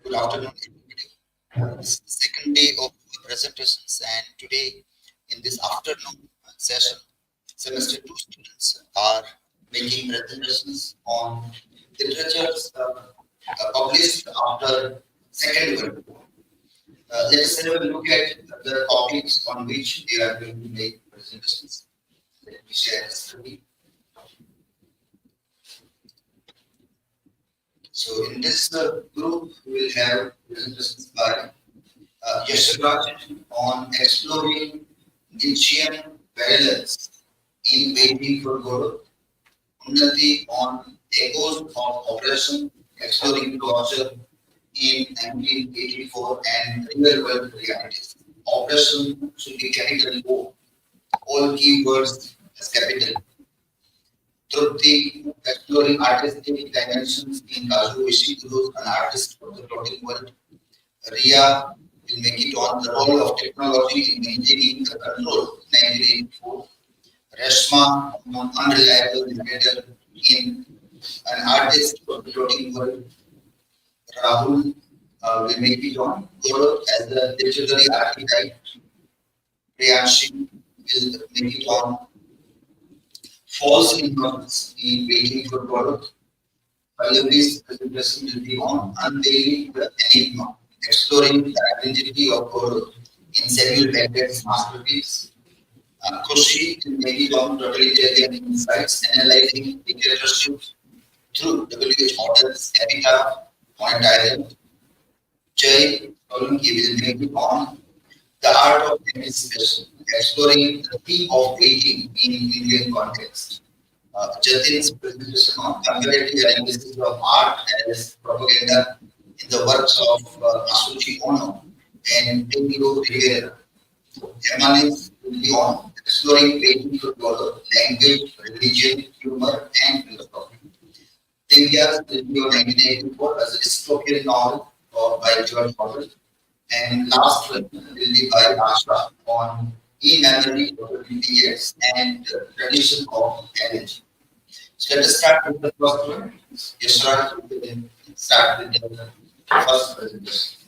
Good afternoon, everybody. This is the second day of presentations, and today, in this afternoon session, semester 2 students are making presentations on literatures published after Second World War. Let us have a look at the topics on which they are going to make presentations. Let me share the screen. So in this group, we will have presentations by YASHRAJSINH on exploring Nietzschean parallels in Waiting for Godot, UNNATI on echoes of oppression, exploring torture in 1984 and real world realities. Oppression should be capital O, all keywords as capital. TRUPTI, exploring artistic dimensions in Kazuo Ishiguro, an artist of the floating world. RIYA will make it on the role of technology in maintaining the control, 1984. RESHMA on Unreliable Narrator in an artist of the floating world. Rahul will make it on Godot as the literary archetype. PRIYANSHIBA will make it on false ignorance in Waiting for Godot. PALLAVI's presentation will be on Unveiling the Enigma, exploring the identity of Godot in Samuel Beckett's masterpiece. KHUSHI will make it on Totalitarian insights, analyzing dictatorships through W.H. Auden's epitaph on a tyrant. Jai Olunki will make it on the art of anticipation, exploring the theme of waiting in Indian context. Jatin's presentation on comparative analysis of art as propaganda in the works of Asuchi Ono and Tenio Rivera. Emanis will be on exploring Waiting for Godot, language, religion, humor, and philosophy. Divya's will be on 1984 as a dystopian novel by George Orwell. And last one will be by Asha on e-memory for 20 years and tradition of energy. So let us start with the first one. Yashraj will start with the first presentation.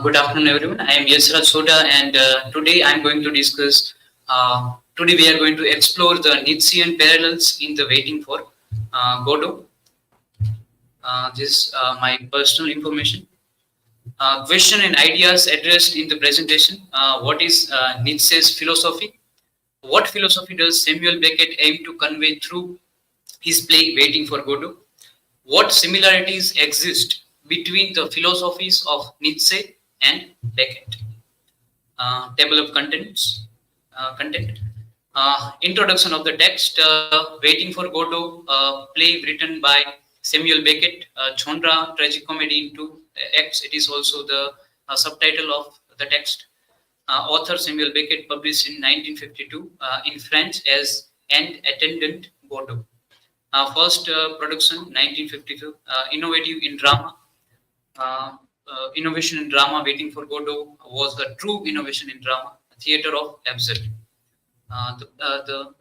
Good afternoon, everyone. I am YASHRAJSINH, and today I am going to discuss. Today we are going to explore the Nietzschean parallels in the Waiting for Godot. This is my personal information. Question and ideas addressed in the presentation. What is Nietzsche's philosophy? What philosophy does Samuel Beckett aim to convey through his play Waiting for Godot? What similarities exist between the philosophies of Nietzsche and Beckett? Table of contents. Content. Introduction of the text. Waiting for Godot, play written by Samuel Beckett, genre tragicomedy in 2 acts. It is also the subtitle of the text. Author Samuel Beckett, published in 1952 in French as An Attendant Godot. First production 1952. Innovative in drama. Innovation in drama. Waiting for Godot was a true innovation in drama. Theater of absurd. The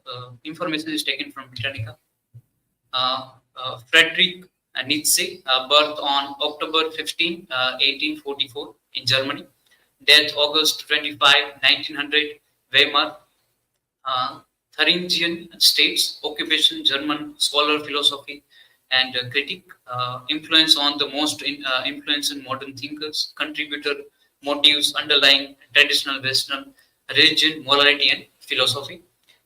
information is taken from Britannica. Friedrich Nietzsche, birth on October 15, 1844 in Germany. Death August 25, 1900, Weimar. Thuringian states, occupation, German scholar, philosophy, and critic. Influence on the most influence in modern thinkers, contributor, motives underlying traditional Western religion, morality, and philosophy.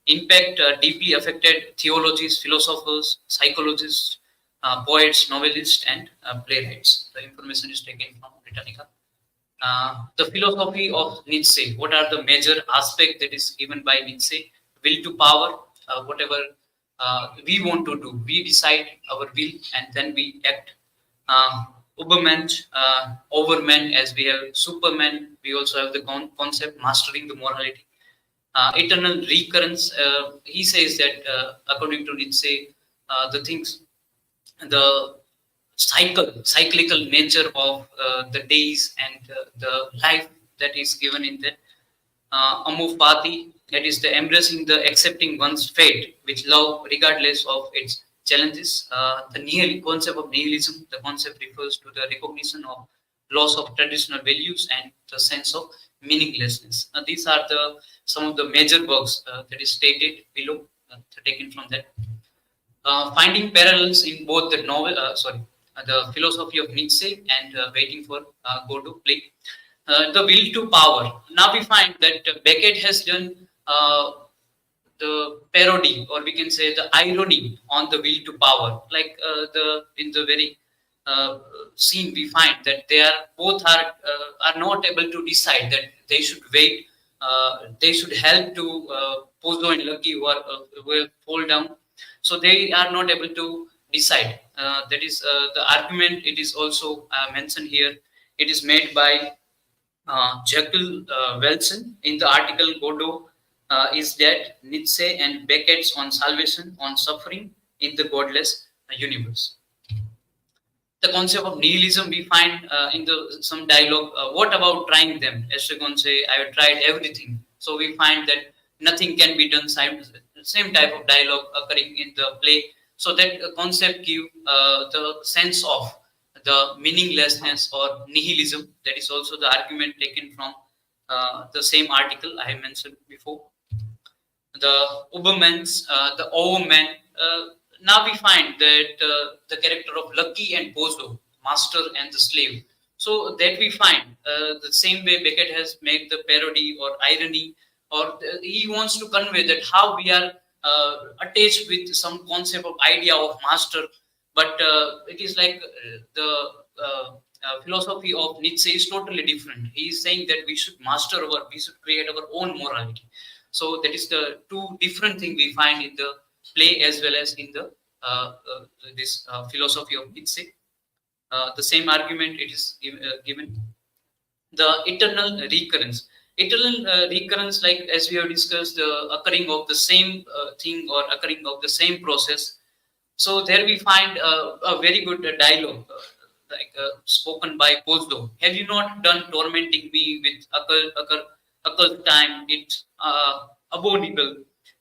Impact deeply affected theologies, philosophers, psychologists, poets, novelists, and playwrights. The information is taken from Britannica. The philosophy of Nietzsche. What are the major aspects that is given by Nietzsche? Will to power, whatever we want to do. We decide our will and then we act. Ubermensch, overmen, as we have superman, we also have the concept mastering the morality. Eternal recurrence, he says that according to Nietzsche, the things, the cyclical nature of the days and the life that is given in that. Amupati, that is the embracing the accepting one's fate with love regardless of its challenges. The concept of nihilism, the concept refers to the recognition of loss of traditional values and the sense of meaninglessness. These are some of the major works that is stated below, taken from that. Finding parallels in both the novel, the philosophy of Nietzsche and waiting for Godot play. The will to power. Now we find that Beckett has done the parody, or we can say the irony on the will to power. Like in the very scene, we find that they are both are not able to decide that they should wait. They should help to Pozo and Lucky who will fall down. So they are not able to decide. That is the argument. It is also mentioned here. It is made by Jekyll Wilson in the article Godot is Dead, Nietzsche and Beckett's on Salvation, on Suffering in the Godless Universe. The concept of nihilism we find in some dialogue. What about trying them? Estragon say, I have tried everything. So we find that nothing can be done. Same type of dialogue occurring in the play. So that concept give the sense of the meaninglessness or nihilism. That is also the argument taken from the same article I mentioned before. The Ubermans, the Overman. Now we find that the character of Lucky and Pozo, master and the slave. So that we find the same way Beckett has made the parody or irony, or he wants to convey that how we are attached with some concept of idea of master. But it is like the philosophy of Nietzsche is totally different. He is saying that we should we should create our own morality. So that is the two different things we find in the play as well as in the this philosophy of Nietzsche. The same argument it is given. The eternal recurrence. Eternal recurrence, like as we have discussed, the occurring of the same thing or occurring of the same process. So there we find a very good dialogue, spoken by Pozo. Have you not done tormenting me with occult time? It's abominable.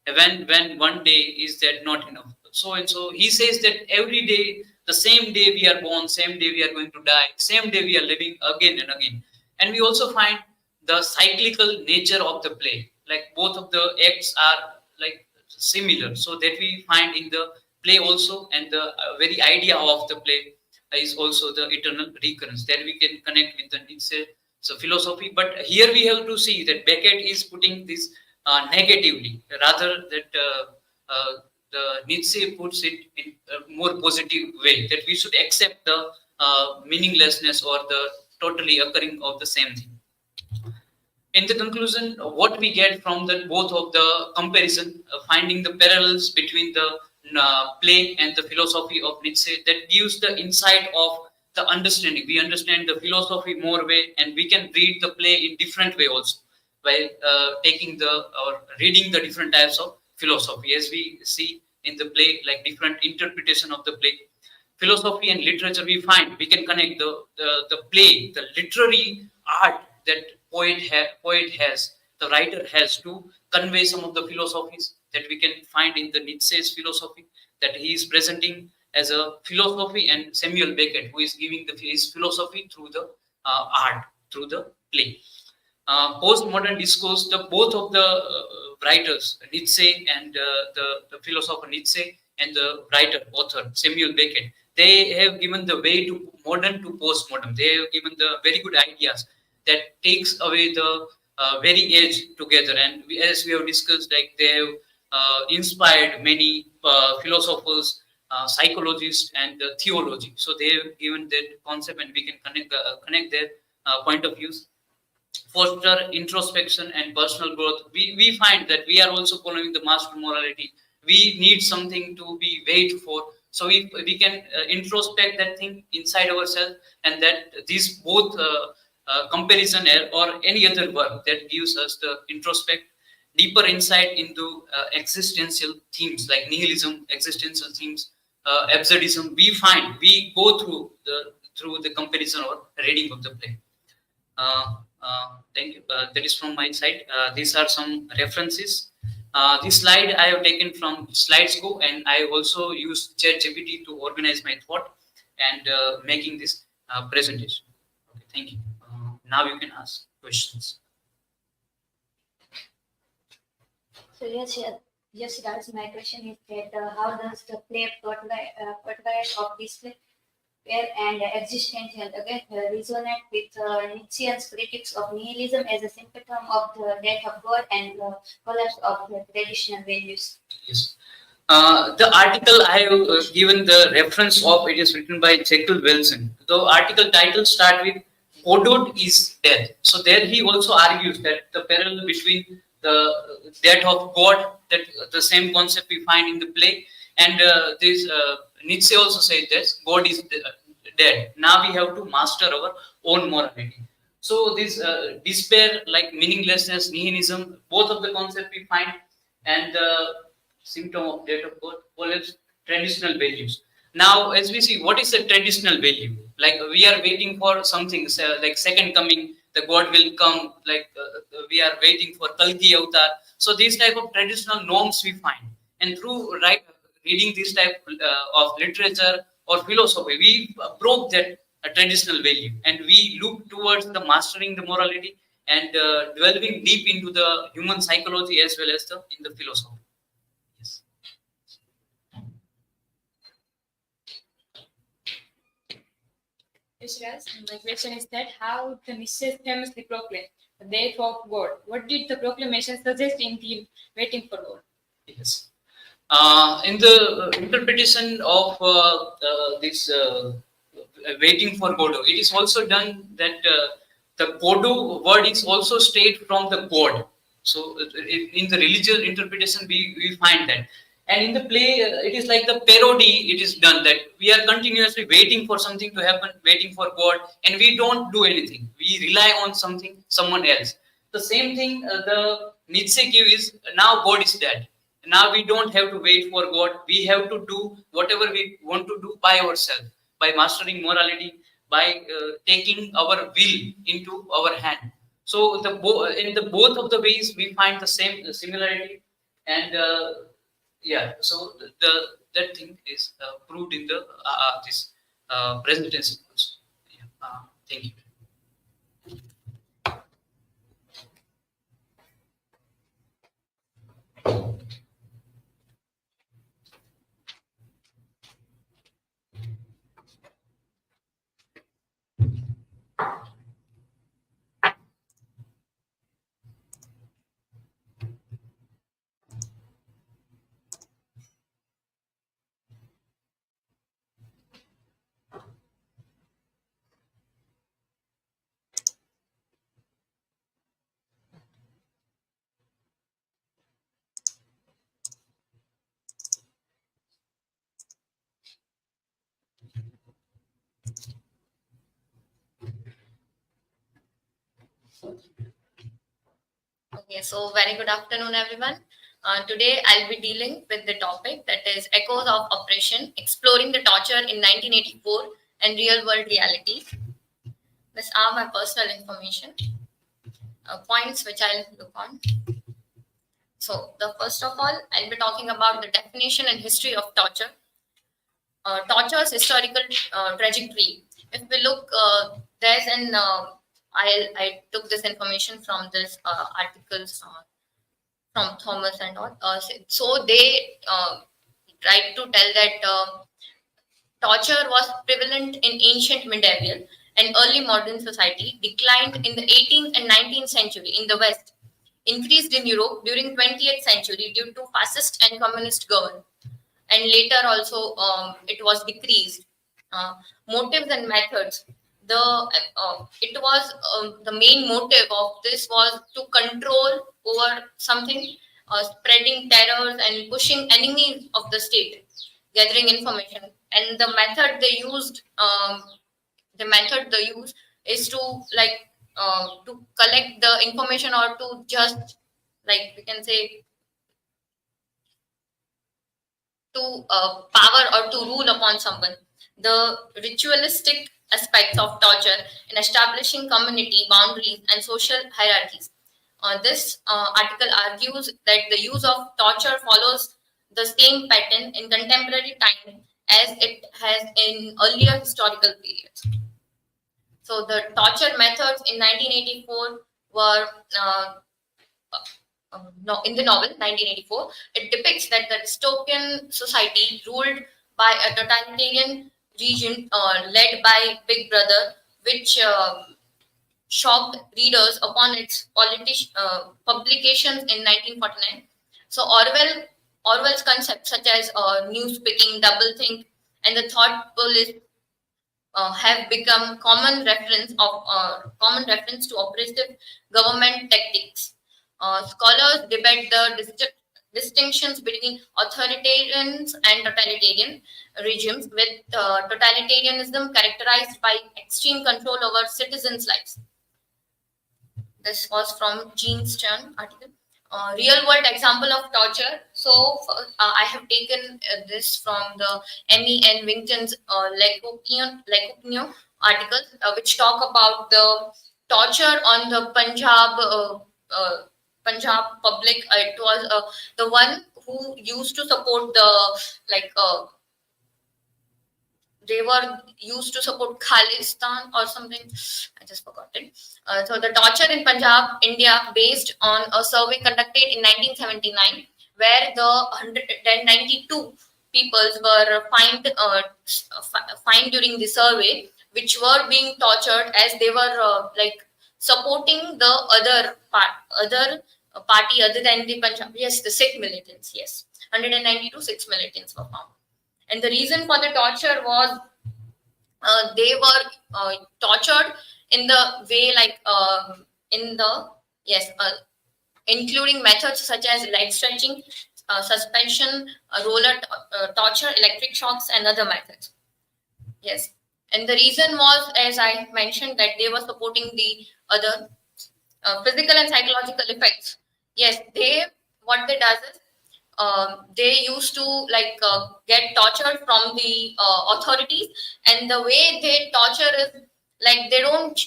When one day is that not enough? So and so he says that every day, the same day we are born, same day we are going to die, same day we are living again and again. And we also find the cyclical nature of the play. Like both of the acts are like similar. So that we find in the play also, and the very idea of the play is also the eternal recurrence. That we can connect with the Nietzsche philosophy. But here we have to see that Beckett is putting this negatively, rather that the Nietzsche puts it in a more positive way, that we should accept the meaninglessness or the totally occurring of the same thing. In the conclusion, what we get from both of the comparison, finding the parallels between the play and the philosophy of Nietzsche, that gives the insight of the understanding. We understand the philosophy more way, and we can read the play in different way also by taking or reading the different types of philosophy. As we see in the play, like different interpretation of the play, philosophy and literature, we find we can connect the play, the literary art that poet has, the writer has, to convey some of the philosophies that we can find in the Nietzsche's philosophy, that he is presenting as a philosophy, and Samuel Beckett, who is giving his philosophy through the art, through the play. Postmodern discourse, both of the writers, Nietzsche and the philosopher Nietzsche and the writer, author Samuel Beckett, they have given the way to modern to postmodern. They have given the very good ideas that takes away the very edge together. And as we have discussed, like they have inspired many philosophers, psychologists, and theology. So they have given that concept, and we can connect their point of views. Foster introspection and personal growth. We find that we are also following the master morality. we need something to be wait for. So we can introspect that thing inside ourselves, and that these both comparison or any other work that gives us the introspect deeper insight into existential themes like nihilism, existential themes, absurdism. We go through the comparison or reading of the play. Thank you. That is from my side. These are some references. This slide I have taken from SlidesGo, and I also use ChatGPT to organize my thought and making this presentation. Okay, thank you. Now you can ask questions. So yes, guys, my question is that how does the play portrait of this play and existential again resonate with Nietzschean's critics of nihilism as a symptom of the death of God and the collapse of the traditional values? Yes. The article I have given the reference of, it is written by Jekyll Wilson. The article title start with Godot is death. So there he also argues that the parallel between the death of God, that the same concept we find in the play, and this Nietzsche also says that God is dead. Now we have to master our own morality. So this despair, like meaninglessness, nihilism, both of the concepts we find, and the symptom of death of God, collapse traditional values. Now, as we see, what is the traditional value? Like we are waiting for something, like second coming, the God will come. Like we are waiting for Kalki Avatar. So these type of traditional norms we find, and through reading this type of literature or philosophy, we broke that traditional value, and we look towards the mastering the morality and delving deep into the human psychology as well as in the philosophy. Yes. Yes, guys. My question is that how the Nietzsche famously proclaimed the death of God. What did the proclamation suggest in the waiting for God? Yes. In the interpretation of this waiting for Godot, it is also done that the Godot word is also straight from the God. So in the religious interpretation, we find that. And in the play, it is like the parody, it is done that we are continuously waiting for something to happen, waiting for God, and we don't do anything. We rely on someone else. The same thing the Nietzsche give is, now God is dead. Now we don't have to wait for God. We have to do whatever we want to do by ourselves, by mastering morality, by taking our will into our hand. So in the both of the ways we find the same similarity, and yeah. So that thing is proved in the this presentation also. Yeah. Thank you. Okay, so very good afternoon, everyone. Today I'll be dealing with the topic that is Echoes of Oppression, Exploring the Torture in 1984 and Real World Reality. These are my personal information, points which I'll look on. So, first of all, I'll be talking about the definition and history of torture. Torture's historical trajectory. If we look, there's an I took this information from this articles from Thomas and all. So they tried to tell that torture was prevalent in ancient medieval and early modern society, declined in the 18th and 19th century in the West, increased in Europe during 20th century due to fascist and communist government, and later also it was decreased. Motives and methods. It was the main motive of this was to control over something spreading terrors and pushing enemies of the state, gathering information. And the method they used, is to to collect the information, or to just, like we can say, to power or to rule upon someone. The ritualistic aspects of torture in establishing community boundaries and social hierarchies. This article argues that the use of torture follows the same pattern in contemporary time as it has in earlier historical periods. So the torture methods in 1984 were in the novel 1984, it depicts that the dystopian society ruled by a totalitarian regime led by Big Brother, which shocked readers upon its publications in 1949. So Orwell's concepts such as newspicking, doublethink, and the thought police have become common reference to oppressive government tactics. Scholars debate the distinctions between authoritarians and totalitarian regimes, with totalitarianism characterized by extreme control over citizens' lives. This was from Nietzschean article. Real-world example of torture. So I have taken this from the Emmy and Wington's Lycopnio article, which talk about the torture on the Punjab public. It was the one who used to support the they were used to support Khalistan or something. I just forgot it. So the torture in Punjab, India, based on a survey conducted in 1979, where the 192 peoples were fined during the survey, which were being tortured as they were supporting the other party other than the Punjab. Yes, the Sikh militants. Yes, 192 Sikh militants were found. And the reason for the torture was they were tortured in the way including methods such as leg stretching, suspension, roller torture, electric shocks, and other methods. Yes, and the reason was, as I mentioned, that they were supporting the other physical and psychological effects. Yes, what they does is, they used to get tortured from the authorities, and the way they torture is they don't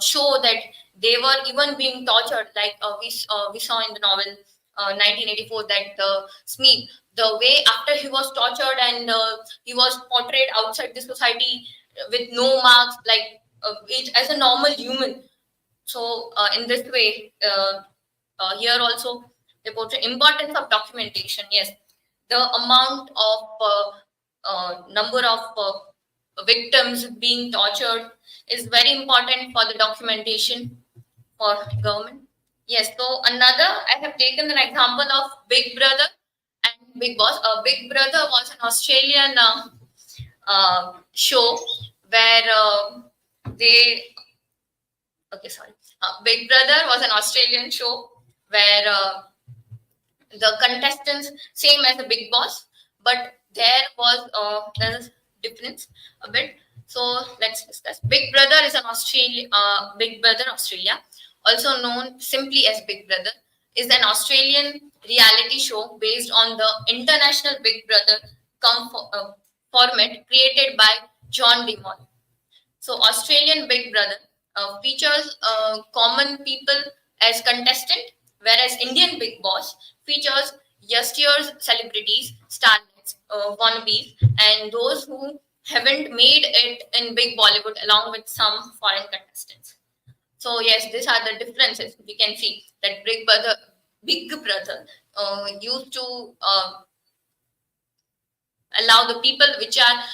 show that they were even being tortured. We saw in the novel 1984 that Smith, the way after he was tortured and he was portrayed outside the society with no marks, as a normal human. So in this way, here also they portray importance of documentation. Yes, the amount of number of victims being tortured is very important for the documentation for government. Yes, so I have taken an example of Big Brother and Big Boss. Big Brother was an Australian show where Big Brother was an Australian show where the contestants same as the Big Boss, but there was there's difference a bit. So let's discuss. Big Brother is an Big Brother Australia, also known simply as Big Brother, is an Australian reality show based on the international Big Brother format created by John DeMol. So Australian Big Brother features common people as contestant, whereas Indian Big Boss features yesteryear's celebrities, starlets, wannabes, and those who haven't made it in big Bollywood, along with some foreign contestants. So yes, these are the differences. We can see that Big Brother used to allow the people which are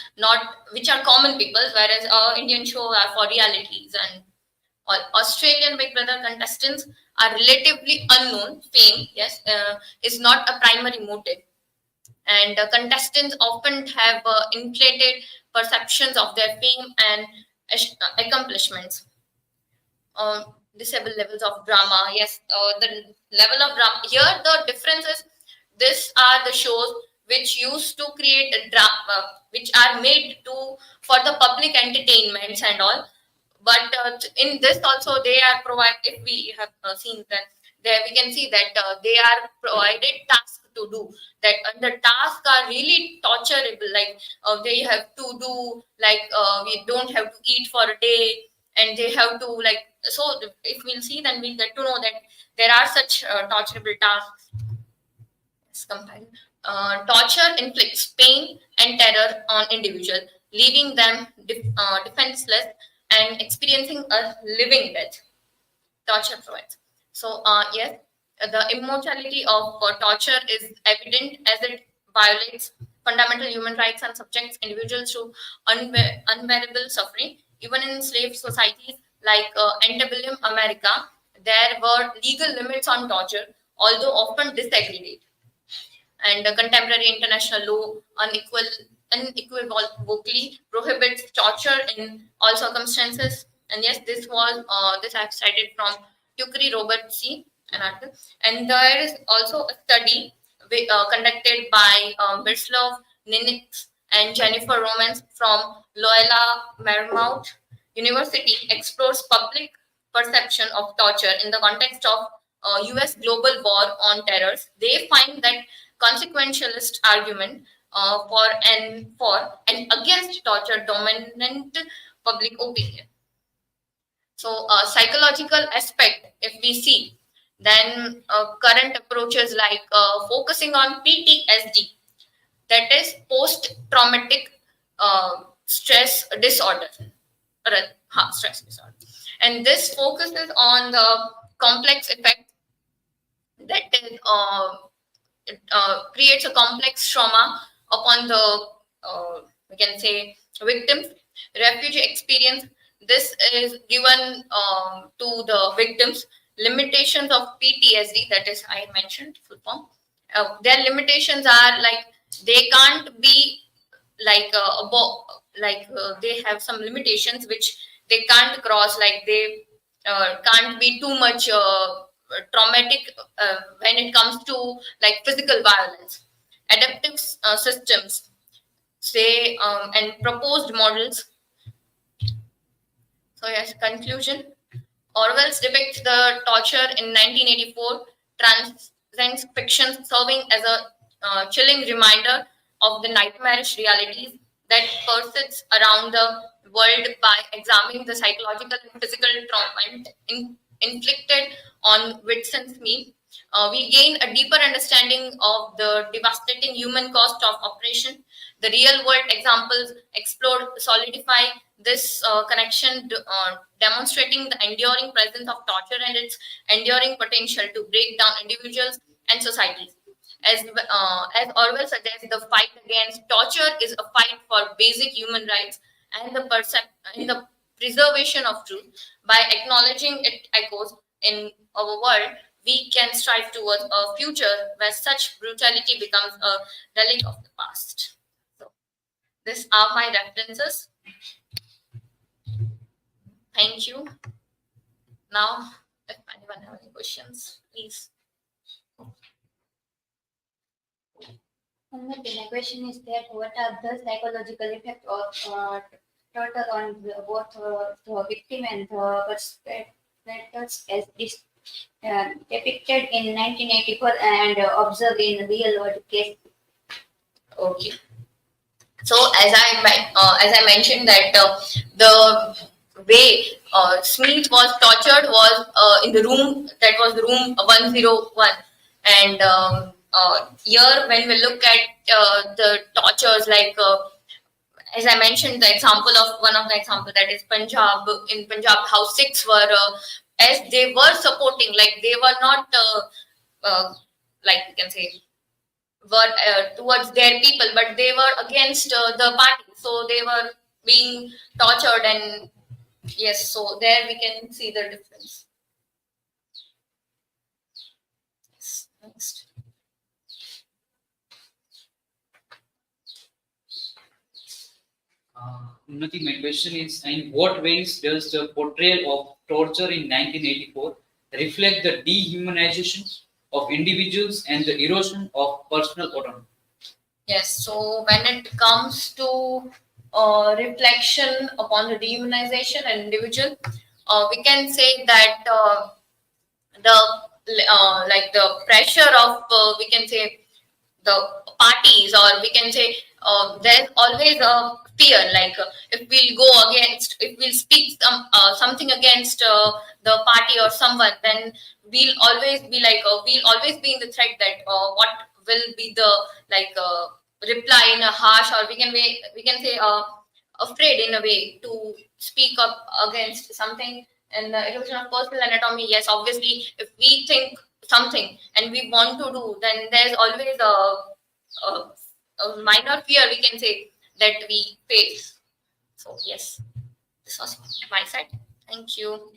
common people, whereas Indian show are for realities, and Australian Big Brother contestants are relatively unknown. Fame, yes, is not a primary motive, and contestants often have inflated perceptions of their fame and accomplishments. disable levels of drama. Yes, the level of drama here. The difference is these are the shows which used to create a drama, which are made to for the public entertainments and all. But in this also they are provided. If we have seen that there, we can see that they are provided tasks to do. That the tasks are really torturable. Like they have to do like we don't have to eat for a day, and they have to like. So if we'll see, then we'll get to know that there are such torturable tasks. Let's compare. Torture inflicts pain and terror on individuals, leaving them defenseless and experiencing a living death. Torture provides. So, yes, the immortality of torture is evident as it violates fundamental human rights and subjects individuals to unbearable suffering. Even in slave societies like antebellum America, there were legal limits on torture, although often disaggregated. And contemporary international law unequivocally prohibits torture in all circumstances. And yes, this I've cited from Tukri Robert C. an article. And there is also a study conducted by Miroslav Ninix and Jennifer Romans from Loyola Marymount University explores public perception of torture in the context of US global war on terrors. They find that consequentialist argument for and against torture dominant public opinion. So psychological aspect, if we see, then current approaches like focusing on PTSD, that is post-traumatic stress disorder, stress disorder, and this focuses on the complex effect that is creates a complex trauma upon the we can say victims. Refugee experience, this is given to the victims. Limitations of PTSD, that is I mentioned full form. Their limitations are like they can't be like they have some limitations which they can't cross, like they can't be too much traumatic when it comes to like physical violence. Adaptive systems, say, and proposed models. So yes, conclusion. Orwell's depicts the torture in 1984 transcends fiction, serving as a chilling reminder of the nightmarish realities that persists around the world by examining the psychological and physical trauma inflicted on victims. We gain a deeper understanding of the devastating human cost of oppression. The real world examples explored solidify this connection, demonstrating the enduring presence of torture and its enduring potential to break down individuals and societies. As Orwell suggests, the fight against torture is a fight for basic human rights and the preservation of truth. By acknowledging its echoes in our world, we can strive towards a future where such brutality becomes a relic of the past. So, these are my references. Thank you. Now, if anyone has any questions, please. My question is that what are the psychological effects of torture on both the victim and the perpetrators as this depicted in 1984 and observed in real world case? Okay. So as I mentioned that the way Smith was tortured was in the room that was room 101, and here when we look at the tortures, like as I mentioned the example of one of the example, that is Punjab. In Punjab, how Sikhs were as they were supporting, like they were not like you can say were towards their people, but they were against the party, so they were being tortured. And yes, so there we can see the difference. Yes, next. Unnati, my question is, in what ways does the portrayal of torture in 1984 reflect the dehumanization of individuals and the erosion of personal autonomy? Yes, so when it comes to reflection upon the dehumanization and individual, we can say that the like the pressure of we can say the parties, or we can say there's always a fear, like if we'll go against, if we'll speak something against the party or someone, then we'll always be like we'll always be in the threat that what will be the like reply in a harsh, or we can say afraid in a way to speak up against something. And erosion of personal anatomy, yes, obviously if we think something and we want to do, then there's always a minor fear, we can say, that we face. So yes, this was my side. Thank you.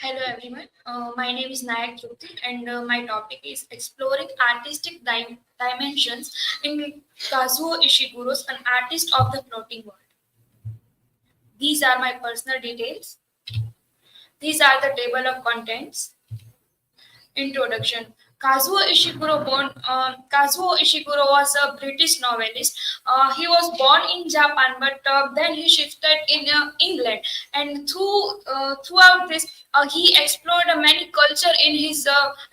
Hello everyone, my name is NAIK TRUPTI, and my topic is exploring artistic dimensions in Kazuo Ishiguro's An Artist of the Floating World. These are my personal details. These are the table of contents. Introduction. Kazuo Ishiguro was a British novelist. He was born in Japan, but then he shifted in England. And throughout this, he explored many culture in his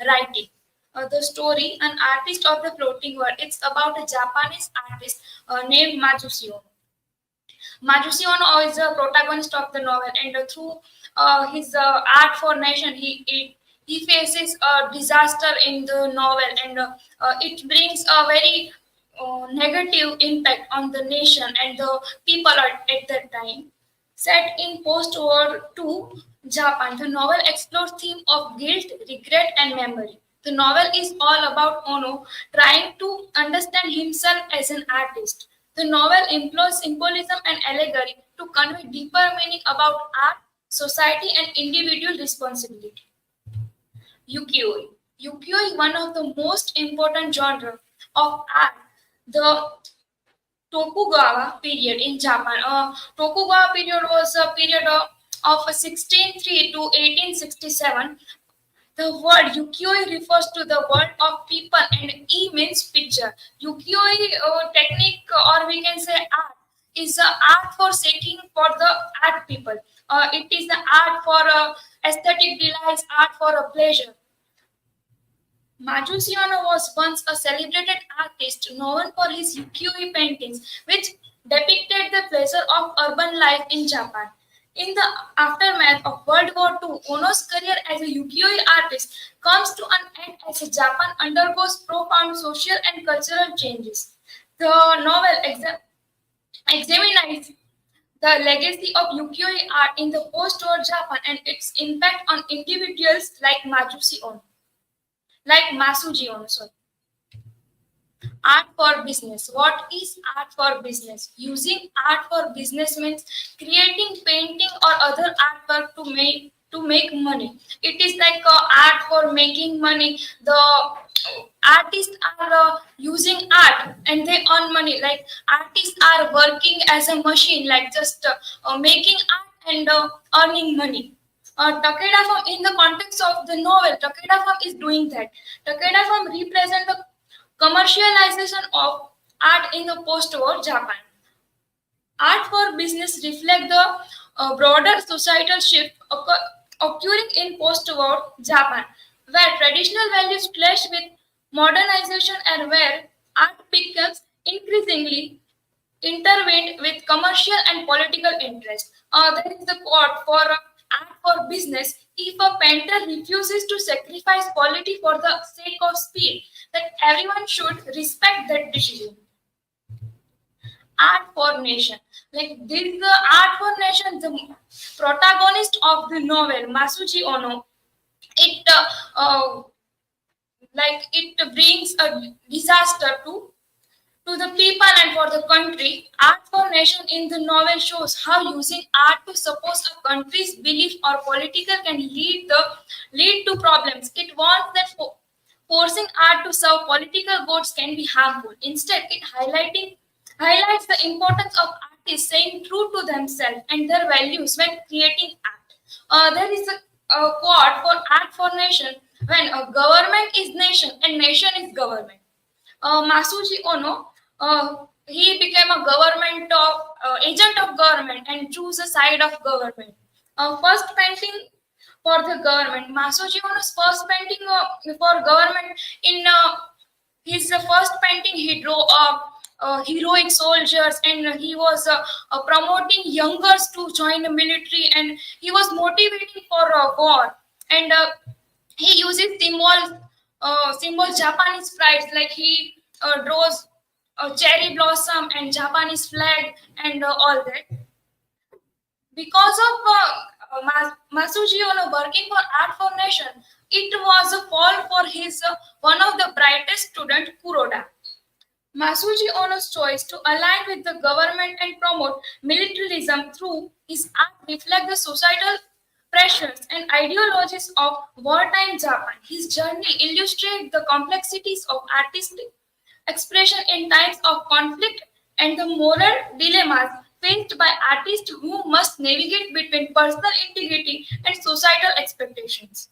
writing. The story, An Artist of the Floating World, it's about a Japanese artist named Majusi Ono. Majusi Ono is the protagonist of the novel, and through his art for nation, he faces a disaster in the novel, and it brings a very negative impact on the nation and the people at that time. Set in post-World II Japan, the novel explores theme of guilt, regret, and memory. The novel is all about Ono trying to understand himself as an artist. The novel employs symbolism and allegory to convey deeper meaning about art, society, and individual responsibility. Ukiyo-e. Ukiyo-e, one of the most important genres of art, the Tokugawa period in Japan. Tokugawa period was a period of 1603 to 1867. The word ukiyo-e refers to the world of people, and e means picture. Ukiyo-e technique, or we can say art, is the art for seeking for the art people. It is the art for aesthetic delights, art for a pleasure. Majusi Ono was once a celebrated artist known for his ukiyo-e paintings, which depicted the pleasure of urban life in Japan. In the aftermath of World War II, Ono's career as a ukiyo-e artist comes to an end as Japan undergoes profound social and cultural changes. The novel examines the legacy of ukiyo-e art in the post-war Japan and its impact on individuals like Masuji Ono. Art for business. What is art for business? Using art for business means creating painting or other artwork to make money. It is like art for making money. The artists are using art and they earn money. Like artists are working as a machine, like just making art and earning money. Takeda Farm, in the context of the novel, Takeda Farm is doing that. Takeda Farm represents the commercialization of art in the post-war Japan. Art for business reflects the broader societal shift occurring in post-war Japan, where traditional values clash with modernization and where art becomes increasingly intertwined with commercial and political interests. There is the quote for art for business: if a painter refuses to sacrifice quality for the sake of speed, that everyone should respect that decision. Art for nation. Like this, the Art for Nation, the protagonist of the novel, Masuji Ono, it it brings a disaster to the people and for the country. Art for Nation in the novel shows how using art to support a country's belief or political can lead to problems. It warns that forcing art to serve political goals can be harmful. Instead, it highlights the importance of artists staying true to themselves and their values when creating art. There is a quote for Art for Nation: when a government is nation and nation is government. Masuji Ono, he became a government of agent of government and chose a side of government. First painting for the government, Masuji Ono's first painting for government. In his first painting, he drew heroic soldiers, and he was promoting youngers to join the military, and he was motivating for war. And he uses symbol Japanese pride, like he draws a cherry blossom and Japanese flag and all that. Because of Masuji Ono working for Art for Nation, it was a fall for his one of the brightest student, Kuroda. Masuji Ono's choice to align with the government and promote militarism through his art reflect the societal pressures and ideologies of wartime Japan. His journey illustrates the complexities of artistic expression in times of conflict and the moral dilemmas faced by artists who must navigate between personal integrity and societal expectations.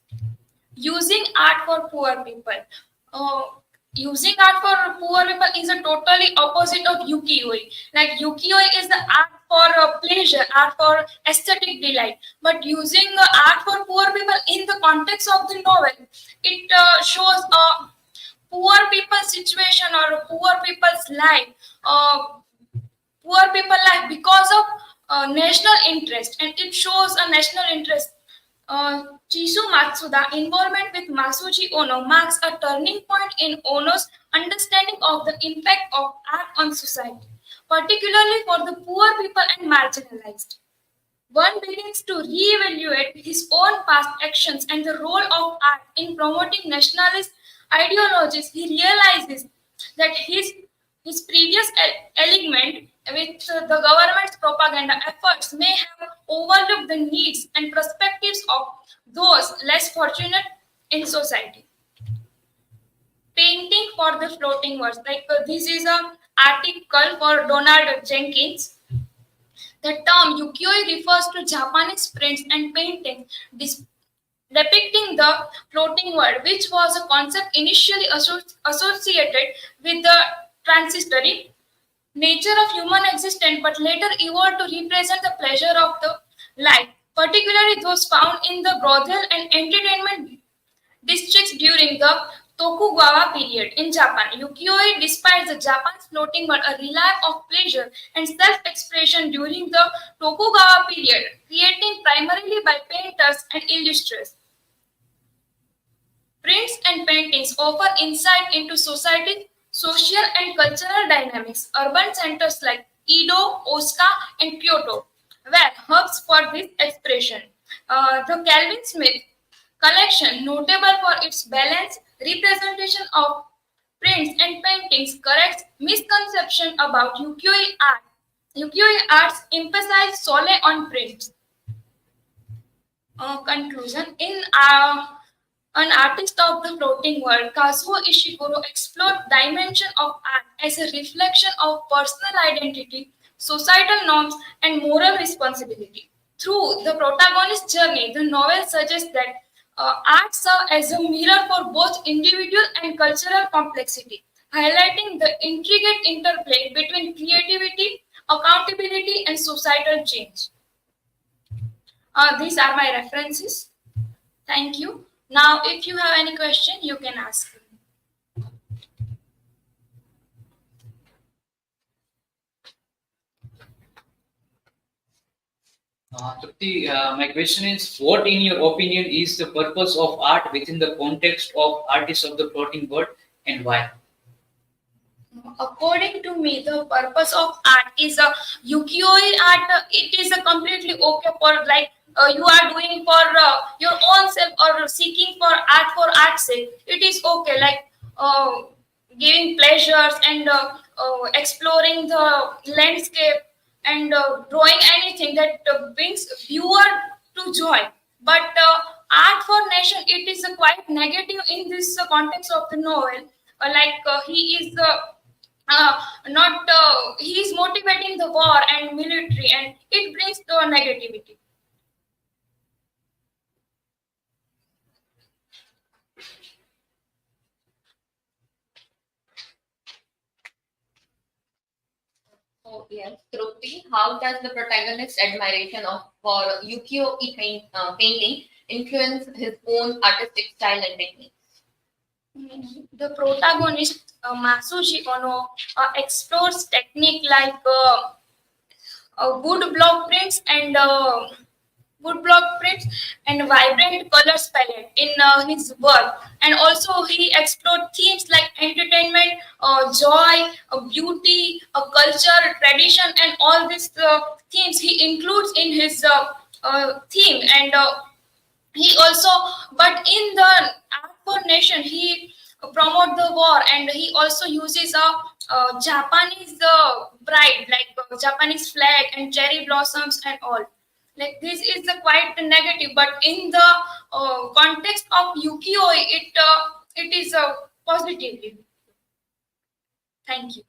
Using art for poor people. Using art for poor people is a totally opposite of ukiyo-e. Like ukiyo-e is the art for pleasure, art for aesthetic delight. But using art for poor people in the context of the novel, it shows a poor people's situation or a poor people's life. Poor people life because of national interest, and it shows a national interest. Chisu Matsuda involvement with Masuji Ono marks a turning point in Ono's understanding of the impact of art on society, particularly for the poor people and marginalized. One begins to re-evaluate his own past actions and the role of art in promoting nationalist ideologies. He realizes that his previous alignment with the government's propaganda efforts may have overlooked the needs and perspectives of those less fortunate in society. Painting for the floating words. This is an article for Donald Jenkins. The term ukiyo-e refers to Japanese prints and paintings depicting the floating world, which was a concept initially associated with the transitory nature of human existence, but later evolved to represent the pleasure of the life, particularly those found in the brothel and entertainment districts during the Tokugawa period in Japan. Ukiyo-e despises the Japan's floating world, a relief of pleasure and self-expression during the Tokugawa period, created primarily by painters and illustrators. Prints and paintings offer insight into society's social and cultural dynamics. Urban centers like Edo, Osaka, and Kyoto were hubs for this expression. The Calvin Smith collection, notable for its balanced representation of prints and paintings, corrects misconception about ukiyo-e art. Ukiyo-e arts emphasize solely on prints. Conclusion. In An Artist of the Floating World, Kazuo Ishiguro explored dimension of art as a reflection of personal identity, societal norms, and moral responsibility. Through the protagonist's journey, the novel suggests that art serves as a mirror for both individual and cultural complexity, highlighting the intricate interplay between creativity, accountability, and societal change. These are my references. Thank you. Now, if you have any question, you can ask me. Trupti, my question is, what in your opinion is the purpose of art within the context of artists of the floating world, and why? according to me, the purpose of art is a ukiyo-e art. It is a completely okay for like you are doing for your own self or seeking for art's sake. It is okay, like giving pleasures and exploring the landscape and drawing anything that brings viewer to joy. But art for nation, it is quite negative in this context of the novel. He is not he is motivating the war and military, and it brings the negativity. So yes, Trupti, how does the protagonist's admiration for ukiyo-e painting influence his own artistic style and technique? The protagonist, Masushi Ono, explores technique like wood block prints and vibrant colors palette in his work. And also he explored themes like entertainment, joy, beauty, culture, tradition, and all these themes he includes in his theme. And he also, but in the art for nation, he promote the war, and he also uses a Japanese pride, like Japanese flag and cherry blossoms and all. Like this is the quite negative, but in the context of ukiyo-e, it is positively. Thank you.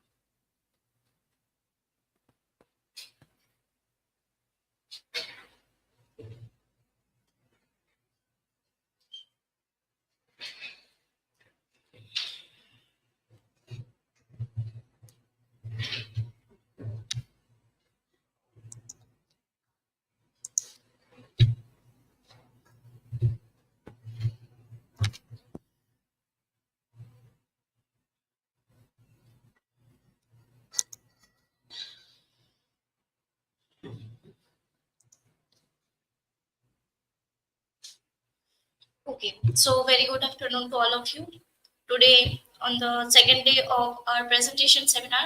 Okay, so very good afternoon to all of you. Today, on the second day of our presentation seminar,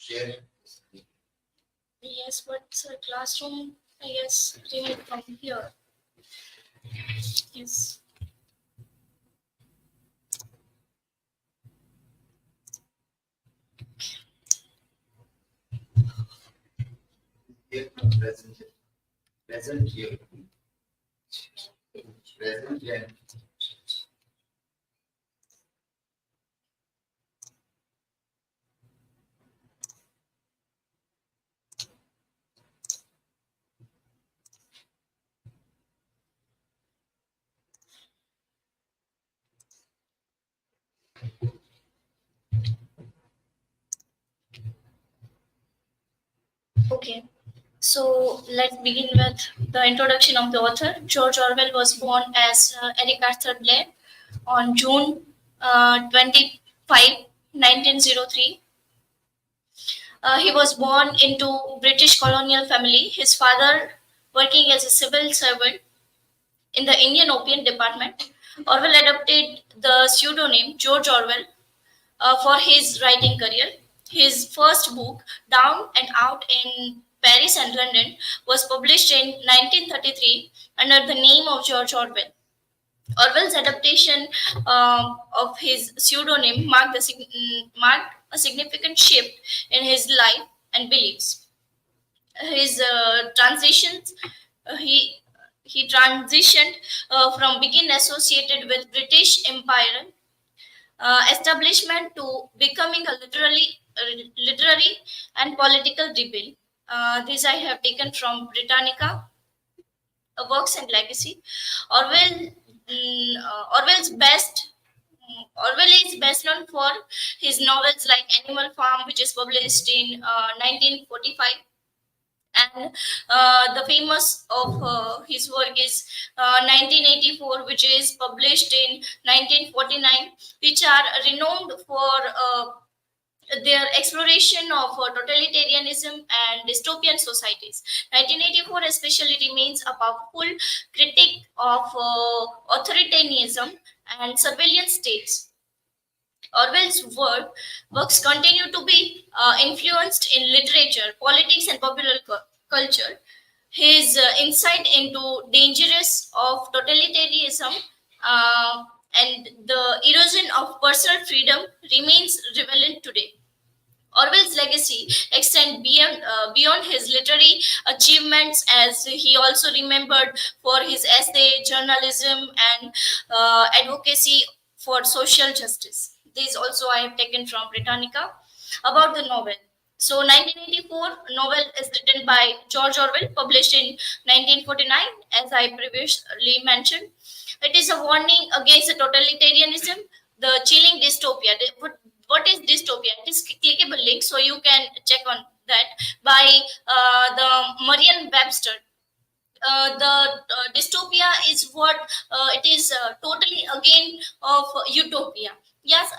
Share. Yes, but classroom, I guess, remove from here. Yes. Here, present. Present here. Present and Okay. So let's begin with the introduction of the author. George Orwell was born as Eric Arthur Blair on June 25, 1903. He was born into British colonial family. His father working as a civil servant in the Indian Opium Department. Orwell adopted the pseudonym George Orwell for his writing career. His first book, Down and Out in Paris and London, was published in 1933 under the name of George Orwell. Orwell's adaptation of his pseudonym marked a significant shift in his life and beliefs. His transitions, he transitioned from being associated with British Empire establishment to becoming a literary and political rebel. These I have taken from Britannica, Works and Legacy. Orwell is best known for his novels like Animal Farm, which is published in 1945, and the famous of his work is 1984, which is published in 1949, which are renowned for their exploration of totalitarianism and dystopian societies. 1984 especially remains a powerful critique of authoritarianism and surveillance states. Orwell's works continue to be influenced in literature, politics, and popular culture. His insight into dangers of totalitarianism and the erosion of personal freedom remains relevant today. Orwell's legacy extends beyond his literary achievements, as he also remembered for his essay, journalism, and advocacy for social justice. These also I have taken from Britannica. About the novel. So 1984 novel is written by George Orwell, published in 1949, as I previously mentioned. It is a warning against the totalitarianism, the chilling dystopia. What is dystopia? It is clickable link, so you can check on that by the Merriam-Webster. The dystopia is what it is totally again of utopia. Yes,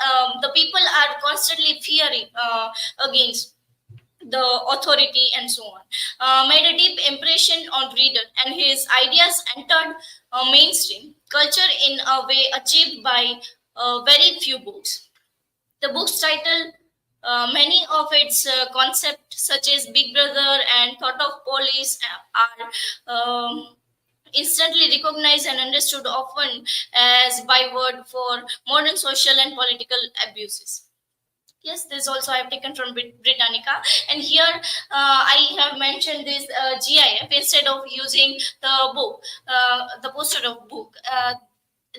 the people are constantly fearing against the authority and so on. Made a deep impression on reader, and his ideas entered mainstream culture in a way achieved by very few books. The book's title, many of its concepts, such as Big Brother and Thought of Police, are instantly recognized and understood often as byword for modern social and political abuses. Yes, this also I have taken from Britannica, and here I have mentioned this GIF instead of using the book, the poster of book.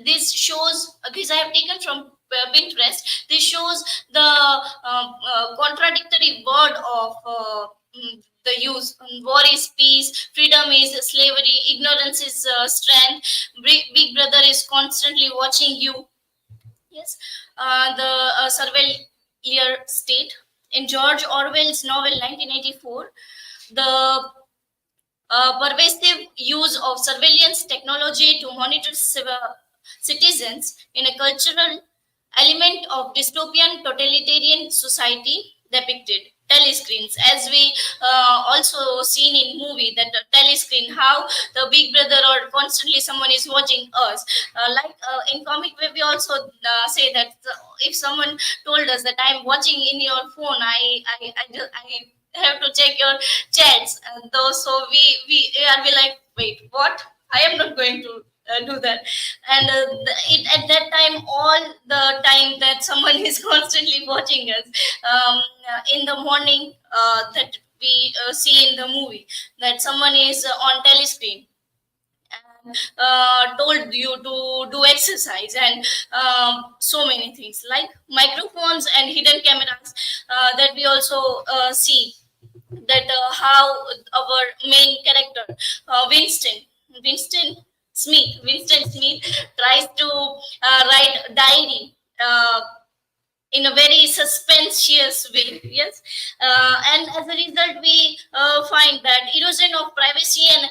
This shows, this I have taken from Pinterest. This shows the contradictory word of the use. War is peace, freedom is slavery, ignorance is strength, big brother is constantly watching you. Yes, the surveillance state. In George Orwell's novel 1984, the pervasive use of surveillance technology to monitor citizens in a cultural element of dystopian totalitarian society depicted. Telescreens, as we also seen in movie, that telescreen, how the big brother or constantly someone is watching us. In comic way, we also say that if someone told us that I'm watching in your phone, I have to check your chats. Though, so we are be like, wait, what? I am not going to do that. And at that time, all the time that someone is constantly watching us, in the morning, that we see in the movie, that someone is on telescreen and told you to do exercise, and so many things like microphones and hidden cameras, that we also see that how our main character, Winston Smith tries to write diary in a very suspicious way. Yes, and as a result, we find that erosion of privacy and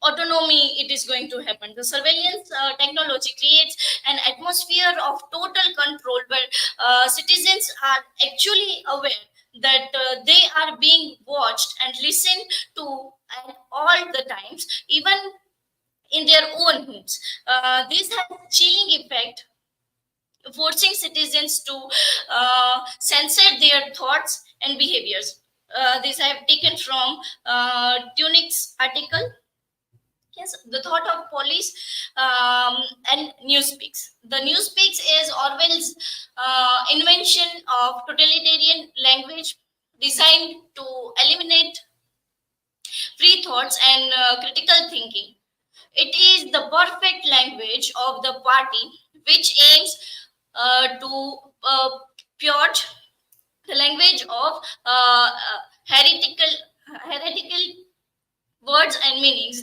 autonomy it is going to happen. The surveillance technology creates an atmosphere of total control where citizens are actually aware that they are being watched and listened to at all the times, even in their own homes. This has chilling effect, forcing citizens to censor their thoughts and behaviors. This I have taken from Tunic's article. Yes, the thought of police and newspeaks. The newspeaks is Orwell's invention of totalitarian language designed to eliminate free thoughts and critical thinking. It is the perfect language of the party which aims to purge the language of heretical words and meanings.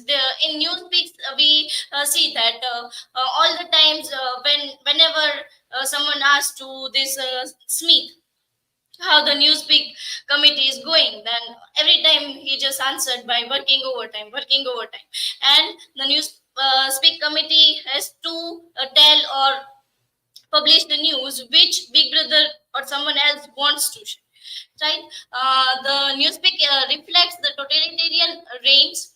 In newspeaks, we see that all the times whenever someone asks to this Smith how the newspeak committee is going, then every time he just answered by working overtime, and the newspeak committee has to tell or publish the news which big brother or someone else wants to share. Right? The newspeak reflects the totalitarian reigns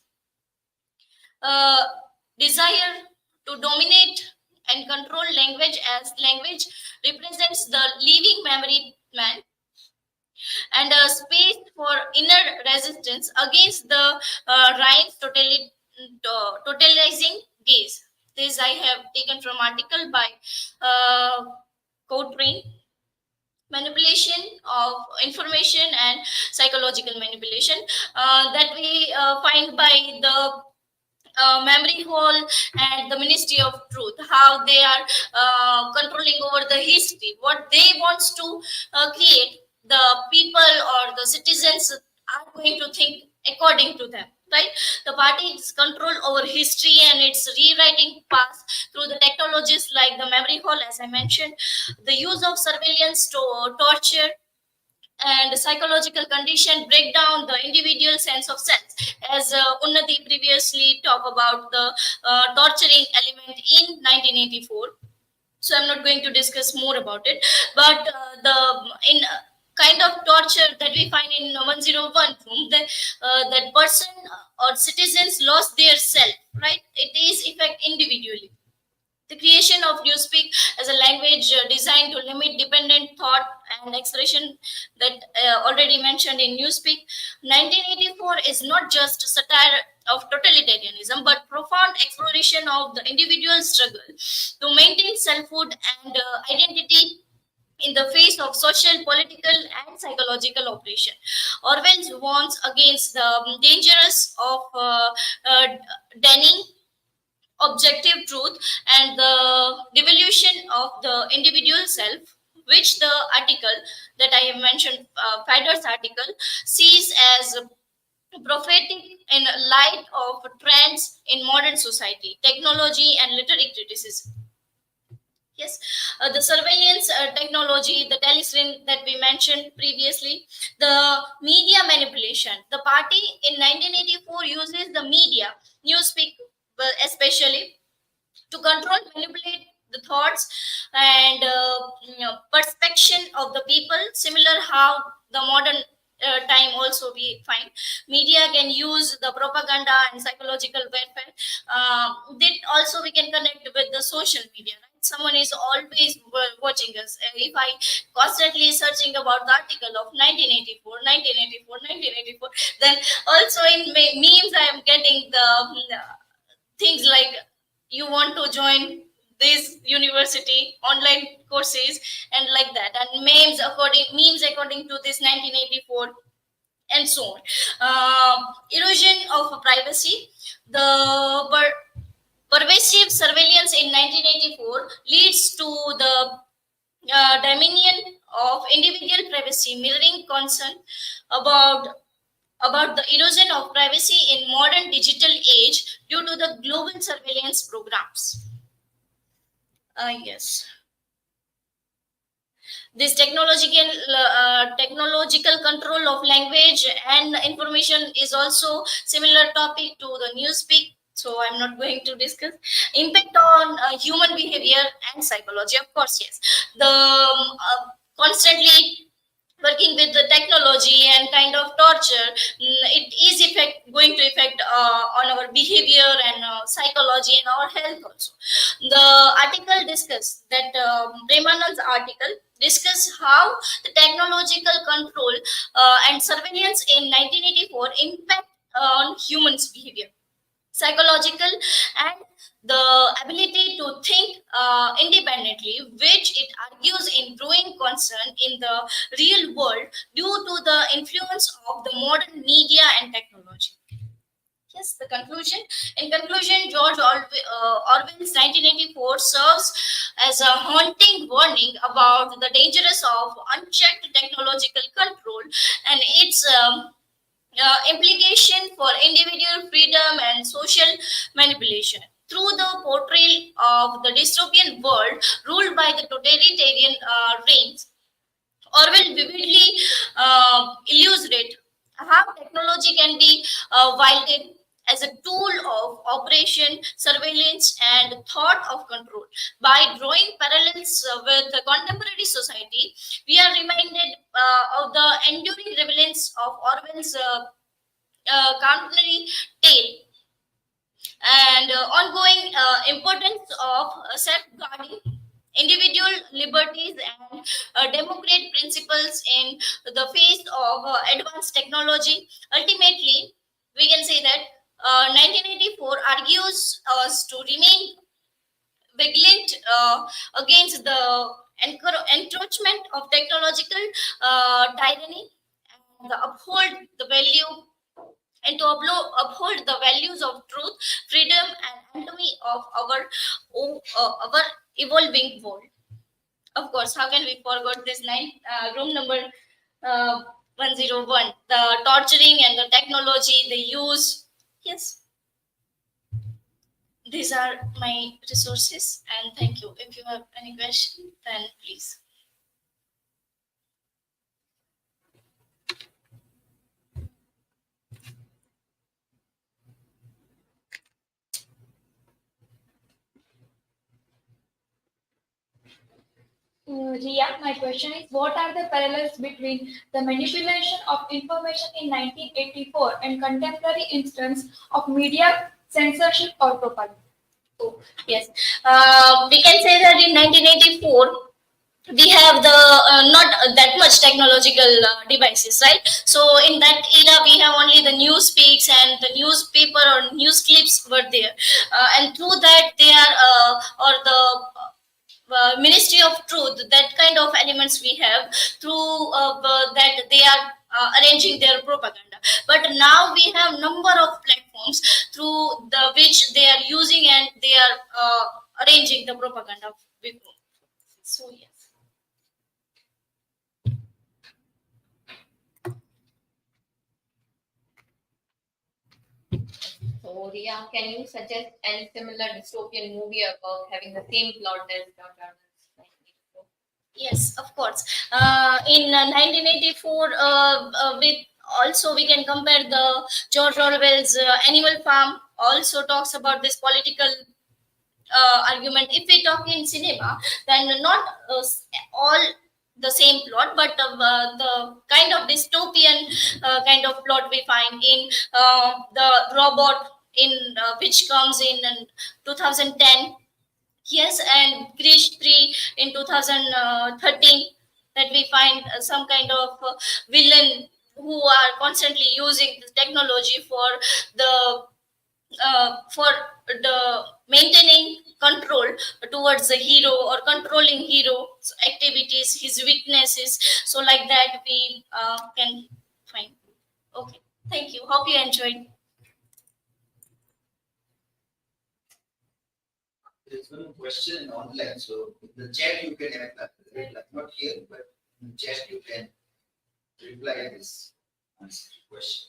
desire to dominate and control language, as language represents the living memory man and a space for inner resistance against the Ryan's totalizing gaze. This I have taken from article by Cochrane. Manipulation of information and psychological manipulation that we find by the memory hall and the Ministry of Truth, how they are controlling over the history, what they want to create, the people or the citizens are going to think according to them. Right, the party's control over history and its rewriting past through the technologies like the memory hall, as I mentioned, the use of surveillance to torture and psychological condition break down the individual sense of self, as Unnati previously talked about the torturing element in 1984. So I'm not going to discuss more about it, but kind of torture that we find in 101 room, that person or citizens lost their self, right? It is effect individually. The creation of newspeak as a language designed to limit dependent thought and expression, that already mentioned in newspeak. 1984 is not just satire of totalitarianism, but profound exploration of the individual struggle to maintain selfhood and identity in the face of social, political, and psychological oppression. Orwell warns against the dangers of denning objective truth and the devolution of the individual self, which the article that I have mentioned, Feder's article, sees as prophetic in light of trends in modern society, technology, and literary criticism. Yes, the surveillance technology, the telescreen that we mentioned previously, the media manipulation. The party in 1984 uses the media, newspeak especially, to control, manipulate the thoughts and perception of the people. Similar how the modern time also we find media can use the propaganda and psychological warfare. That also we can connect with the social media, right? Someone is always watching us. If I constantly searching about the article of 1984, 1984, 1984, then also in memes I am getting the things like, you want to join this university online courses and like that, and memes according to this 1984, and so on. Erosion of privacy. The pervasive surveillance in 1984 leads to the dominion of individual privacy, mirroring concern about the erosion of privacy in modern digital age due to the global surveillance programs. Yes. This technological control of language and information is also similar topic to the newspeak. So I'm not going to discuss. Impact on human behavior and psychology. Of course, yes. The constantly working with the technology and kind of torture, it is going to affect on our behavior and psychology and our health also. The article discuss that Premanand's article discuss how the technological control and surveillance in 1984 impact on humans' behavior, psychological, and the ability to think independently, which it argues in growing concern in the real world due to the influence of the modern media and technology. Yes, the conclusion. In conclusion, George Orwell's 1984 serves as a haunting warning about the dangers of unchecked technological control and its implication for individual freedom and social manipulation. Through the portrayal of the dystopian world ruled by the totalitarian reigns, Orwell vividly illustrates how technology can be wielded as a tool of operation, surveillance, and thought of control. By drawing parallels with the contemporary society, we are reminded of the enduring relevance of Orwell's cautionary tale and ongoing importance of safeguarding individual liberties and democratic principles in the face of advanced technology. Ultimately, we can say that 1984 argues us to remain vigilant against the encroachment of technological tyranny and uphold the value and to uphold the values of truth, freedom, and anatomy of our evolving world. Of course, how can we forget this room number 101, the torturing and the technology they use. Yes, these are my resources, and thank you. If you have any question, then please. Riya, my question is, what are the parallels between the manipulation of information in 1984 and contemporary instance of media censorship or propaganda? Oh, yes, we can say that in 1984, we have the not that much technological devices, right? So in that era, we have only the news speaks and the newspaper or news clips were there, and through that they are or the Ministry of Truth, that kind of elements we have through that they are arranging their propaganda. But now we have number of platforms through the which they are using and they are arranging the propaganda before. So yes. So, Riya, can you suggest any similar dystopian movie about having the same plot as Dr. Yes, of course. In 1984, with also we can compare the George Orwell's Animal Farm. Also talks about this political argument. If we talk in cinema, then not all the same plot, but the kind of dystopian kind of plot we find in the robot in which comes in 2010. Yes, and Krish 3 in 2013, that we find some kind of villain who are constantly using this technology for the maintaining control towards the hero or controlling hero's activities, his weaknesses. So like that we can find. Okay, thank you. Hope you enjoyed. There's one question online, so in the chat you can reply. Not here, but in the chat you can reply this answer question.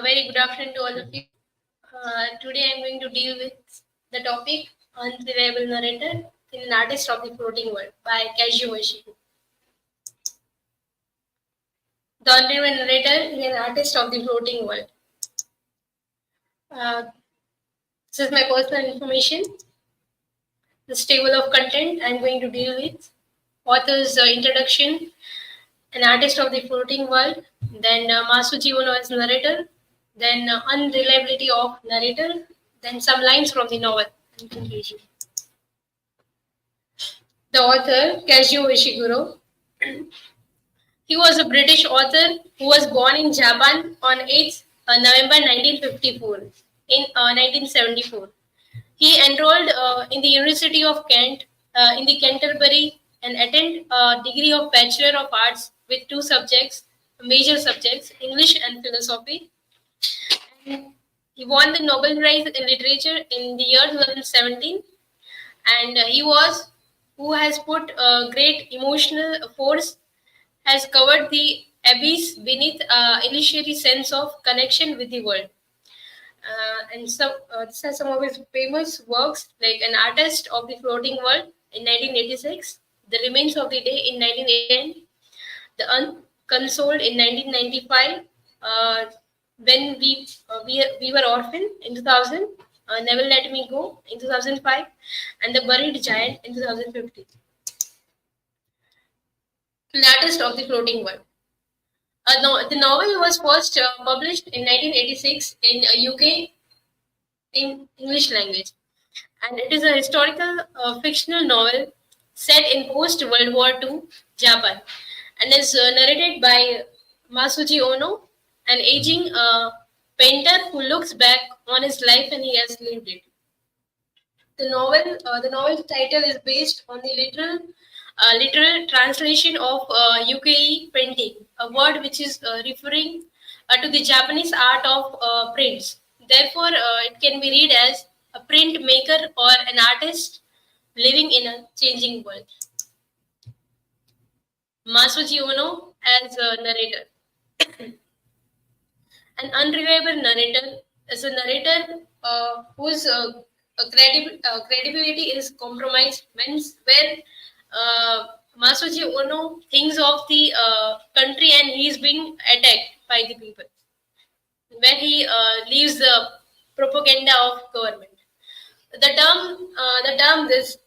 Very good afternoon to all of you. Today I'm going to deal with the topic Unreliable Narrator in An Artist of the Floating World by Kazuo. The Unreliable Narrator is an artist of the floating world. This is my personal information. This table of content I'm going to deal with. Author's introduction, an artist of the floating world, then Masuji Ono as narrator, then unreliability of narrator, then some lines from the novel and conclusion. The author, Kazuo Ishiguro. He was a British author who was born in Japan on 8th November 1954. In 1974, he enrolled in the University of Kent in the Canterbury and attained a degree of Bachelor of Arts with two subjects, major subjects, English and philosophy. And he won the Nobel Prize in Literature in the year 2017, and he was who has put a great emotional force, has covered the abyss beneath illusory sense of connection with the world. And so this are some of his famous works, like An Artist of the Floating World in 1986, The Remains of the Day in 1989, The Unconsoled in 1995, When we were orphan in 2000, Never Let Me Go in 2005, and The Buried Giant in 2015. An Artist of the Floating World. The novel was first published in 1986 in UK in English language, and it is a historical fictional novel set in post-World War II Japan, and is narrated by Masuji Ono, an aging painter who looks back on his life and he has lived it. The novel's title is based on the literal translation of UKE printing, a word which is referring to the Japanese art of prints. Therefore, it can be read as a print maker or an artist living in a changing world. Masuji Ono as a narrator. An unreliable narrator is a narrator whose credibility is compromised where Masuji Ono thinks of the country and he is being attacked by the people, where he leaves the propaganda of government. The term this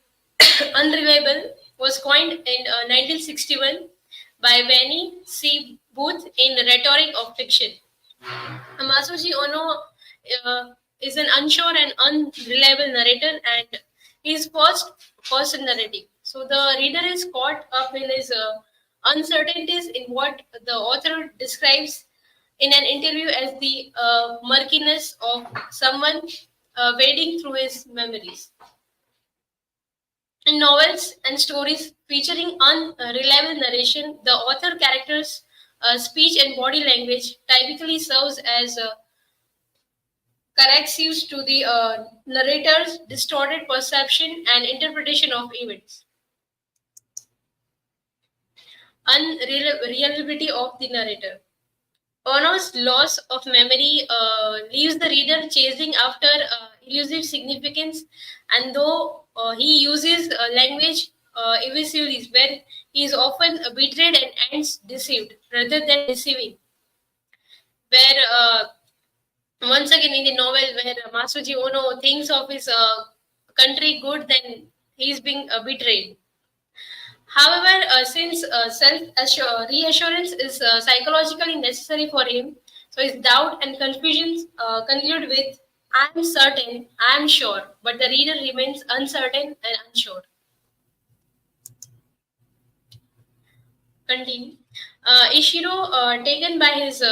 unreliable was coined in 1961 by Vannie C. Booth in Rhetoric of Fiction. Masuji Ono is an unsure and unreliable narrator, and his first person narrative. So the reader is caught up in his uncertainties in what the author describes in an interview as the murkiness of someone wading through his memories. In novels and stories featuring unreliable narration, the author characters' speech and body language typically serves as correctives to the narrator's distorted perception and interpretation of events. Unreliability of the narrator. Ono's loss of memory leaves the reader chasing after elusive significance, and though he uses language evasively, where he is often betrayed and ends deceived rather than deceiving. Where once again in the novel, where Masuji Ono thinks of his country good, then he is being betrayed. However, since reassurance is psychologically necessary for him, so his doubt and confusions conclude with, "I am certain, I am sure," but the reader remains uncertain and unsure. Continue. Ishiro, taken by his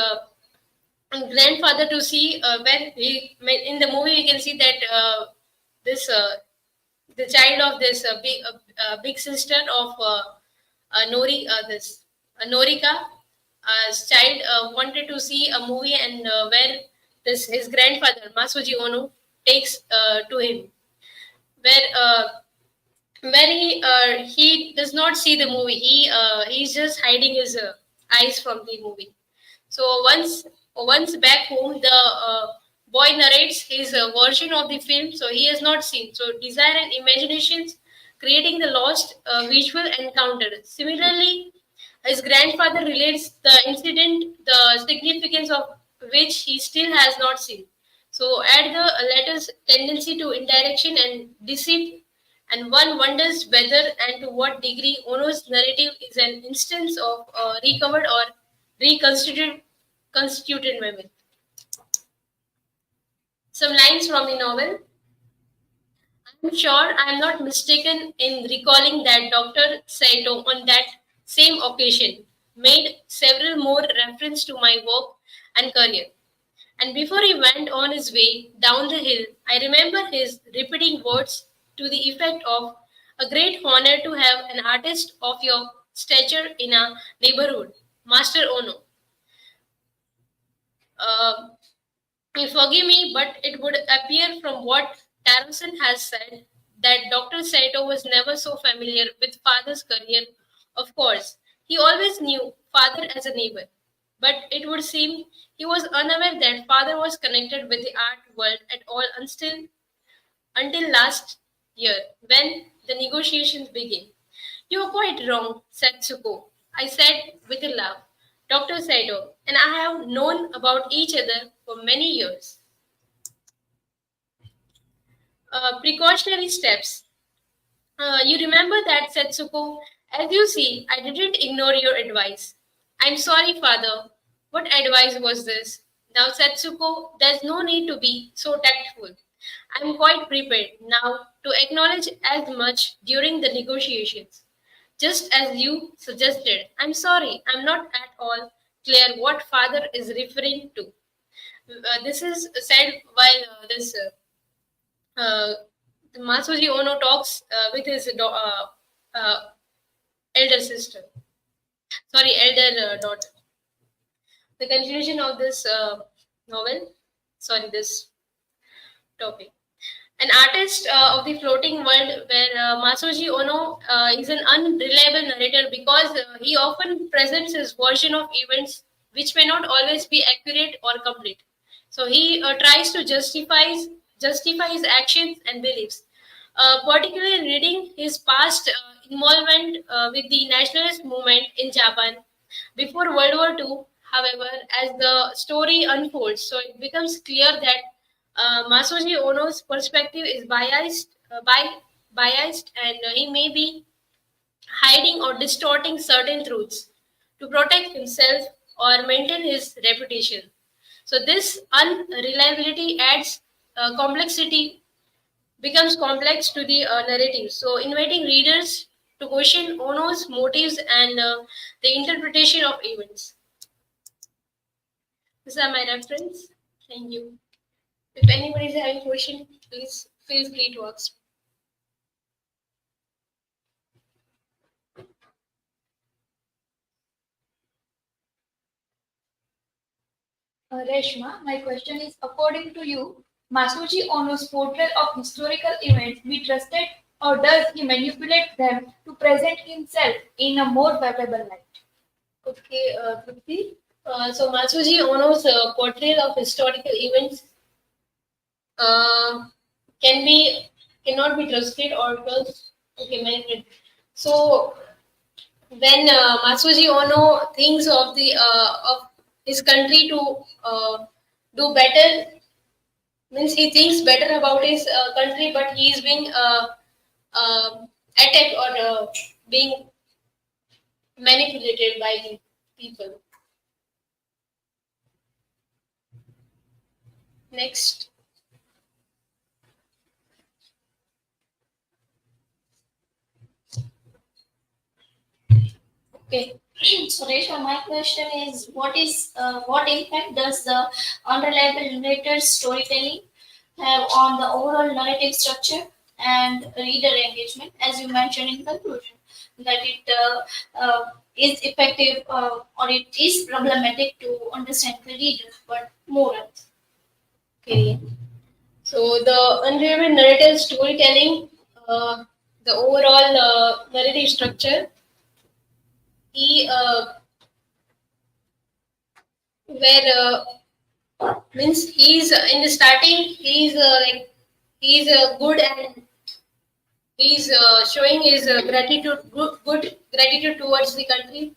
grandfather to see where he in the movie we can see that this the child of this big sister of Norika child wanted to see a movie, and where this his grandfather Masuji Ono takes to him, where he does not see the movie. He's just hiding his eyes from the movie. So once back home, the boy narrates his version of the film, so he has not seen. So desire and imaginations creating the lost visual encounter. Similarly, his grandfather relates the incident, the significance of which he still has not seen. So add the latter's tendency to interaction and deceit, and one wonders whether and to what degree Ono's narrative is an instance of recovered or reconstituted memory. Some lines from the novel. I'm sure I am not mistaken in recalling that Dr. Saito on that same occasion made several more reference to my work and career. And before he went on his way down the hill, I remember his repeating words to the effect of, "A great honor to have an artist of your stature in a neighborhood, Master Ono. You forgive me, but it would appear from what Tarosan has said that Dr. Saito was never so familiar with father's career. Of course, he always knew father as a neighbor, but it would seem he was unaware that father was connected with the art world at all until last year, when the negotiations began." "You are quite wrong," said Tsuko. I said with a laugh. Dr. Saito, and I have known about each other for many years. Precautionary steps. You remember that, Setsuko? As you see, I didn't ignore your advice. I'm sorry, father. What advice was this? Now, Setsuko, there's no need to be so tactful. I'm quite prepared now to acknowledge as much during the negotiations. Just as you suggested, I'm sorry, I'm not at all clear what father is referring to. This is said while Masuji Ono talks with his elder sister. Sorry, elder daughter. The conclusion of this novel, sorry, this topic. An artist of the floating world, where Masuji Ono is an unreliable narrator because he often presents his version of events which may not always be accurate or complete. So he tries to justify his actions and beliefs. Particularly reading his past involvement with the nationalist movement in Japan before World War II, however, as the story unfolds, so it becomes clear that Masuji Ono's perspective is biased, and he may be hiding or distorting certain truths to protect himself or maintain his reputation. So this unreliability adds complexity, becomes complex to the narrative. So inviting readers to question Ono's motives and the interpretation of events. These are my reference. Thank you. If anybody is having question, please feel free to ask. Reshma, my question is, according to you, Masuji Ono's portrayal of historical events be trusted, or does he manipulate them to present himself in a more favorable light? Okay, Trupti. So Masuji Ono's portrayal of historical events cannot be trusted or trust. Okay, manipulated. So when Masuji Ono thinks of his country to do better, means he thinks better about his country, but he is being attacked or being manipulated by the people. Next. Okay. So, Reshma, my question is, what impact does the unreliable narrator's storytelling have on the overall narrative structure and reader engagement, as you mentioned in conclusion, that it is effective or it is problematic to understand the reader, but moral. Okay. So the unreliable narrative storytelling, the overall narrative structure, means he's in the starting, he's good, and he's showing his good gratitude towards the country,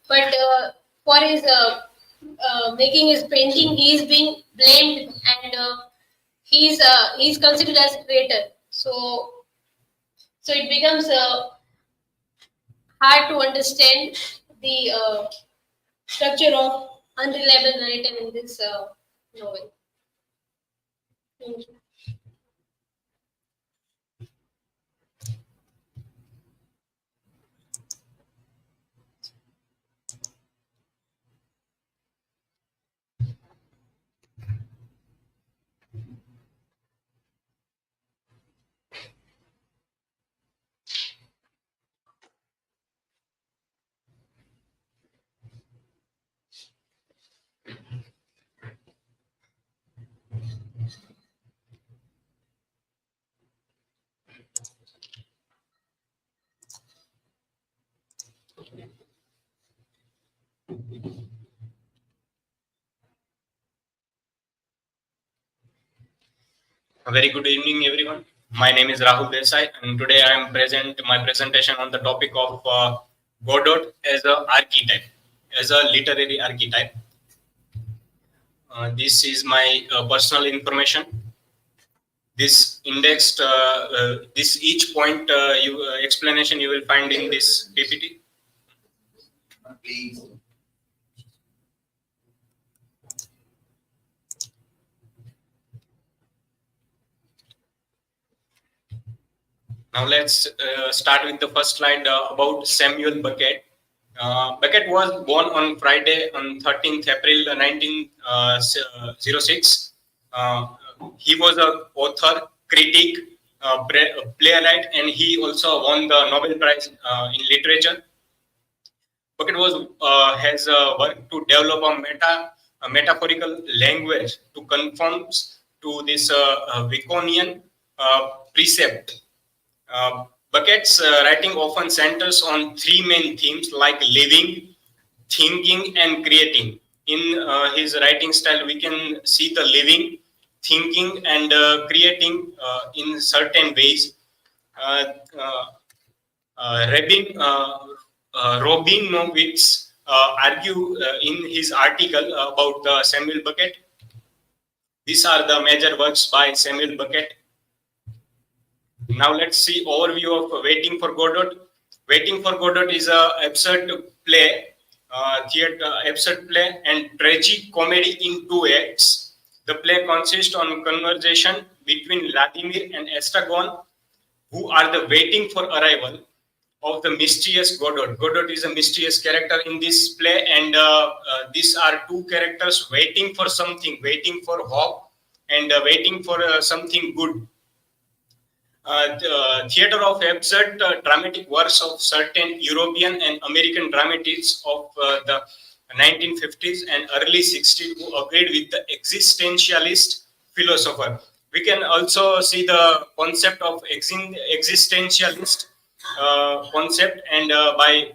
but for his making his painting, he is being blamed, and he's considered as a traitor. So it becomes hard to understand the structure of unreliable narrative in this novel. Thank you. A very good evening, everyone. My name is Rahul Desai, and today I am my presentation on the topic of Godot as an archetype. as a literary archetype. This is my personal information. This indexed, this each point explanation you will find in this PPT. Please. Now let's start with the first slide about Samuel Beckett. Beckett was born on Friday on 13th April 1906. He was an author, critic, playwright, and he also won the Nobel Prize in Literature. Beckett has worked to develop a metaphorical language to conform to this Baconian precept. Beckett's writing often centers on three main themes like living, thinking, and creating. In his writing style, we can see the living, thinking, and creating in certain ways. Robinowitz argue in his article about Samuel Beckett. These are the major works by Samuel Beckett. Now let's see overview of Waiting for Godot. Waiting for Godot is a absurd play, absurd play and tragic comedy in 2 acts. The play consists on conversation between Vladimir and Estragon, who are the waiting for arrival of the mysterious Godot. Godot is a mysterious character in this play, and these are two characters waiting for something, waiting for hope, and waiting for something good. The theater of absurd dramatic works of certain European and American dramatists of the 1950s and early 60s who agreed with the existentialist philosopher. We can also see the concept of existentialist concept and by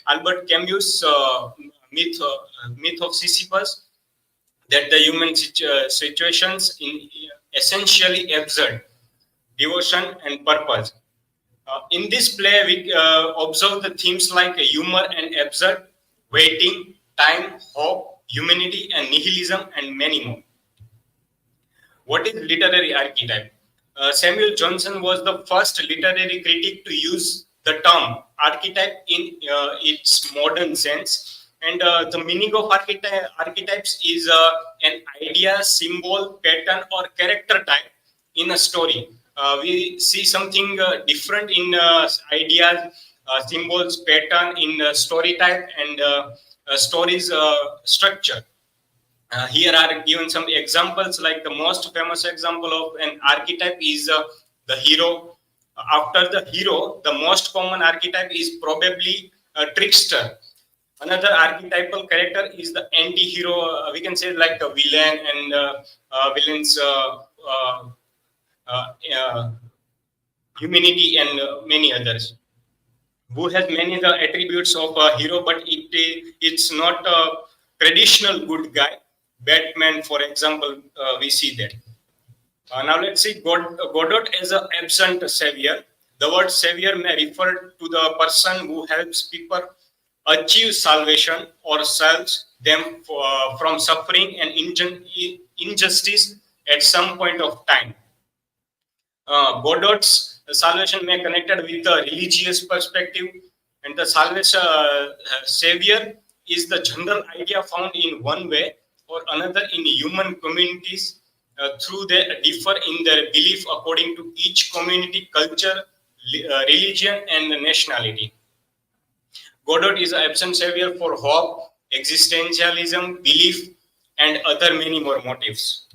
Albert Camus' myth of Sisyphus, that the human situations in essentially absurd, devotion and purpose. In this play, we observe the themes like humor and absurd, waiting, time, hope, humanity and nihilism, and many more. What is literary archetype? Samuel Johnson was the first literary critic to use the term archetype in its modern sense. And the meaning of archetypes is an idea, symbol, pattern, or character type in a story. We see something different in ideas, symbols, pattern, in story type, and stories structure. Here are given some examples, like the most famous example of an archetype is the hero. After the hero, the most common archetype is probably a trickster. Another archetypal character is the anti-hero. We can say like a villain and villains, humanity, and many others, who has many of the attributes of a hero, but it's not a traditional good guy. Batman, for example, we see that. Now let's see Godot as an absent savior. The word savior may refer to the person who helps people achieve salvation or saves them from suffering and injustice at some point of time. Godot's salvation may be connected with the religious perspective, and the salvation savior is the general idea found in one way or another in human communities through they differ in their belief according to each community, culture, religion, and nationality. Godot is an absent savior for hope, existentialism, belief, and other many more motives.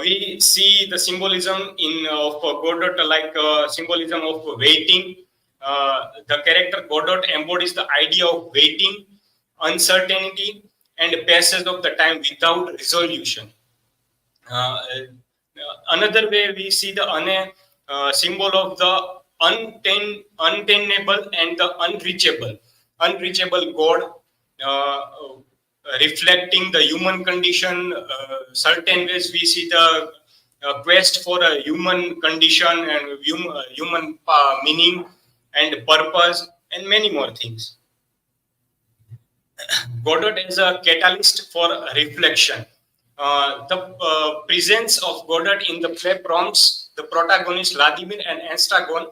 We see the symbolism of Godot like symbolism of waiting. The character Godot embodies the idea of waiting, uncertainty, and passage of the time without resolution. Another way we see the symbol of the unattainable and the unreachable. Unreachable God, reflecting the human condition. Certain ways we see the quest for a human condition and human meaning and purpose, and many more things. Godot is a catalyst for reflection. The presence of Godot in the play prompts the protagonists Vladimir and Anstragon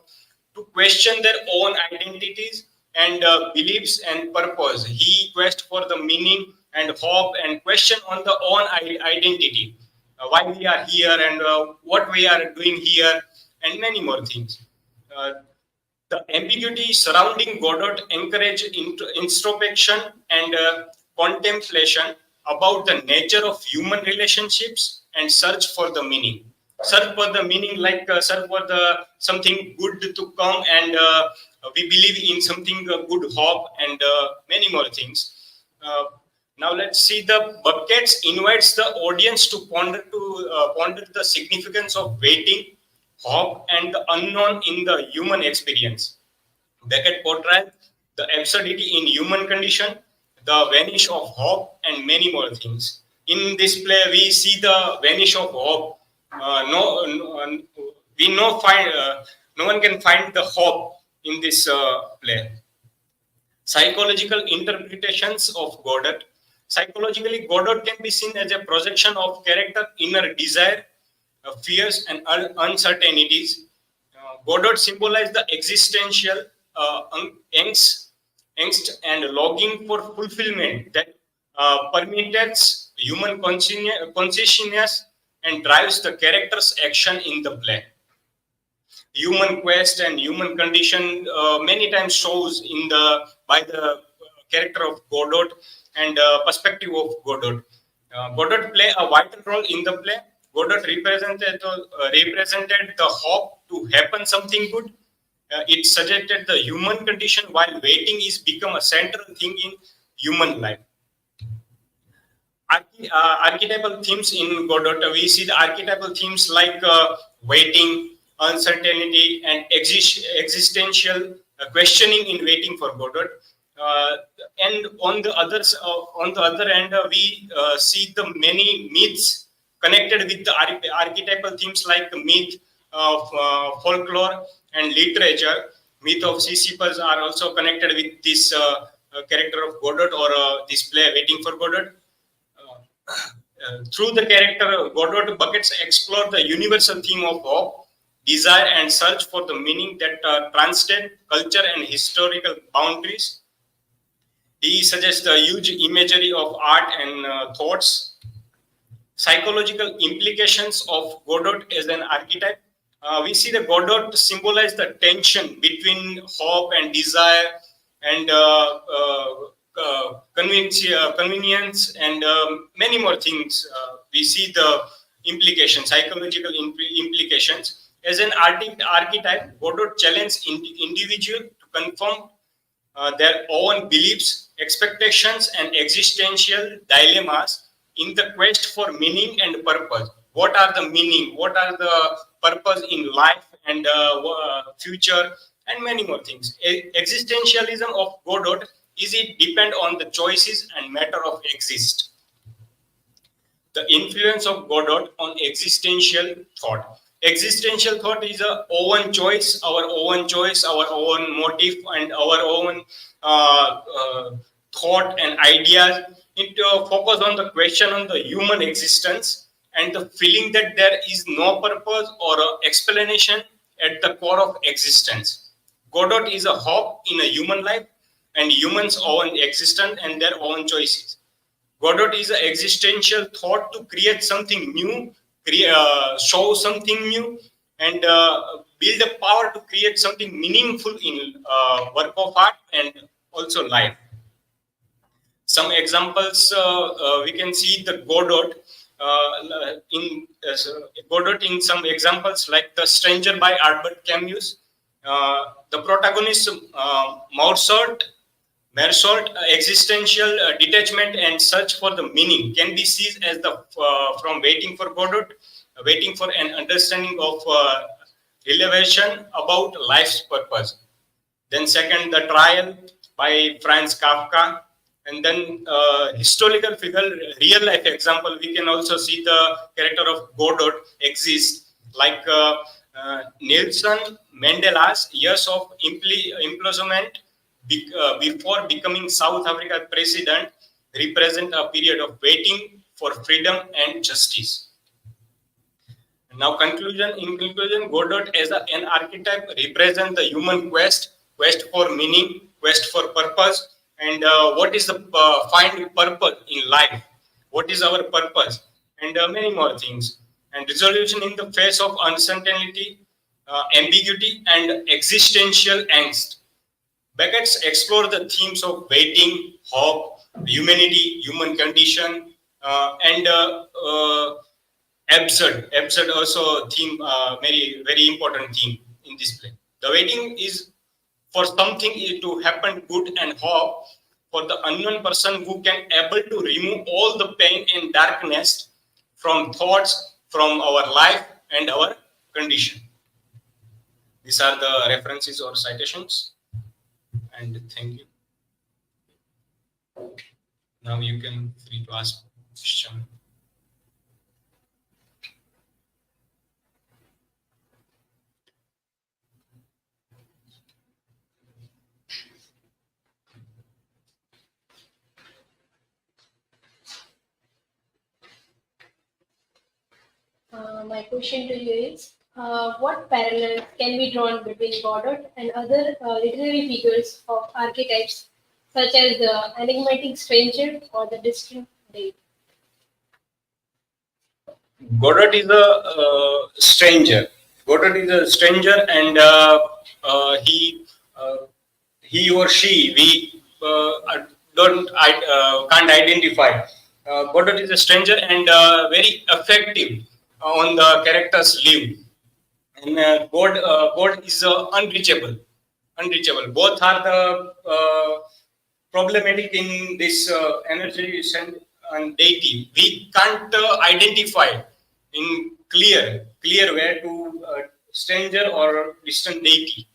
to question their own identities and beliefs and purpose. He quests for the meaning and hope and question on the own identity, why we are here and what we are doing here, and many more things. The ambiguity surrounding Godot encourage introspection and contemplation about the nature of human relationships and search for the meaning. Search for the meaning, like search for the something good to come, and we believe in something good, hope, and many more things. Now let's see, the Beckett invites the audience to ponder the significance of waiting, hope, and the unknown in the human experience. Beckett portrays the absurdity in human condition, the vanish of hope, and many more things. In this play, we see the vanish of hope. No one can find the hope in this play. Psychological interpretations of Godot. Psychologically, Godot can be seen as a projection of character inner desire, fears, and uncertainties. Godot symbolizes the existential angst and longing for fulfillment that permeates human consciousness and drives the character's action in the play. Human quest and human condition many times shows in by the character of Godot and perspective of Godot. Godot play a vital role in the play. Godot represented the hope to happen something good. It suggested the human condition while waiting is become a central thing in human life. Archetypal themes in Godot, we see the archetypal themes like waiting, uncertainty, and existential questioning in waiting for Godot. And on the other end, we see the many myths connected with the archetypal themes like the myth of folklore and literature. Myth of Sisyphus are also connected with this character of Godot, or this play Waiting for Godot. Through the character Godot, Beckett explore the universal theme of hope, desire, and search for the meaning that transcend culture and historical boundaries. He suggests the huge imagery of art and thoughts. Psychological implications of Godot as an archetype. We see the Godot symbolize the tension between hope and desire and convenience and many more things. We see the implications, psychological implications. As an archetype, Godot challenges individual to confront their own beliefs, expectations, and existential dilemmas in the quest for meaning and purpose. What are the meaning? What are the purpose in life and future, and many more things. Existentialism of Godot is it depend on the choices and matter of exist. The influence of Godot on existential thought. Existential thought is our own choice, our own motive, and our own thought and ideas. It focus on the question on the human existence and the feeling that there is no purpose or explanation at the core of existence. Godot is a hope in a human life and humans' own existence and their own choices. Godot is an existential thought to create something new, show something new, and build a power to create something meaningful in work of art and also life. Some examples we can see the Godot in some examples like The Stranger by Albert Camus. The protagonist Marsault, existential detachment and search for the meaning can be seen as the from Waiting for Godot, waiting for an understanding of revelation about life's purpose. Then second, The Trial by Franz Kafka. And then historical figure, real life example, we can also see the character of Godot exist, like Nelson Mandela's years of imprisonment before becoming South Africa president, represent a period of waiting for freedom and justice. Now, in conclusion, Godot as an archetype represents the human quest for meaning, quest for purpose, and what is the find purpose in life? What is our purpose? And many more things. And resolution in the face of uncertainty, ambiguity, and existential angst. Beckett explores the themes of waiting, hope, humanity, human condition, and absurd also theme, very important theme in this play. The waiting is for something to happen good, and hope for the unknown person who can able to remove all the pain and darkness from thoughts, from our life and our condition. These are the references or citations, and thank you. Now you can free to ask question. My question to you is, what parallels can be drawn between Godot and other literary figures of archetypes, such as the enigmatic stranger or the distant date? Godot is a stranger. Godot is a stranger, and he or she, we can't identify. Godot is a stranger and very effective on the character's live. And God is unreachable. Both are the problematic in this energy and deity. We can't identify in clear way to stranger or distant deity.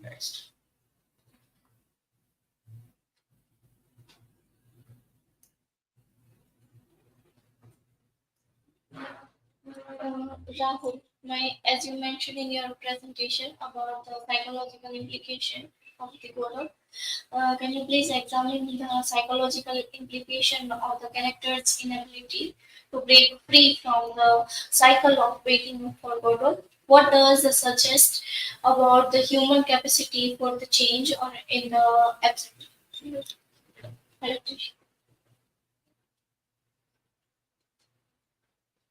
Next. Rahul, as you mentioned in your presentation about the psychological implication of the Godot, can you please examine the psychological implication of the character's inability to break free from the cycle of waiting for Godot? What does it suggest about the human capacity for the change or in the absolute?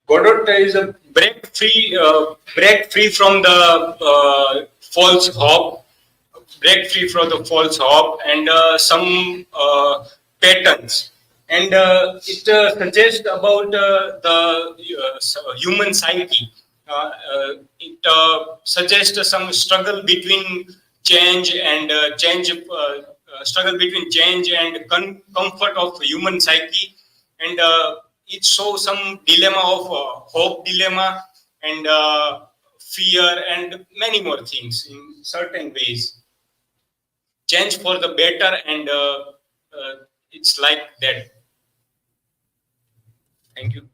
Godot is a break free from the false hope, and some patterns, and it suggests about the human psyche. It suggests some struggle between change and comfort of human psyche, and it shows some dilemma of hope dilemma and fear and many more things in certain ways. Change for the better, and it's like that. Thank you.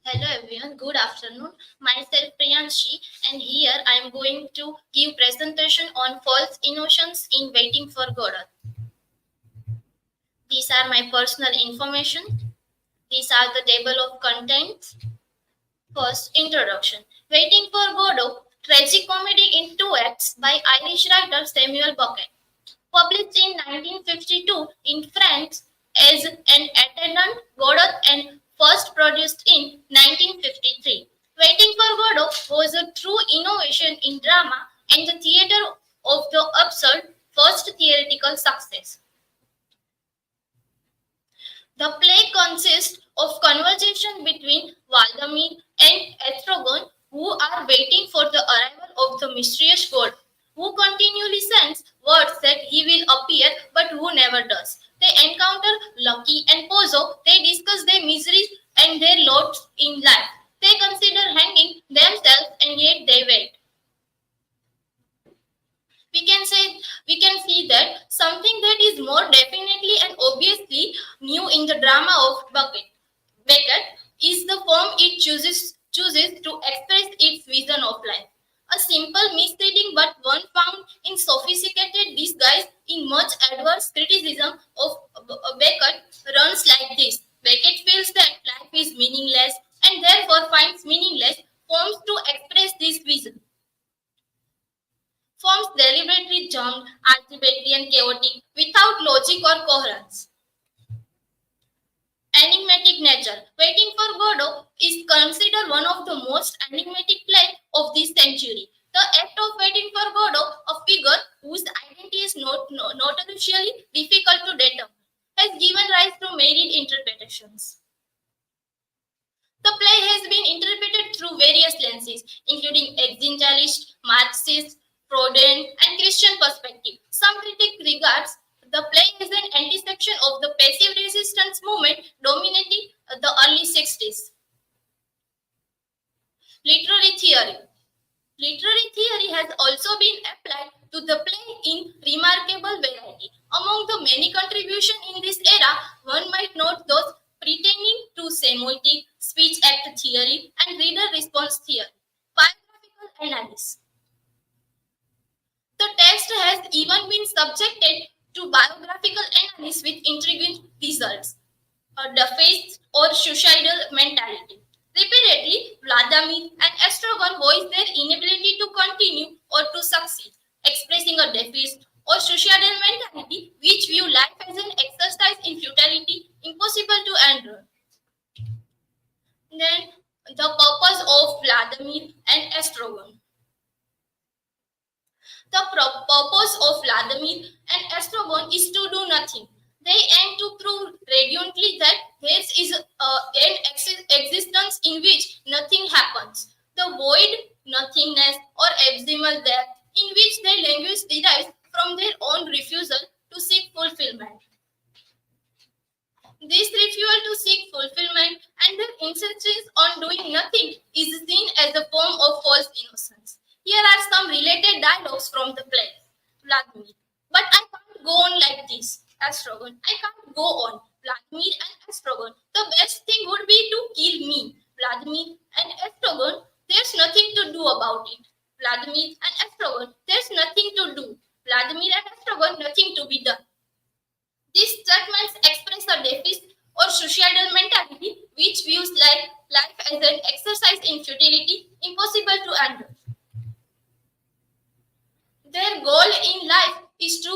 Hello everyone, good afternoon. Myself Priyanshi, and here I am going to give presentation on false innocence in Waiting for Godot. These are my personal information. These are the table of contents. First, introduction. Waiting for Godot, tragic comedy in 2 acts by Irish writer Samuel Beckett. Published in 1952 in France as an attendant Godot and first produced in 1953. Waiting for Godot was a true innovation in drama and the theatre of the absurd, first theatrical success. The play consists of conversation between Valdemar and Estragon, who are waiting for the arrival of the mysterious god, who continually sends words that he will appear but who never does. They encounter Lucky and Pozo. They discuss their miseries and their lots in life. They consider hanging themselves and yet they wait. We can see that something that is more definitely and obviously new in the drama of Beckett is the form it chooses to express its vision of life. A simple misreading, but one found in sophisticated disguise in much adverse criticism of Beckett runs like this. Beckett feels that life is meaningless and therefore finds meaningless forms to express this vision. Forms deliberately jumped, arbitrary and chaotic, without logic or coherence. Enigmatic nature. Waiting for Godot is considered one of the most enigmatic plays of this century. The act of waiting for Godot, a figure whose identity is notoriously difficult to determine, has given rise to myriad interpretations. The play has been interpreted through various lenses, including existentialist, Marxist, Freudian, and Christian perspective. Some critics regard the play as an anti-section of the passive resistance movement dominating the early 60s. Literary theory. Literary theory has also been applied to the play in remarkable variety. Among the many contributions in this era, one might note those pertaining to semiotic, speech act theory, and reader response theory. Biographical analysis. The text has even been subjected to biographical analysis with intriguing results. The faith or suicidal mentality. Repeatedly, Vladimir and Estragon voice their inability to continue or to succeed, expressing a defeatist or suicidal mentality which view life as an exercise in futility, impossible to endure. Then, the purpose of Vladimir and Estragon. The purpose of Vladimir and Estragon is to do nothing. They aim to prove radiantly that there is an existence in which nothing happens. The void, nothingness, or abysmal depth in which their language derives from their own refusal to seek fulfillment. This refusal to seek fulfillment and their insistence on doing nothing is seen as a form of false innocence. Here are some related dialogues from the play. Vladimir. But I can't go on like this. Estragon. I can't go on. Vladimir and Estragon. The best thing would be to kill me. Vladimir and Estragon. There's nothing to do about it. Vladimir and Estragon. There's nothing to do. Vladimir and Estragon. Nothing to be done. These statements express a defeatist or suicidal mentality which views life as an exercise in futility, impossible to endure. Their goal in life is to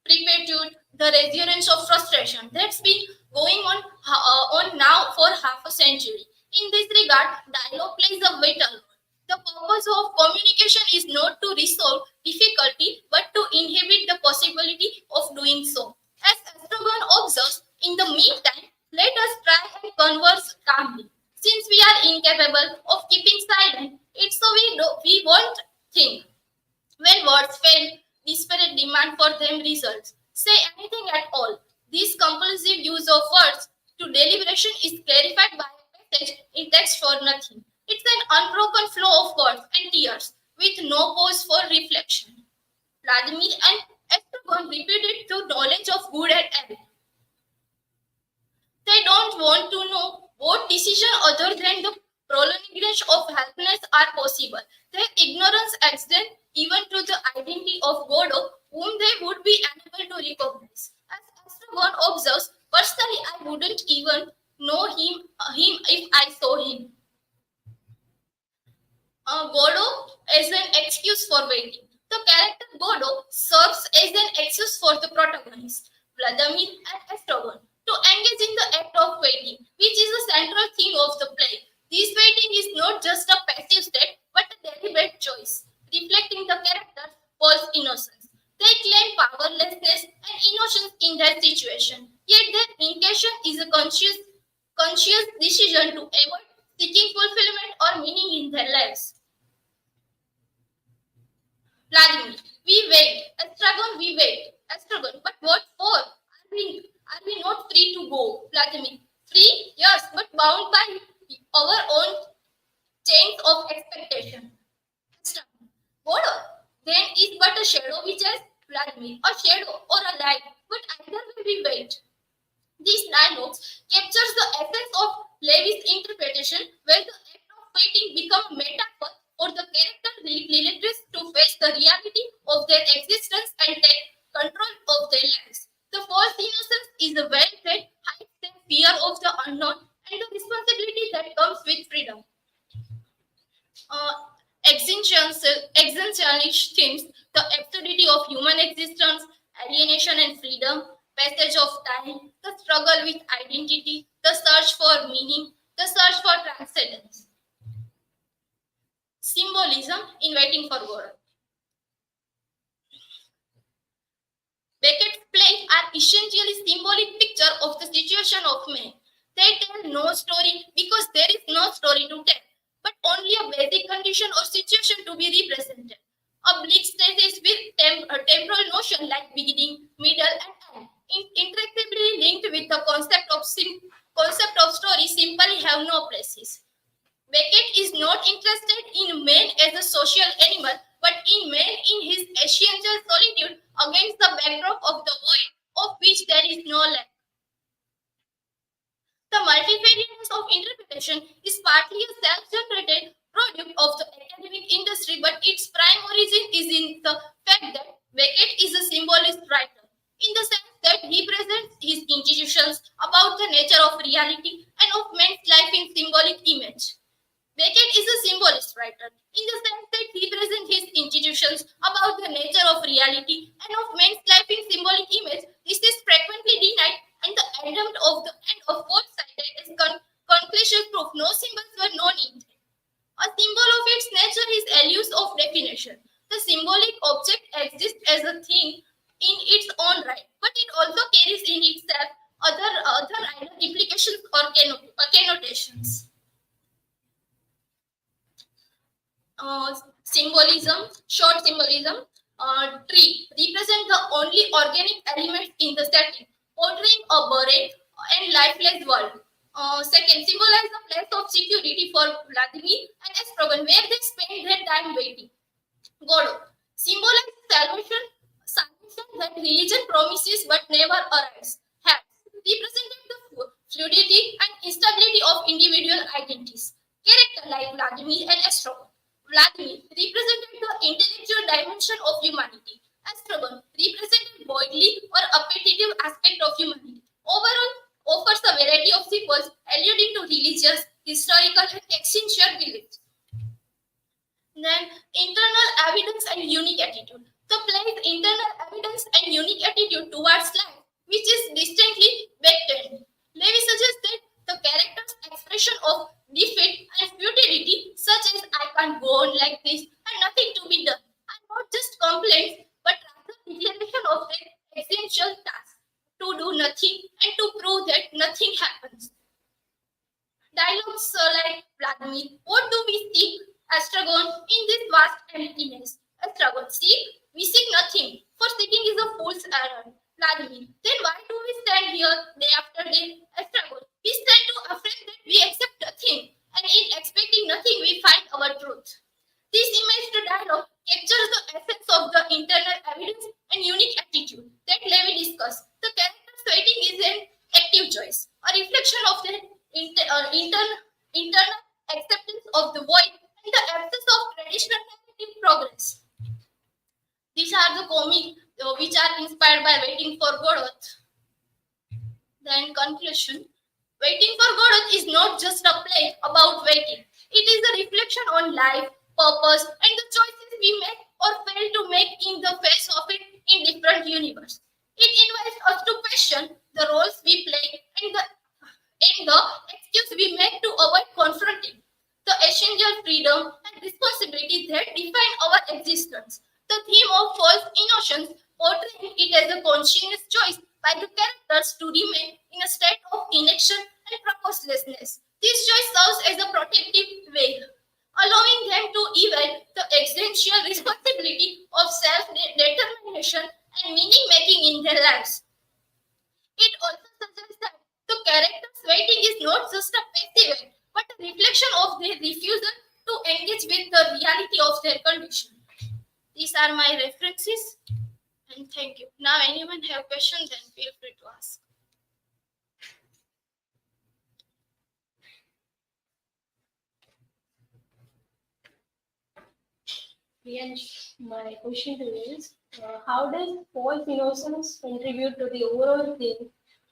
perpetuate the resurgence of frustration that's been going on now for half a century. In this regard, dialogue plays a vital role. The purpose of communication is not to resolve difficulty, but to inhibit the possibility of doing so. As Estragon observes, in the meantime, let us try and converse calmly. Since we are incapable of keeping silent, it's so we won't think. When words fail, desperate demand for them results. Say anything at all. This compulsive use of words to deliberation is clarified by a passage in text for nothing. It's an unbroken flow of words and tears with no pause for reflection. Vladimir and Estragon repeated through knowledge of good and evil. They don't want to know What decision other than the prolongation of helplessness are possible? Their ignorance extends even to the identity of Godot, whom they would be unable to recognize. As Astragon observes, personally, I wouldn't even know him if I saw him. Godot as an excuse for waiting. The character Godot serves as an excuse for the protagonist, Vladimir and Astragon, to engage in the act of waiting, which is the central theme of the play. This waiting is not just a passive state, but a deliberate choice, reflecting the character's false innocence. They claim powerlessness and innocence in that situation, yet their intention is a conscious decision to avoid seeking fulfillment or meaning in their lives. Vladimir, we wait. Astragon, we wait. Astragon, but what for? Are we not free to go? Vladimir, free? Yes, but bound by our own chains of expectation. Astragon, Godot, then is but a shadow which has Vladimir, a shadow or a light, but either way we wait. These dialogues captures the essence of Levy's interpretation, where the act of waiting becomes a metaphor for the character Lilith's to face the reality of their existence and take control of their lives. The false innocence is a well-bred, high-stakes fear of the unknown and the responsibility that comes with freedom. Existentialist themes, the absurdity of human existence, alienation and freedom, passage of time, the struggle with identity, the search for meaning, the search for transcendence. Symbolism in Waiting for Godot. Beckett's plays are essentially symbolic picture of the situation of man. They tell no story because there is no story to tell, but only a basic condition or situation to be represented. A bleak state is with a temporal notion like beginning, middle, and end, intricately linked with the concept of story simply have no places. Beckett is not interested in man as a social animal, but in man in his essential solitude against the backdrop of the void of which there is no lack. The multifarious of interpretation is partly a self-generated product of the academic industry, but its prime origin is in the fact that Beckett is a symbolist writer, in the sense that he presents his institutions about the nature of reality and of man's life in symbolic image. Beckett is a symbolist writer, in the sense that he presents his institutions about the nature of reality and of man's life in symbolic image. This is frequently denied, and the end of both cited as conclusive proof no symbols were known in them. A symbol of its nature is elusive of definition. The symbolic object exists as a thing in its own right, but it also carries in itself other implications or connotations. Symbolism, short symbolism. Tree represent the only organic element in the setting, portraying a buried and lifeless world. Second, symbolize the place of security for Vladimir and Astragon, where they spend their time waiting. Godot symbolize salvation that religion promises but never arrives. Hats represented the fluidity and instability of individual identities. Character like Vladimir and Astragon. Vladimir represented the intellectual dimension of humanity. Astragon represented bodily or appetitive aspect of humanity. Overall, offers a variety of symbols alluding to religious, historical, and existential beliefs. Then, internal evidence and unique attitude. The play's internal evidence and unique attitude towards life, which is distinctly Beckett. Levy suggests that the character's expression of defeat and futility, such as "I can't go on like this" and "nothing to be done," are not just complaints, but rather declaration of their essential task to do nothing and to prove that nothing happens. Dialogues like Vladimir, what do we seek, Astragon, in this vast emptiness? Astragon, seek? We seek nothing, for seeking is a fool's errand. Vladimir, then why do we stand here day after day? Astragon, we stand to affirm that we accept nothing, and in expecting nothing we find our truth. This image dialogue captures the essence of the internal evidence and unique attitude that Levy discussed. The character's waiting is an active choice, a reflection of their internal acceptance of the void, and the absence of traditional narrative progress. These are the comics which are inspired by Waiting for Godot. Then conclusion. Waiting for Godot is not just a play about waiting. It is a reflection on life, purpose, and the choices we make or fail to make in the face of it in different universe. It invites us to question the roles we play and the excuse we make to avoid confronting the essential freedom and responsibility that define our existence. The theme of false innocence, portraying it as a conscious choice by the characters to remain in a state of inaction and purposelessness. This choice serves as a protective veil, allowing them to evade the existential responsibility of self-determination and meaning-making in their lives. It also suggests that the characters' waiting is not just a passive act, but a reflection of their refusal to engage with the reality of their condition. These are my references, and thank you. Now, anyone have questions, then feel free to ask. Priyansh, my question to you is, how does false innocence contribute to the overall theme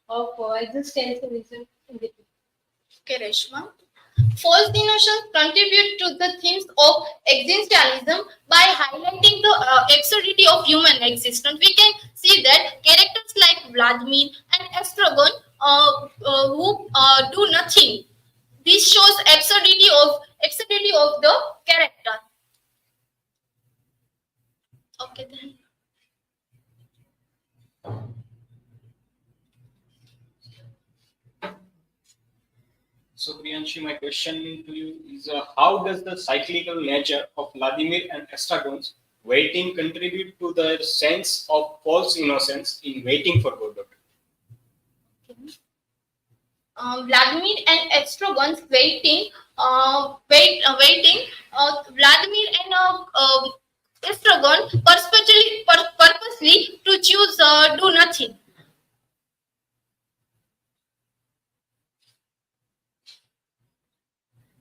of existentialism in the book? Okay, Reshma. False innocence contribute to the themes of existentialism by highlighting the absurdity of human existence. We can see that characters like Vladimir and Estragon who do nothing. This shows absurdity of the character. Okay then. So, Priyanshi, my question to you is how does the cyclical nature of Vladimir and Estragon's waiting contribute to the sense of false innocence in Waiting for Godot? Vladimir and Estragon's waiting. Vladimir and Estragon purposely to choose do nothing.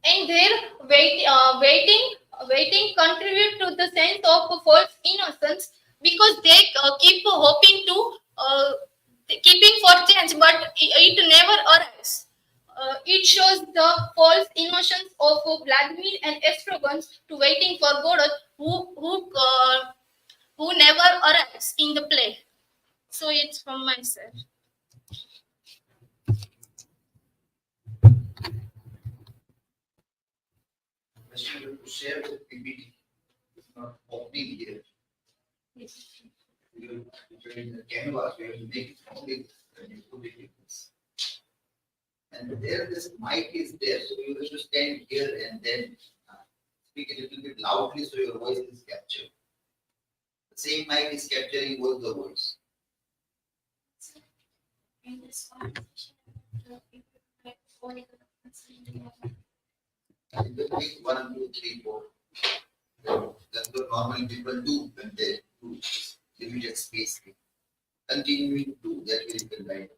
And their waiting contribute to the sense of false innocence because they keep hoping to keeping for change, but it never arrives. It shows the false innocence of Vladimir and Estragon to Waiting for Godot, who never arrives in the play. So it's from my side. Question to share the PPT. It's not opening here. Yes. You in the canvas, you have to make it only when you put it in this. And there, this mic is there, so you have to stand here and then speak a little bit loudly so your voice is captured. The same mic is capturing both the voice. Pick 1, 2, 3, 4. That's what normally people do when they do limited space. Continuing to do that will be right.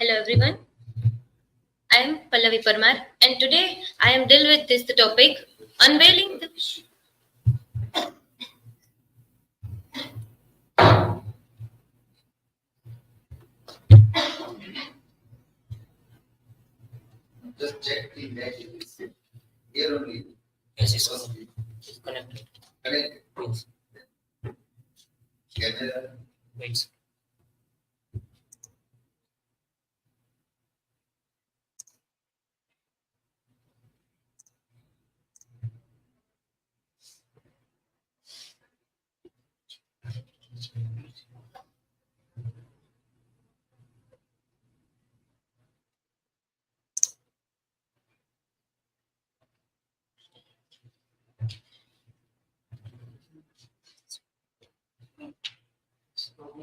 Hello everyone, I am Pallavi Parmar and today I am dealing with this topic, unveiling the... Just check the image if it's here only. Yes, it's connected. Connect. Yes. Camera. Wait.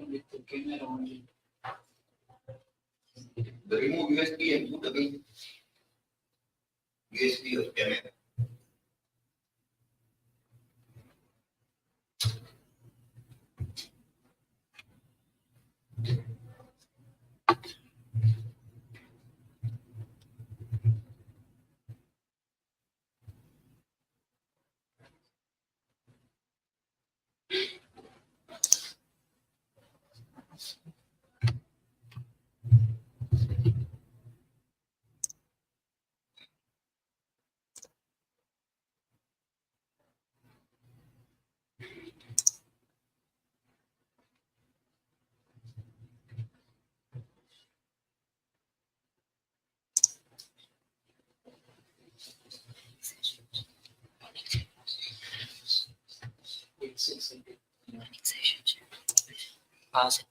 With the camera only. Remove USB and put again USB of camera. Pause.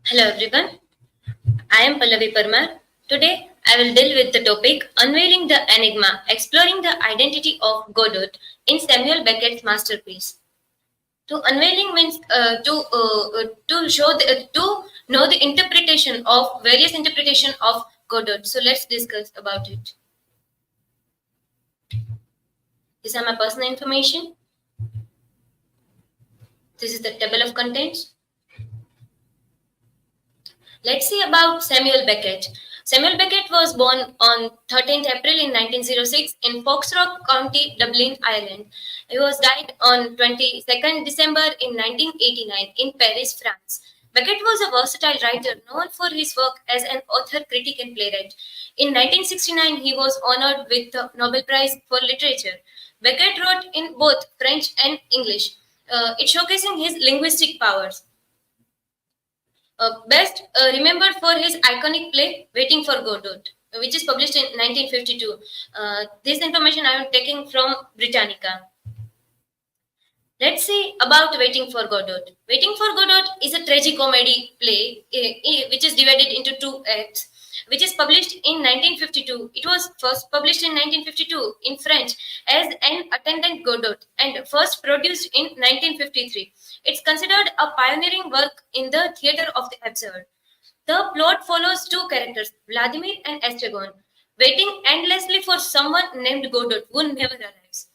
Hello everyone, I am Pallavi Parmar. Today I will deal with the topic Unveiling the Enigma, exploring the identity of Godot in Samuel Beckett's masterpiece. To unveiling means to show to know the interpretation of various interpretation of Godot. So let's discuss about it. These are my personal information. This is the table of contents. Let's see about Samuel Beckett. Samuel Beckett was born on 13th April in 1906 in Foxrock County, Dublin, Ireland. He was died on 22nd December in 1989 in Paris, France. Beckett was a versatile writer known for his work as an author, critic, and playwright. In 1969, he was honored with the Nobel Prize for Literature. Beckett wrote in both French and English, it showcasing his linguistic powers. Best remembered for his iconic play Waiting for Godot, which is published in 1952. This information I am taking from Britannica. Let's see about Waiting for Godot. Waiting for Godot is a tragicomedy play which is divided into 2 acts, which is published in 1952. It was first published in 1952 in French as An Attendant Godot and first produced in 1953. It's considered a pioneering work in the theater of the absurd. The plot follows 2 characters, Vladimir and Estragon, waiting endlessly for someone named Godot who never arrives.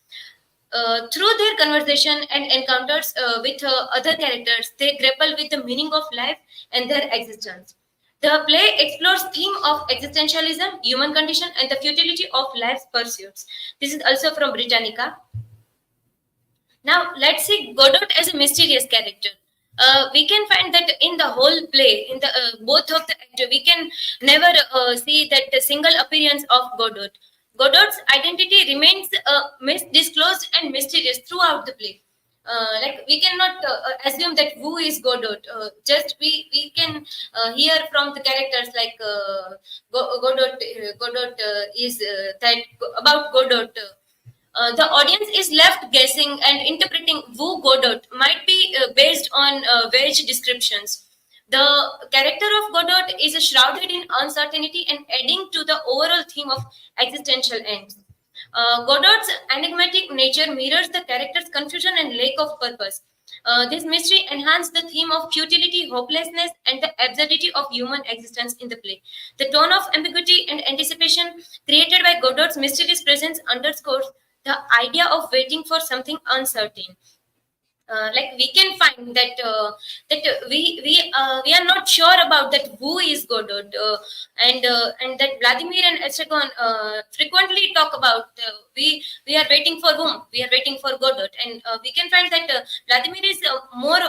Through their conversation and encounters with other characters, they grapple with the meaning of life and their existence. The play explores theme of existentialism, human condition, and the futility of life's pursuits. This is also from Britannica. Now, let's see Godot as a mysterious character. We can find that in the whole play, in the both of the actors, we can never see that the single appearance of Godot. Godot's identity remains disclosed and mysterious throughout the play. Like we cannot assume that who is Godot. Just we can hear from the characters like Godot. Godot is that about Godot. The audience is left guessing and interpreting who Godot might be based on various descriptions. The character of Godot is shrouded in uncertainty and adding to the overall theme of existential ends. Godot's enigmatic nature mirrors the character's confusion and lack of purpose. This mystery enhances the theme of futility, hopelessness, and the absurdity of human existence in the play. The tone of ambiguity and anticipation created by Godot's mysterious presence underscores the idea of waiting for something uncertain. Like we can find that we are not sure about that who is Godot, and that Vladimir and Estragon frequently talk about we are waiting for whom, we are waiting for Godot, and we can find that Vladimir is more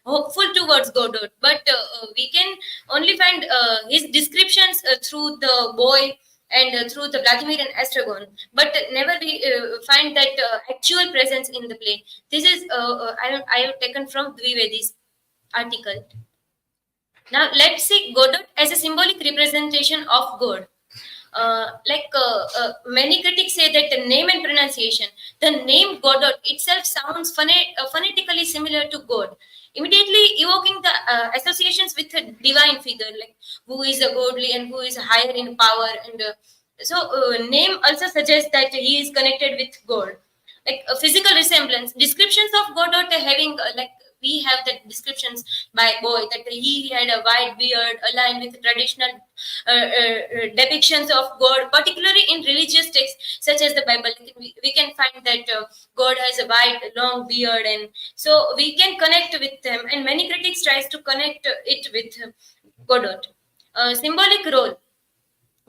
hopeful towards Godot, but we can only find his descriptions through the boy and through the Vladimir and Estragon, but never we find that actual presence in the play. This is I have taken from Dwivedi's article. Now let's see Godot as a symbolic representation of God. Many critics say that the name and pronunciation, the name Godot itself sounds phonetically similar to God, immediately evoking the associations with a divine figure, like who is a godly and who is higher in power. And name also suggests that he is connected with God. Like a physical resemblance, descriptions of Godot having we have the descriptions by Boy that he had a white beard aligned with traditional depictions of God, particularly in religious texts such as the Bible. We can find that God has a white long beard, and so we can connect with them, and many critics tries to connect it with Godot. Symbolic role.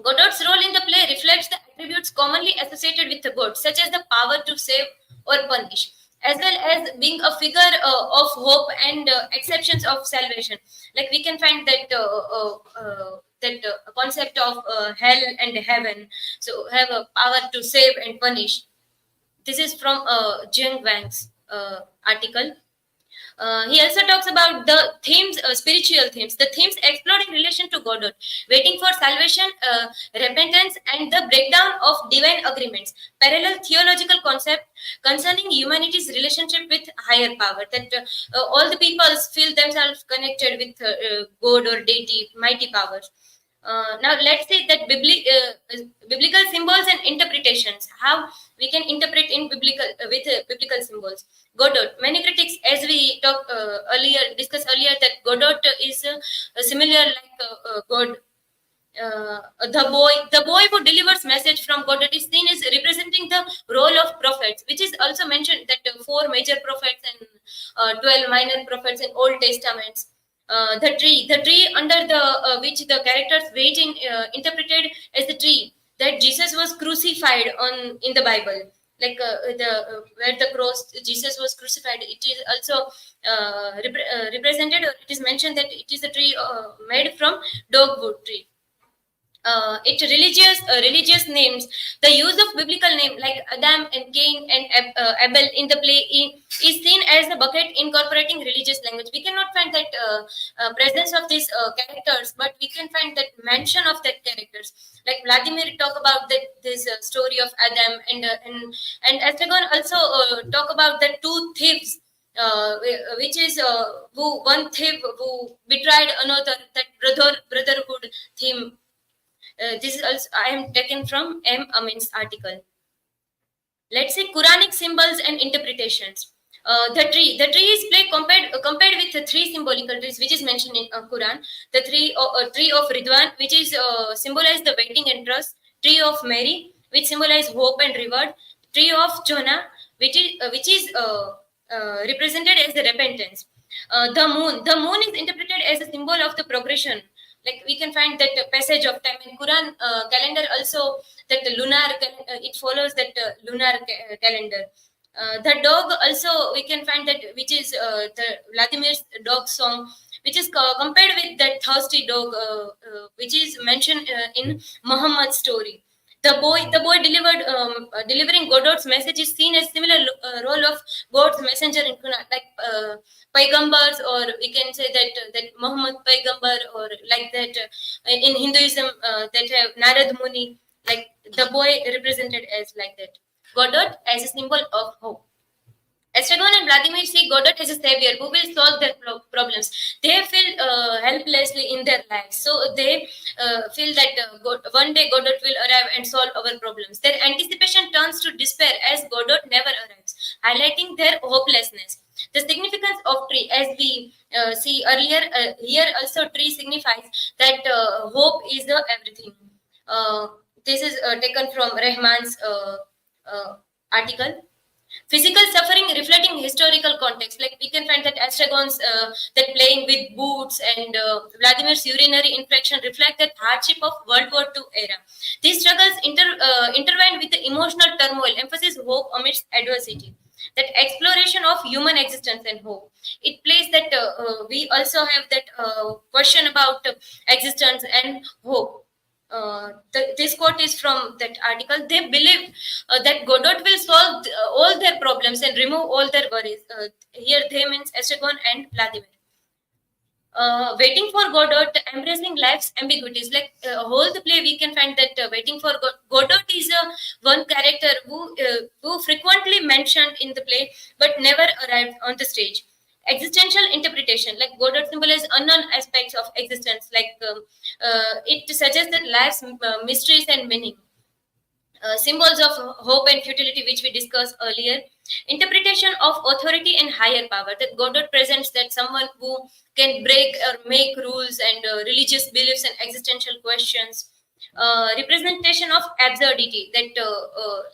Godot's role in the play reflects the attributes commonly associated with the god, such as the power to save or punish, as well as being a figure of hope and exceptions of salvation. Like we can find that concept of hell and heaven. So have a power to save and punish. This is from Jiang Wang's article. He also talks about the themes, spiritual themes, the themes explored in relation to Godot, waiting for salvation, repentance, and the breakdown of divine agreements, parallel theological concept concerning humanity's relationship with higher power, that all the peoples feel themselves connected with God or deity, mighty powers. Now let's say that biblical symbols and interpretations, how we can interpret in biblical biblical symbols. Godot. Many critics, as we discussed earlier, that Godot is similar like God. The boy who delivers message from Godot is seen as representing the role of prophets, which is also mentioned that 4 major prophets and 12 minor prophets in Old Testaments. The tree under the which the characters waiting interpreted as the tree that Jesus was crucified on in the Bible, like where the cross Jesus was crucified. It is also represented, or it is mentioned that it is a tree made from dogwood tree. It religious names. The use of biblical name like Adam and Cain and Abel in the play is seen as the Beckett incorporating religious language. We cannot find that presence of these characters, but we can find that mention of that characters. Like Vladimir talk about that this story of Adam, and Estragon also talk about the 2 thieves. Which is one thief who betrayed another, that brotherhood theme. This is also I am taken from M. Amin's article. Let's say Quranic symbols and interpretations. The tree is compared with the 3 symbolical trees which is mentioned in Quran. The tree of Ridwan, which is symbolize the waiting and trust. Tree of Mary, which symbolize hope and reward. Tree of Jonah, which is represented as the repentance. The moon is interpreted as a symbol of the progression. Like we can find that passage of time in Quran calendar also, that the lunar it follows that lunar calendar. The dog also we can find that, which is the Vladimir's dog song, which is compared with that thirsty dog which is mentioned in Muhammad's story. The boy delivering Godot's message is seen as similar role of God's messenger in Quran, like Paigambars, or we can say that Muhammad Paigambar, or like that in Hinduism that have Narad Muni, like the boy represented as like that. Godot as a symbol of hope. Estragon and Vladimir see Godot as a savior who will solve their problems. They feel helplessly in their lives. So they feel that one day Godot will arrive and solve our problems. Their anticipation turns to despair as Godot never arrives, highlighting their hopelessness. The significance of tree, as we see earlier, here also tree signifies that hope is the everything. This is taken from Rahman's article. Physical suffering reflecting historical context. Like we can find that Estragon's that playing with boots and Vladimir's urinary infection reflect that hardship of World War II era. These struggles intertwine with the emotional turmoil, emphasis hope amidst adversity. That exploration of human existence and hope. It plays that we also have that question about existence and hope. This quote is from that article. They believe that Godot will solve all their problems and remove all their worries. Here they means Estragon and Vladimir. Waiting for Godot, embracing life's ambiguities. Like whole the play, we can find that waiting for Godot is one character who frequently mentioned in the play but never arrived on the stage. Existential interpretation, like Godot symbolizes unknown aspects of existence, like it suggests that life's mysteries and meaning. Symbols of hope and futility, which we discussed earlier. Interpretation of authority and higher power, that Godot presents that someone who can break or make rules and religious beliefs and existential questions. Representation of absurdity, that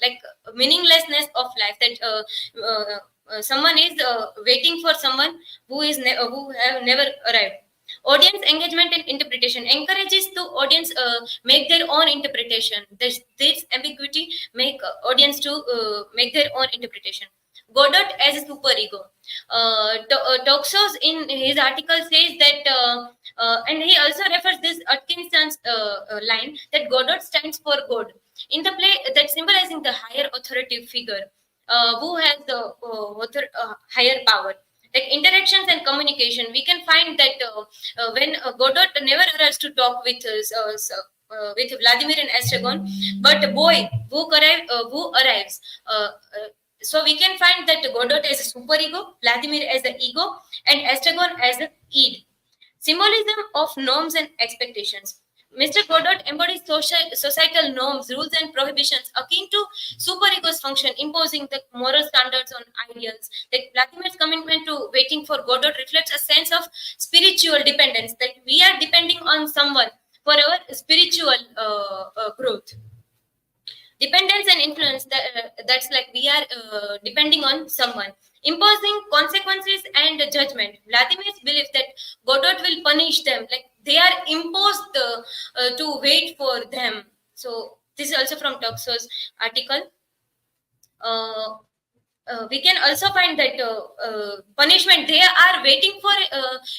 like meaninglessness of life, that someone is waiting for someone who have never arrived. Audience engagement and interpretation encourages the audience make their own interpretation. This ambiguity make audience to make their own interpretation. Godot as a superego. Toxos in his article says that, and he also refers this Atkinson's line that Godot stands for God in the play, that symbolizing the higher authoritative figure who has the higher power. Like interactions and communication, we can find that when Godot never arrives to talk with Vladimir and Estragon, but boy who arrives. So we can find that Godot as a superego, Vladimir as the ego, and Estragon as the id. Symbolism of norms and expectations. Mr. Godot embodies societal norms, rules, and prohibitions akin to superego's function, imposing the moral standards on ideals. Like Vladimir's commitment to waiting for Godot reflects a sense of spiritual dependence, that we are depending on someone for our spiritual growth. Dependence and influence, that's like we are depending on someone. Imposing consequences and judgment. Vladimir's belief that Godot will punish them, like they are imposed to wait for them. So this is also from Toxos' article. We can also find that punishment, they are waiting for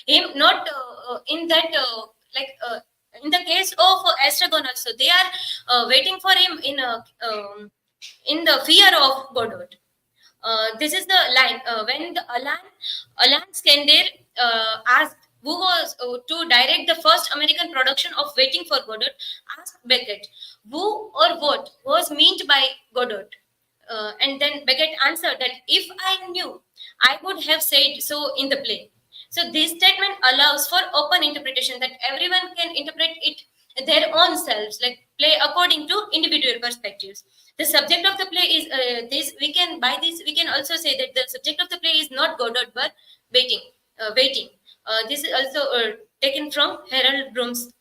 him, not in that in the case of Estragon also, they are waiting for him in the fear of Godot. This is the line when the Alan Skender asked who was to direct the first American production of Waiting for Godot, asked Beckett, who or what was meant by Godot? And then Beckett answered that if I knew, I would have said so in the play. So this statement allows for open interpretation, that everyone can interpret it their own selves, like play according to individual perspectives. The subject of the play is this. We can also say that the subject of the play is not Godot but waiting. This is also taken from Harold Bloom's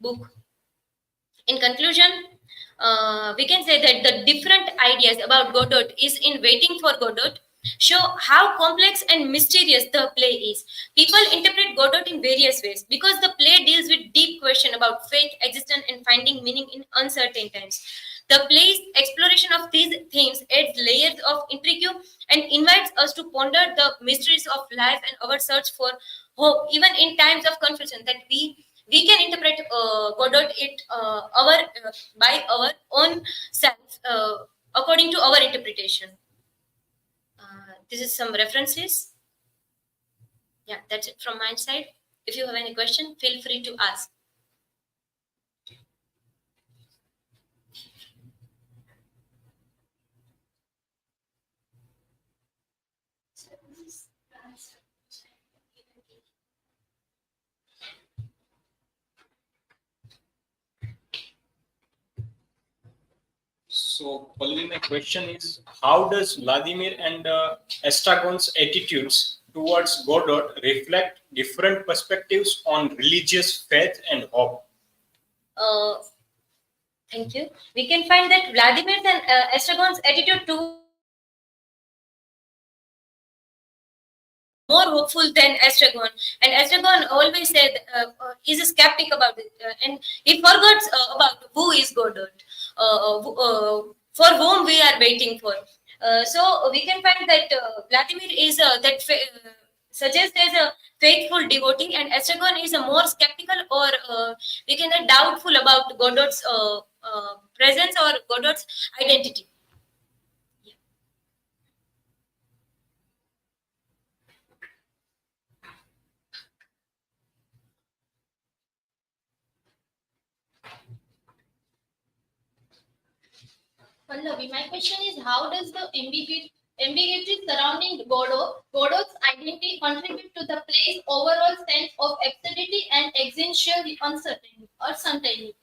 book. In conclusion, we can say that the different ideas about Godot is in Waiting for Godot show how complex and mysterious the play is. People interpret Godot in various ways because the play deals with deep question about fate, existence, and finding meaning in uncertain times. The play's exploration of these themes adds layers of intrigue and invites us to ponder the mysteries of life and our search for hope, even in times of confusion, that we can interpret Godot by our own self according to our interpretation. This is some references. Yeah, that's it from my side. If you have any question, feel free to ask. So, Pallavi, my question is, how does Vladimir and Estragon's attitudes towards Godot reflect different perspectives on religious faith and hope? Thank you. We can find that Vladimir's and Estragon's attitude to more hopeful than Estragon, and Estragon always said he's a skeptic about it, and he forgets about who is Godot, for whom we are waiting for. So we can find that Vladimir is suggests as a faithful devotee, and Estragon is a more skeptical or we can say doubtful about Godot's presence or Godot's identity. Pallavi, my question is how does the ambiguity surrounding Godot's identity contribute to the play's overall sense of absurdity and existential uncertainty?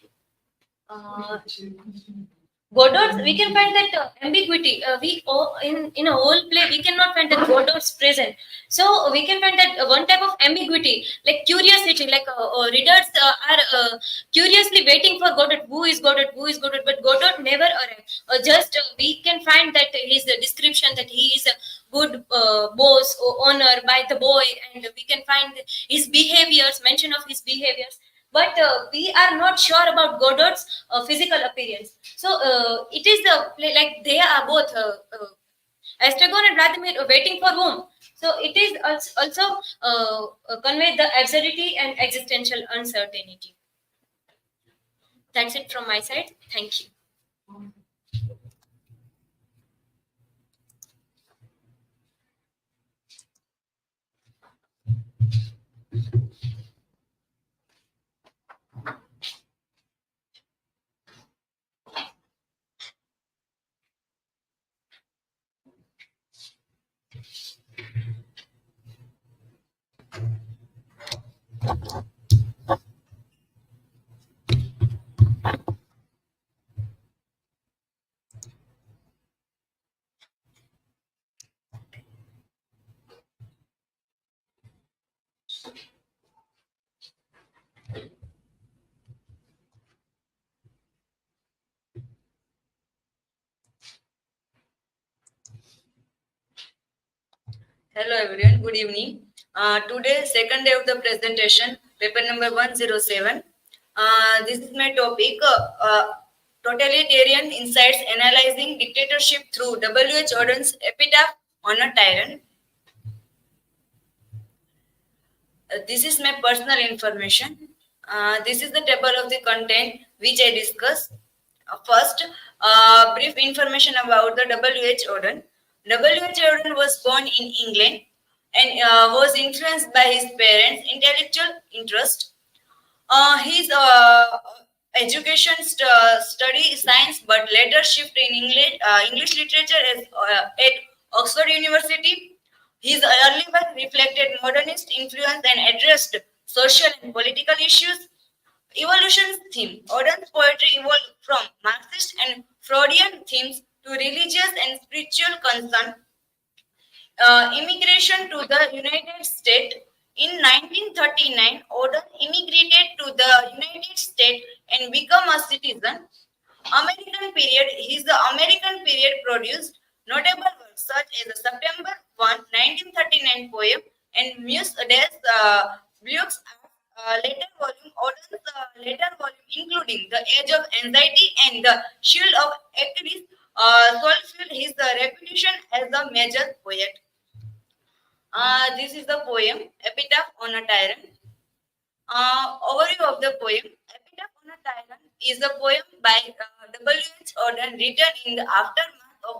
Godot, we can find that ambiguity. In a whole play, we cannot find that Godot's present. So we can find that one type of ambiguity, like curiosity, like readers are curiously waiting for Godot. Who is Godot? Who is Godot? But Godot never arrives. We can find that his description that he is a good boss or owner by the boy, and we can find his behaviors, mention of his behaviors. But we are not sure about Godot's physical appearance. So it is the play, like they are both Estragon and Vladimir waiting for whom. So it is also convey the absurdity and existential uncertainty. That's it from my side. Thank you. Hello everyone, good evening. Today, second day of the presentation, paper number 107. This is my topic, Totalitarian Insights Analyzing Dictatorship Through W.H. Auden's Epitaph on a Tyrant. This is my personal information. This is the table of the content which I discuss. First, brief information about the W.H. Auden. W.H. Auden was born in England and was influenced by his parents' intellectual interest. His education study science, but later shift in English literature at Oxford University. His early work reflected modernist influence and addressed social and political issues. Evolution theme. Auden's poetry evolved from Marxist and Freudian themes to religious and spiritual concern. Immigration to the United States. In 1939, Auden immigrated to the United States and became a citizen. American period. His American period produced notable works such as the September 1, 1939 poem and Muse des Blues later volume, Auden's later volume, including The Age of Anxiety and The Shield of Achilles, fulfilled his reputation as a major poet. This is the poem, Epitaph on a Tyrant. Overview of the poem. Epitaph on a Tyrant is a poem by W.H. Auden written in the aftermath of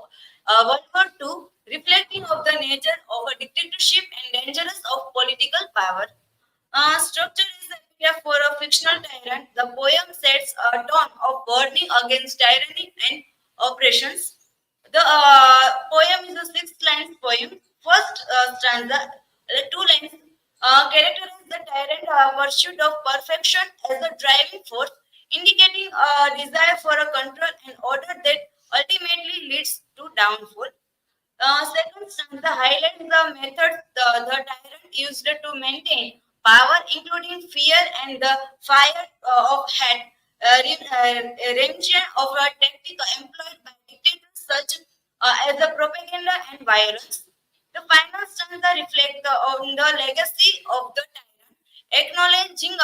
World War II, reflecting of the nature of a dictatorship and dangers of political power. Structure is the epitaph for a fictional tyrant. The poem sets a tone of warning against tyranny and oppressions. The poem is a 6-line poem. First stanza, 2 lines, characterize the tyrant pursuit of perfection as the driving force, indicating a desire for a control and order that ultimately leads to downfall. Second stanza highlights the methods the tyrant used to maintain power, including fear and the fire of hate, range of a tactic employed by dictators such as the propaganda and violence. The final stanza reflects on the legacy of the tyrant, acknowledging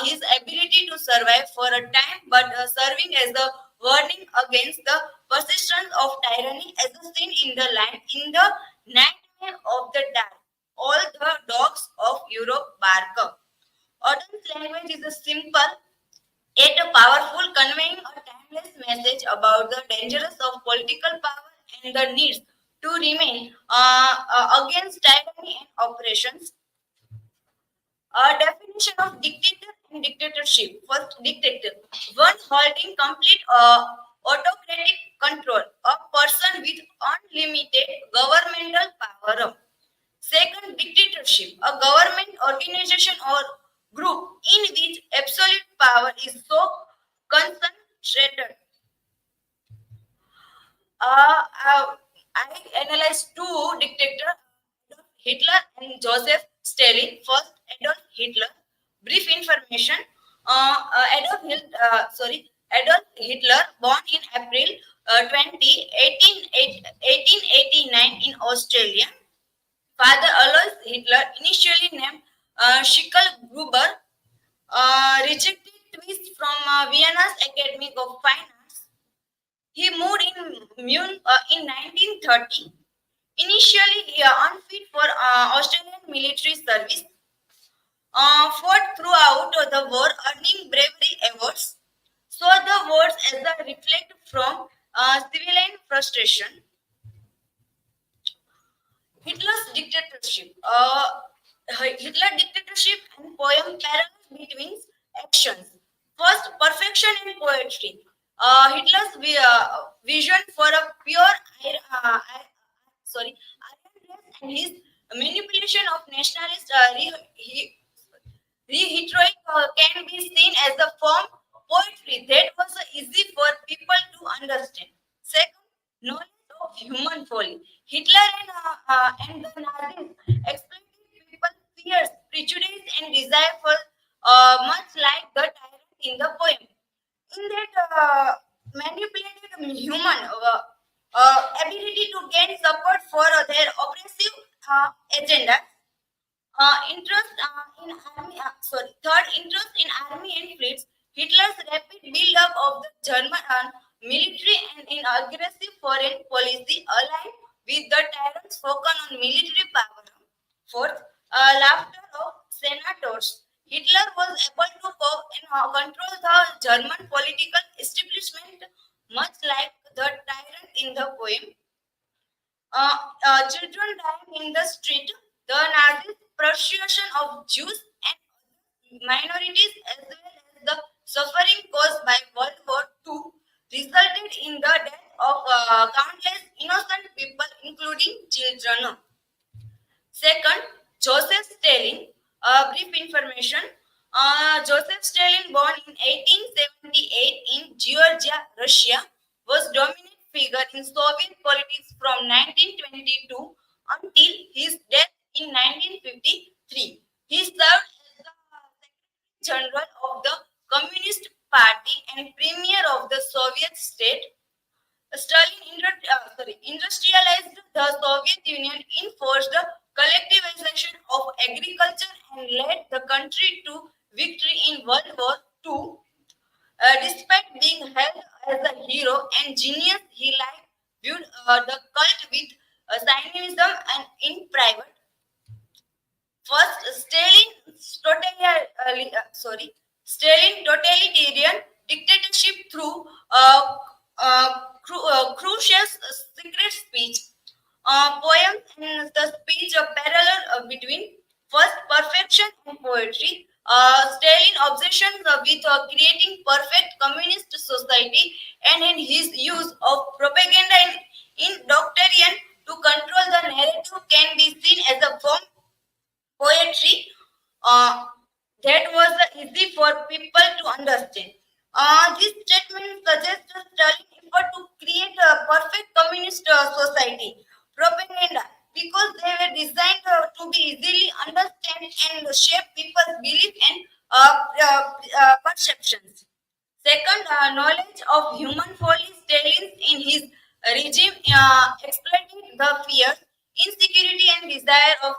his ability to survive for a time, but serving as a warning against the persistence of tyranny, as seen in the line, "In the nightmare of the dark, all the dogs Markup. Auden's language is a simple yet powerful, conveying a timeless message about the dangers of political power and the needs to remain against tyranny and oppressions. A definition of dictator and dictatorship. First, dictator. One holding complete autocratic control. A person with unlimited governmental power. Second, dictatorship. A government, organization or group in which absolute power is so concentrated. I analyzed two dictators, Hitler and Joseph Stalin. First, Adolf Hitler. Brief information. Adolf Hitler, born in April 20, 1889 in Australia. Father Alois Hitler, initially named Schicklgruber, rejected twist from Vienna's Academy of Fine Arts. He moved in Munich in 1930. Initially unfit for Australian military service, fought throughout the war, earning bravery awards. Saw the wars as a reflect from civilian frustration. Hitler's dictatorship. Hitler dictatorship and poem parallels between actions. First, perfection in poetry. Hitler's vision for a pure iron race and his manipulation of nationalist rhetoric can be seen as a form poetry that was easy for people to understand. Second, knowledge of human folly. Hitler and the Nazis exploited people's fears, prejudice, and desire for much like the tyrant in the poem. In that manipulated human ability to gain support for their oppressive agenda. Third, interest in army and fleets. Hitler's rapid build-up of the German military and in aggressive foreign policy aligned with the tyrant's focus on military power. Fourth, laughter of senators. Hitler was able to cope and control the German political establishment, much like the tyrant in the poem. Children dying in the street, the Nazis' persecution of Jews and minorities, as well as the suffering caused by World War II, resulted in the death of countless innocent people, including children. Second, Joseph Stalin. Brief information. Joseph Stalin, born in 1878 in Georgia, Russia, was dominant figure in Soviet politics from 1922 until his death in 1953. He served as the Secretary General of the Communist Party and Premier of the Soviet state. Stalin industrialized the Soviet Union, enforced the collectivization of agriculture, and led the country to victory in World War II. Despite being hailed as a hero and genius, he viewed the cult with cynicism and in private. First, Stalin totalitarian dictatorship through Khrushchev's secret speech. Poems and the speech a parallel between first perfection and poetry. Stalin obsession with creating perfect communist society and in his use of propaganda and indoctrination to control the narrative can be seen as a form poetry that was easy for people to understand. This statement suggests Stalin effort to create a perfect communist society. Propaganda, because they were designed to be easily understood and shape people's belief and perceptions. Second, knowledge of human folly. Stalin in his regime exploited the fears, insecurity, and desire of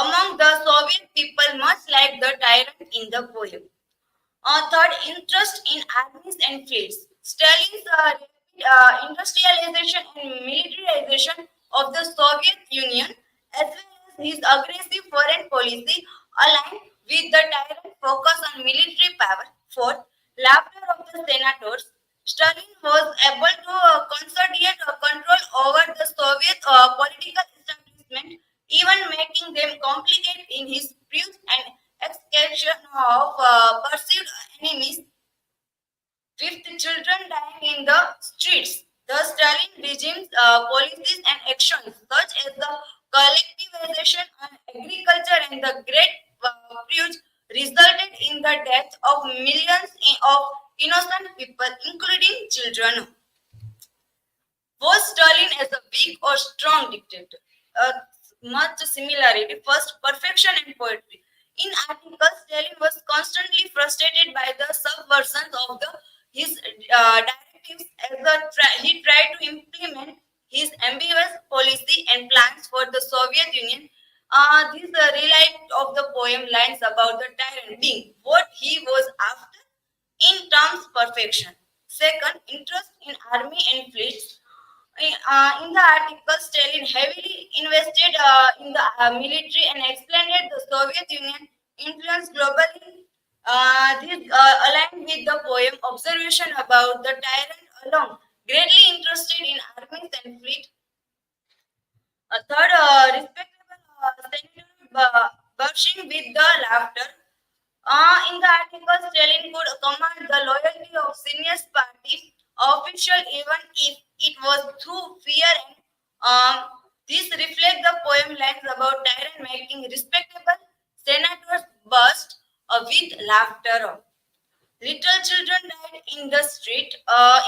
among the Soviet people, much like the tyrant in the poem. Third, interest in armies and fleets. Stalin's industrialization and militarization of the Soviet Union, as well as his aggressive foreign policy, aligned with the tyrant focus on military power. Fourth, laughter of the senators. Stalin was able to consolidate control over the Soviet political establishment, even making them complicate in his views and execution of perceived enemies. Fifth, children dying in the streets. The Stalin regime's policies and actions, such as the collectivization of agriculture and the Great Purge, resulted in the death of millions of innocent people, including children. Was Stalin as a weak or strong dictator? Much similarity. First, perfection and poetry. In articles, Stalin was constantly frustrated by the subversions of his directives as he tried to implement his ambitious policy and plans for the Soviet Union. This relied of the poem lines about the tyrant being what he was after in terms perfection. Second, interest in army and fleets. In the article, Stalin heavily invested in the military and explained the Soviet Union influence globally. This aligned with the poem Observation about the tyrant alone, greatly interested in armies and fleet. Third, respectable senator bursting with the laughter. In the article, Stalin could command the loyalty of senior party official even if it was through fear and this reflects the poem lines about tyrant making respectable senators burst with laughter. Little children died in the street.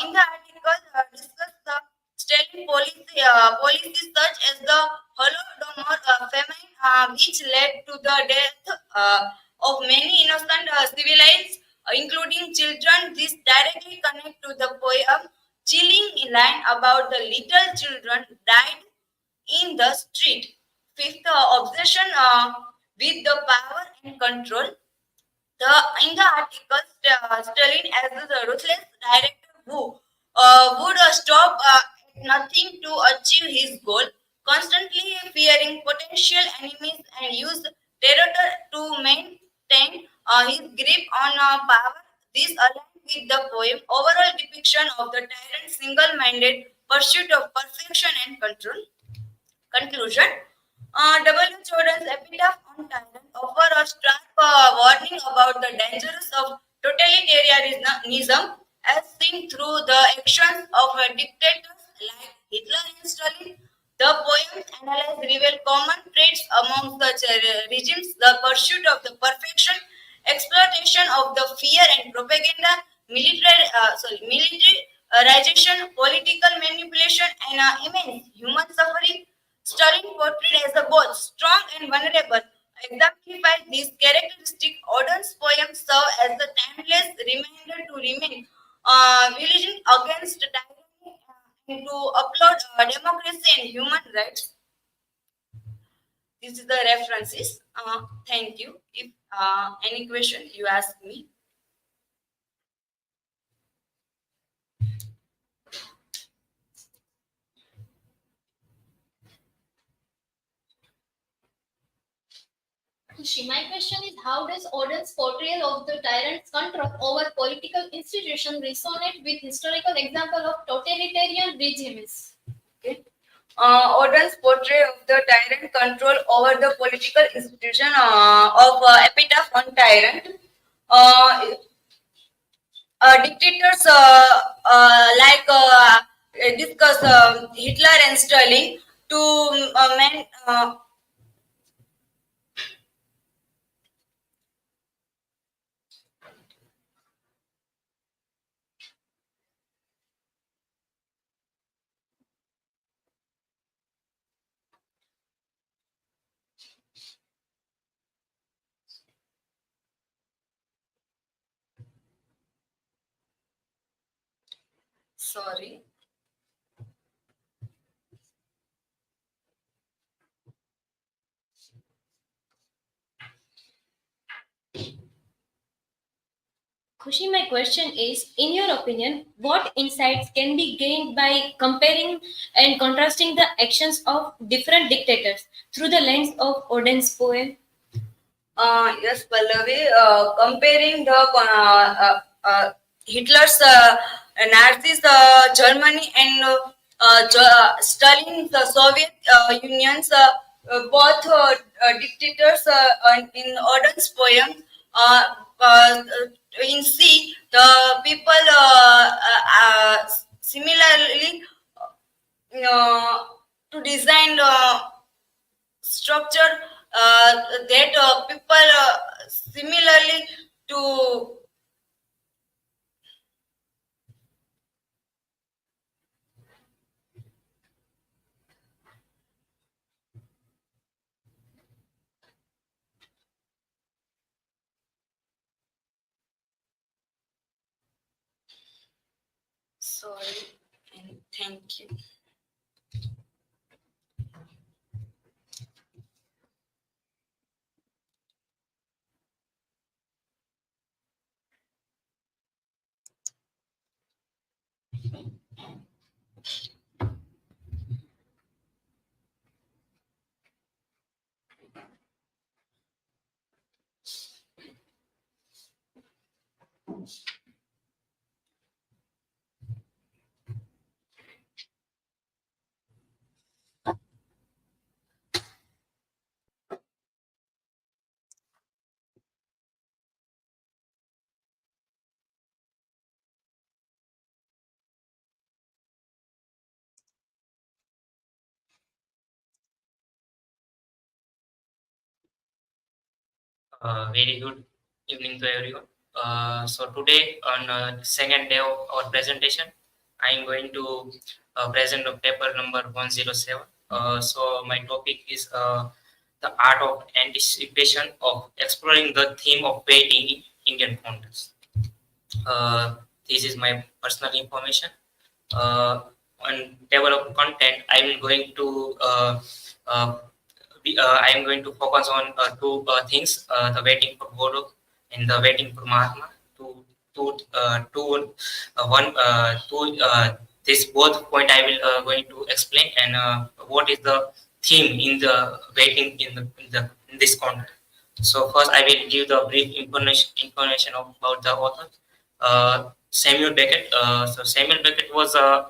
In the article, discuss the Stalin policies such as the Holodomor famine, which led to the death of many innocent civilians, including children. This directly connects to the poem chilling line about the little children died in the street. Fifth, obsession with the power and control. In the article, Stalin as the ruthless director who would stop at nothing to achieve his goal, constantly fearing potential enemies and use terror to maintain his grip on power. This aligns with the poem overall depiction of the tyrant's single-minded pursuit of perfection and control. Conclusion. W. Jordan's epitaph on tyrant offer a stark warning about the dangers of totalitarianism as seen through the actions of dictators like Hitler and Stalin. The poems analyze reveal common traits among such regimes: the pursuit of the perfection, exploitation of the fear and propaganda, militarization, political manipulation, and immense human suffering. Stalin, portrayed as both strong and vulnerable, exemplifies these characteristics. Auden's poems serve as a timeless reminder to remain vigilant against tyranny and to uphold democracy and human rights. This is the references. Thank you. If any question you ask me. My question is, how does Auden's portrayal of the tyrant's control over political institutions resonate with historical example of totalitarian regimes? Okay. Auden's portrayal of the tyrant control over the political institution of epitaph on tyrant. Dictators discuss Hitler and Stalin to sorry. KHUSHI, my question is, in your opinion, what insights can be gained by comparing and contrasting the actions of different dictators through the lens of Auden's poem? Yes, Pallavi, comparing the Hitler's Nazis Germany and Stalin the Soviet Union's both dictators in Auden's poem. Uh, uh, in C, the people similarly to design structure that people similarly to sorry and thank you. Very good evening to everyone. So today on second day of our presentation, I am going to present the paper number 107. So my topic is the art of anticipation of exploring the theme of waiting in Indian context. This is my personal information. On table of content, I am going to I am going to focus on two things: the waiting for Godot and the waiting for Mahatma. This both point I will going to explain, and what is the theme in the waiting in this context. So first, I will give the brief information about the author. Samuel Beckett. So Samuel Beckett was a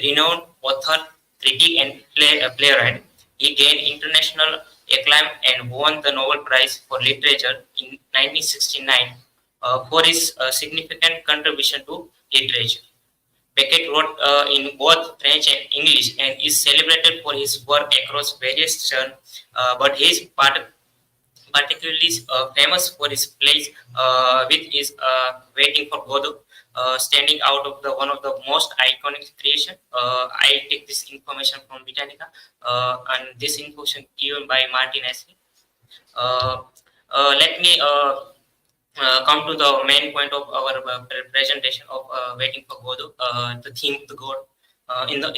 renowned author, critic, and playwright. He gained international acclaim and won the Nobel Prize for Literature in 1969 for his significant contribution to literature. Beckett wrote in both French and English and is celebrated for his work across various genres, but he is particularly famous for his plays with his Waiting for Godot, standing out of the one of the most iconic creation. I take this information from Britannica, and this information given by Martin Ashley. Let me come to the main point of our presentation of Waiting for Godot, the theme of the God in the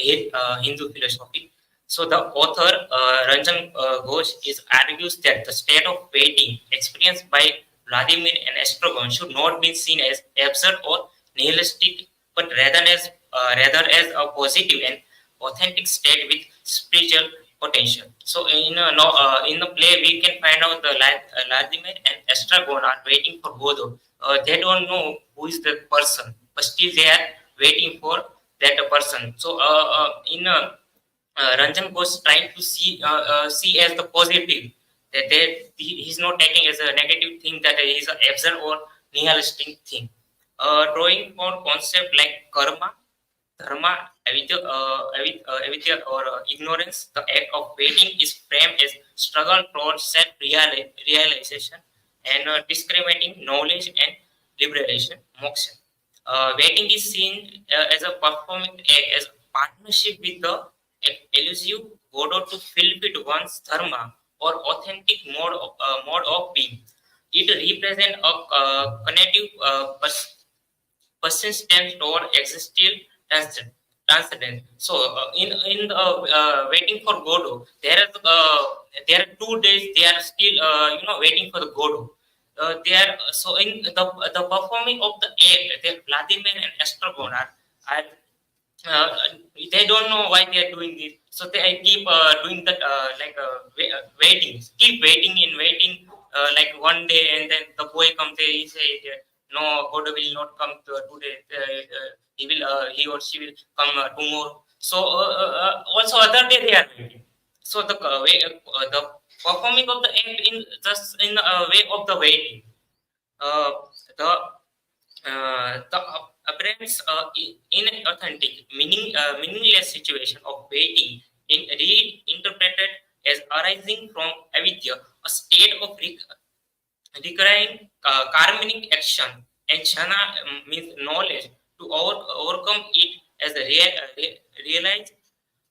Hindu philosophy. So the author Ranjan Ghosh argues that the state of waiting experienced by Vladimir and Estragon should not be seen as absurd or nihilistic, but rather as a positive and authentic state with spiritual potential. So in the play, we can find out the Vladimir and Estragon are waiting for Godot. They don't know who is the person, but still they are waiting for that person. So Ranjan was trying to see as the positive, that he's not taking as a negative thing, that he is an absurd or nihilistic thing. Drawing for concept like karma, dharma, avidya, or ignorance, the act of waiting is framed as struggle towards self-realization and discriminating knowledge and liberation, moksha. Waiting is seen as a performing act, as partnership with the elusive Godot to fulfill one's dharma or authentic mode of being. It represents a cognitive persistence toward existential transcendence. So, in waiting for Godot, there are 2 days. They are still waiting for the Godot. They are so in the performing of the act. Vladimir and Estragon are they don't know why they are doing this, so they keep doing that waiting, keep waiting and waiting like one day, and then the boy comes there, he said, no, God will not come today. He or she will come tomorrow. So also other day they are waiting. So the the performing of the act in just in a way of the waiting. Uh, the the appearance inauthentic, meaningless situation of waiting in reinterpreted as arising from avidya, a state of requiring karmic action, and jhana means knowledge to overcome it as a realize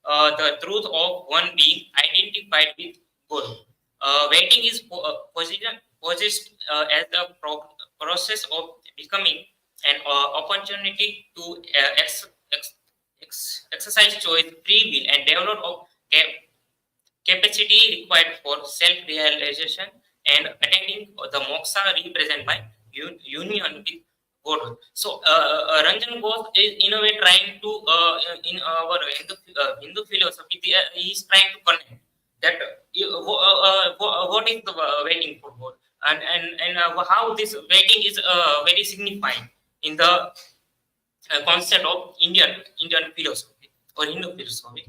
the truth of one being identified with God. Waiting is positioned as the process of becoming an opportunity to exercise choice, free will, and develop of capacity required for self-realization and attaining the moksha represented by union with God. So Ranjan Ghosh is in a way trying to in our Hindu philosophy, he is trying to connect that what is the waiting for God, and how this waiting is very signifying in the concept of Indian philosophy or Hindu philosophy.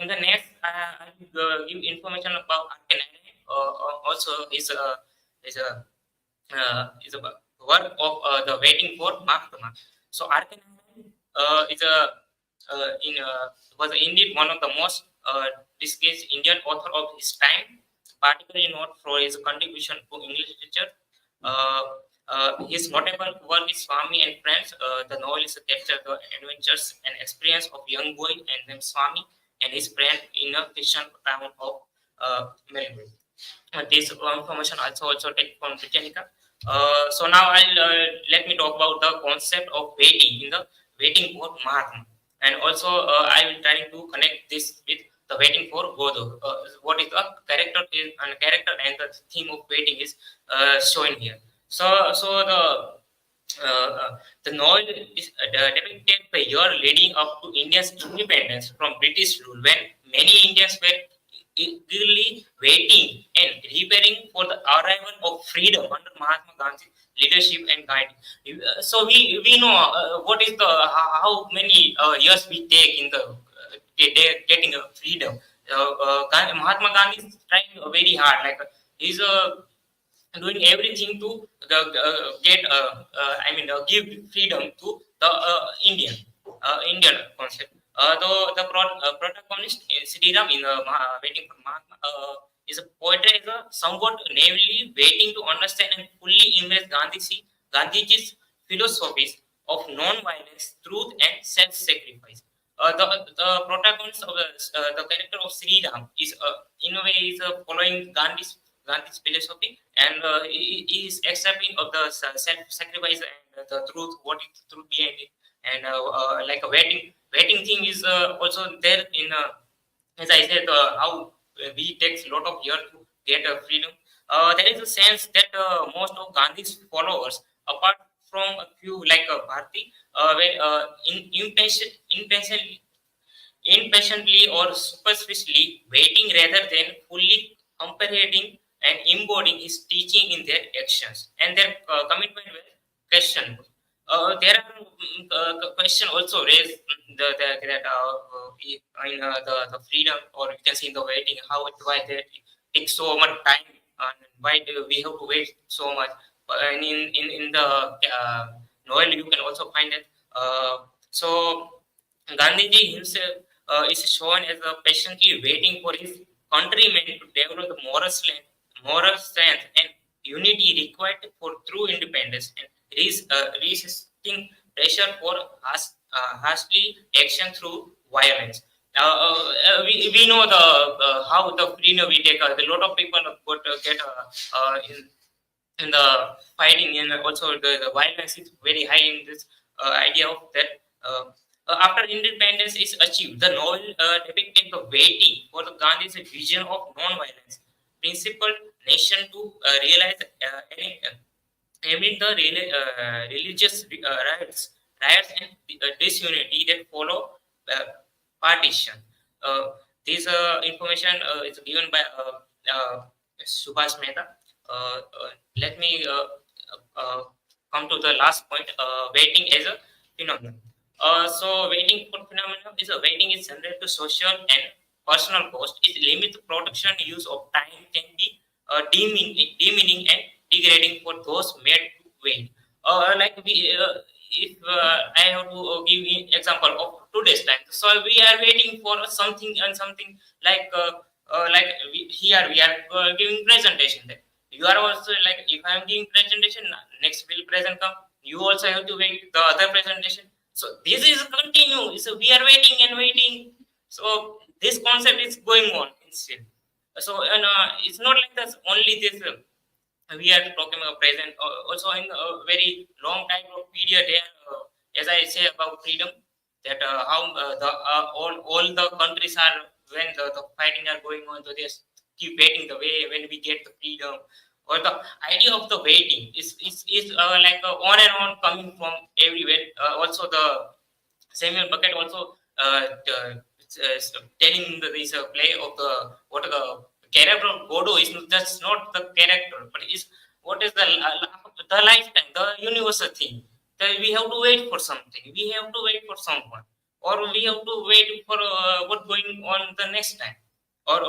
In the next, I will give information about Archetype. Also, is a work of the waiting for Mahatma. So Archetype is a was indeed one of the most discussed Indian author of his time, particularly known for his contribution to English literature. His notable work is Swami and Friends. The novelist captures the adventures and experience of young boy and then Swami and his friend in a Christian town of Melbourne. This information also take from Britannica. So now let me talk about the concept of waiting in the waiting for Mahatma, and also I will try to connect this with the waiting for Godot. What is the character and the theme of waiting is shown here. So the novel is depicted the year leading up to India's independence from British rule, when many Indians were eagerly waiting and preparing for the arrival of freedom under Mahatma Gandhi's leadership and guiding. So we know what is the how many years we take in the getting a freedom. Mahatma Gandhi is trying very hard, like he's doing everything to get give freedom to the Indian concept. Though the protagonist Sri Ram in Waiting for Mahatma is a portrayed as a somewhat naively waiting to understand and fully embrace Gandhiji's philosophies of non-violence, truth, and self-sacrifice. The protagonist of the character of Sri Ram is in a way is following Gandhi's philosophy, and he is accepting of the self-sacrifice and the truth, what is the truth behind it, and like a waiting thing is also there in as I said, how we takes a lot of years to get freedom. There is a sense that most of Gandhi's followers, apart from a few like Bharti, were impatiently or superficially waiting rather than fully comprehending and embodying his teaching in their actions, and their commitment was questioned. There are question also raised the freedom, or you can see in the waiting, why that takes so much time, and why do we have to wait so much. And in the novel you can also find it. So Gandhiji himself is shown as patiently waiting for his countrymen to develop the moral strength and unity required for true independence, and resisting pressure for harshly action through violence. We know the how the freedom we take. A lot of people get in the fighting, and also the violence is very high in this idea of that. After independence is achieved, the novel depicted the waiting for the Gandhi's vision of non-violence, principled nation to realize amid the religious riots and disunity that follow partition. This information is given by Subhash Mehta. Let me come to the last point, waiting as a phenomenon. So waiting for phenomenon is waiting is general to social and personal cost. It limits production use of time can be demeaning and degrading for those made to wait. Like we, if I have to give you example of today's time, so we are waiting for something and something like here we are giving presentation. There, you are also like if I am giving presentation, next will present come. You also have to wait the other presentation. So this is continue. So we are waiting and waiting. So this concept is going on still. So and it's not like that only this. We are talking about present also in a very long time of period here as I say about freedom that how all the countries are when the fighting are going on, so they keep waiting the way when we get the freedom or the idea of the waiting is like on and on coming from everywhere. Also the Samuel Beckett also telling this play of the what the character of Godot is just not the character, but is what is the lifetime, the universal thing. That we have to wait for something, we have to wait for someone, or we have to wait for what going on the next time, or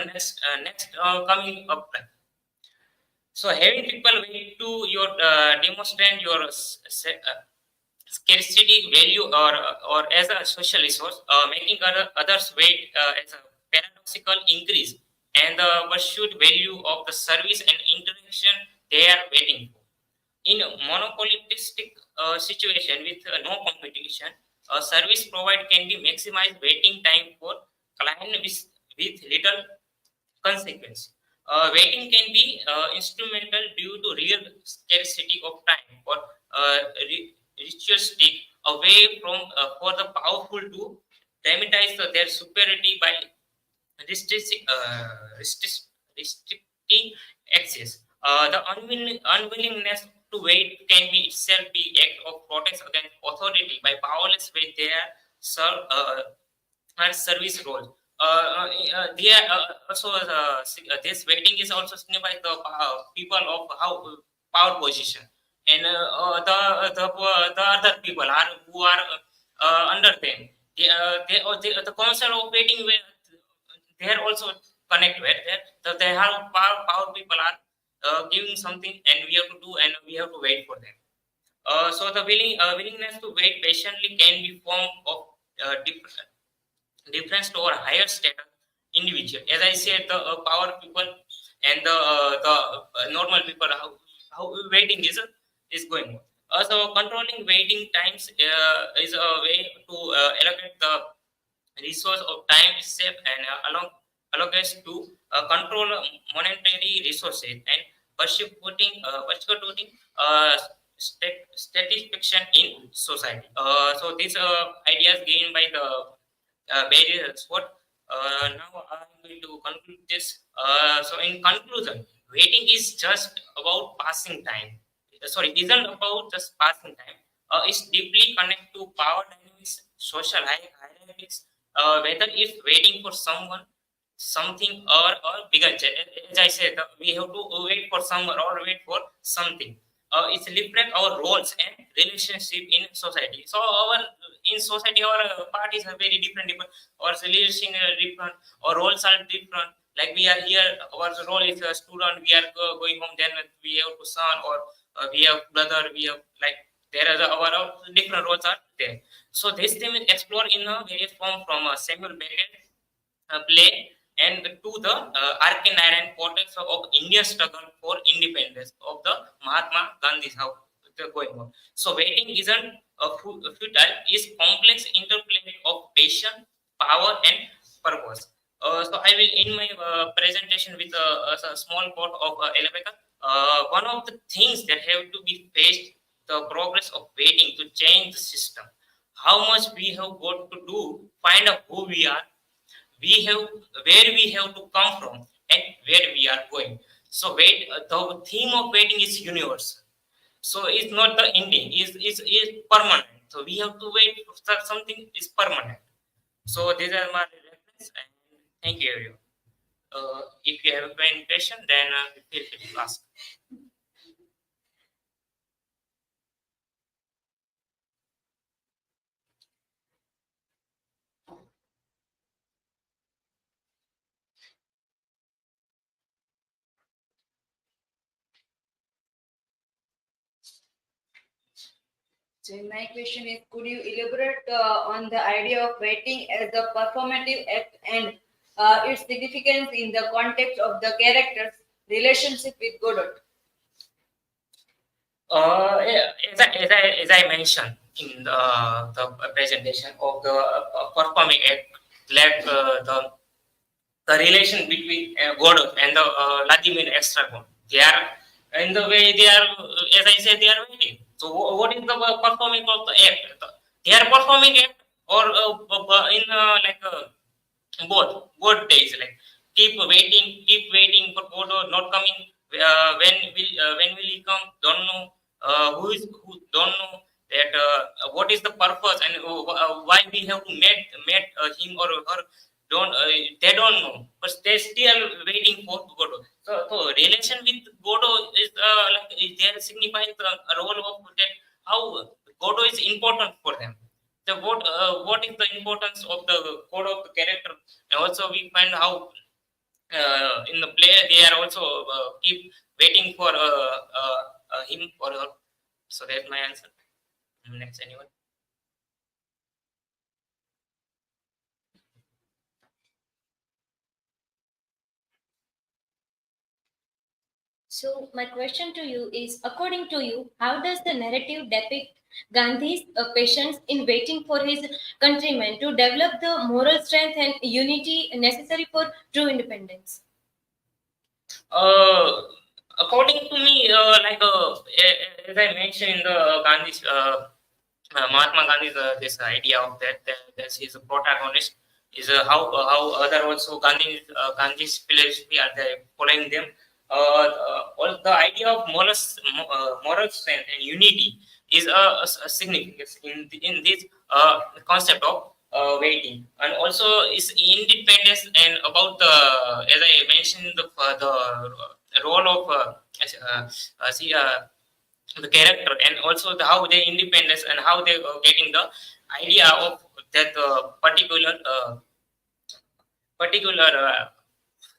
next coming up time. So having people wait to your demonstrate your scarcity value or as a social resource, making others wait as a paradoxical increase and the pursued value of the service and interaction they are waiting for. In a monopolistic situation with no competition, a service provider can be maximized waiting time for client with little consequence. Waiting can be instrumental due to real scarcity of time or ritualistic away from for the powerful to dramatize their superiority by restricting access. The unwillingness to wait can be itself be act of protest against authority by powerless with their service role. They are also this waiting is also signified the people of how power position and the other people are who are under them. The concept of waiting where they are also connect where they have power people are giving something and we have to do and we have to wait for them. So the willingness to wait patiently can be form of difference to our higher status individual. As I said, the power people and the normal people, how waiting is going on. So controlling waiting times is a way to allocate the resource of time itself and allocates to control monetary resources and persecuting satisfaction in society. So these ideas given by the various what now I'm going to conclude this. So in conclusion, waiting is just about passing time. Sorry, isn't about just passing time. It's deeply connected to power dynamics, social hierarchies. Whether it's waiting for someone, something, or bigger. As I said, we have to wait for someone or wait for something. It's reflect our roles and relationship in society. So in society our parties are very different, our relations are different, our roles are different. Like we are here, our role is a student, we are going home, then we have to son, or we have brother, we have like there are our different roles are there. So this theme is explored in a various form from Samuel Beckett play and to the Archetype portraits of Indian struggle for independence of the Mahatma Gandhi, how they're going on. So waiting isn't futile, is complex interplay of patience, power, and purpose. So I will end my presentation with a small quote of Elabeka. One of the things that have to be faced, the progress of waiting to change the system. How much we have got to do, find out who we are, we have where we have to come from, and where we are going. So the theme of waiting is universal. So it's not the ending, is permanent. So we have to wait for something is permanent. So these are my reference and thank you everyone. If you have any question, then feel free to ask. So my question is, could you elaborate on the idea of writing as a performative act and its significance in the context of the character's relationship with Godot? Yeah, as I mentioned in the presentation of the performing act, like the relation between Godot and the Vladimir Extragon. They are in the way they are, as I said, they are waiting. So what is the performing of the act? They are performing act or in both days, like keep waiting for Godot not coming. When will he come? Don't know. Who don't know that what is the purpose and why we have to met him or her. Don't they don't know, but they still waiting for Godot. So relation with Godot is they are signifying the role of that, how Godot is important for them. So what is the importance of the code of the character, and also we find how in the play they are also keep waiting for him or her. So that's my answer. Next, anyone? So my question to you is, according to you, how does the narrative depict Gandhi's patience in waiting for his countrymen to develop the moral strength and unity necessary for true independence? According to me, as I mentioned in the Gandhi's Mahatma Gandhi's this idea of that his protagonist is how other also Gandhi's philosophy are they following them. All the idea of moral strength and unity is a significance in this concept of waiting, and also is independence and about the, as I mentioned, the role of the character, and also how they independence and how they getting the idea of that particular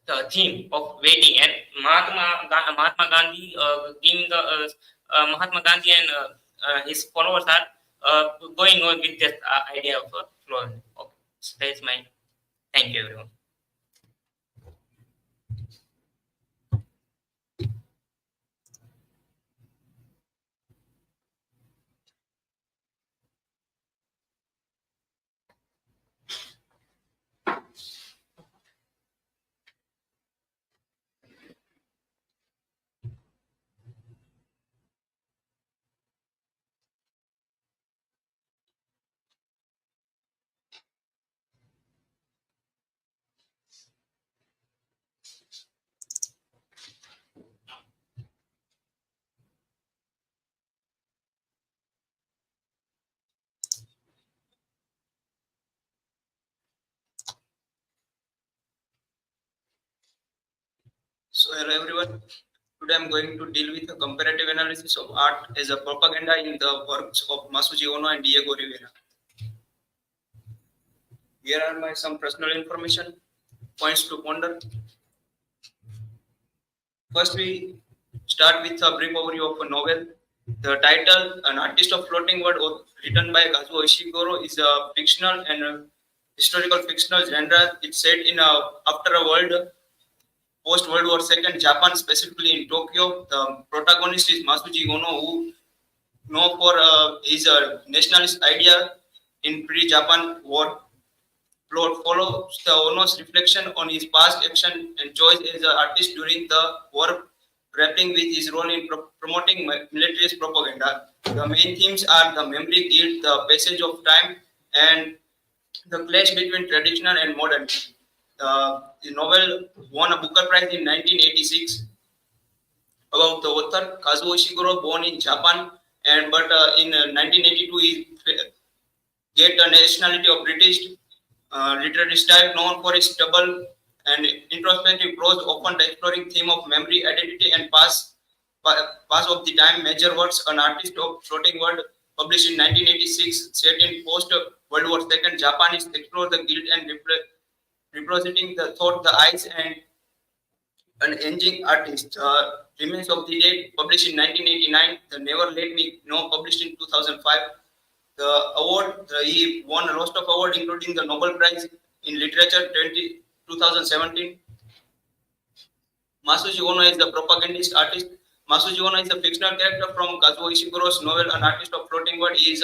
the theme of waiting, and Mahatma Gandhi giving the Mahatma Gandhi and his followers are going on with that idea of flow. Okay, so that's my thank you everyone. So hello everyone. Today I'm going to deal with a comparative analysis of art as a propaganda in the works of Masuji Ono and Diego Rivera. Here are my some personal information, points to ponder. First, we start with a brief overview of a novel. The title, An Artist of Floating World, written by Kazuo Ishiguro, is a fictional and a historical fictional genre. It's set in after a post-World War II Japan, specifically in Tokyo. The protagonist is Masuji Ono, who known for his nationalist idea in pre-Japan war. Plot follows the Ono's reflection on his past action and choice as an artist during the war, grappling with his role in promoting militarist propaganda. The main themes are the memory, guilt, the passage of time, and the clash between traditional and modern. The novel won a Booker Prize in 1986. About the author, Kazuo Ishiguro, born in Japan, but in 1982 he get the nationality of British. Literary style known for its double and introspective prose, often exploring theme of memory, identity, and pass of the time. Major works, An Artist of Floating World, published in 1986, set in post-World War II Japan, explore the guilt and representing the thought, the eyes, and an aging artist. Remains of the Dead, published in 1989. The Never Let Me Know, published in 2005. The award, he won a host of awards, including the Nobel Prize in Literature 2017. Masuji Ono is the propagandist artist. Masuji Ono is a fictional character from Kazuo Ishiguro's novel An Artist of Floating World. He is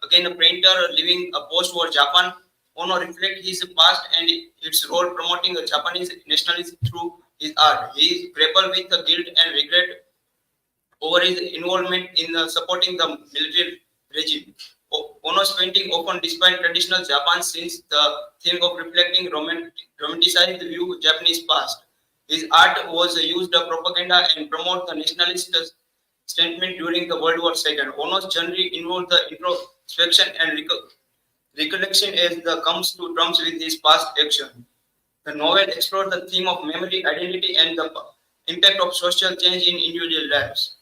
again a painter living a post-war Japan. Ono reflects his past and its role promoting a Japanese nationalism through his art. He is grappled with the guilt and regret over his involvement in supporting the military regime. Ono's painting often display traditional Japan since the theme of reflecting romanticized view Japanese past. His art was used to propaganda and promote the nationalist sentiment during the World War II. Ono's genre involved the introspection and recollection as the comes to terms with his past action. The novel explored the theme of memory, identity, and the impact of social change in individual lives.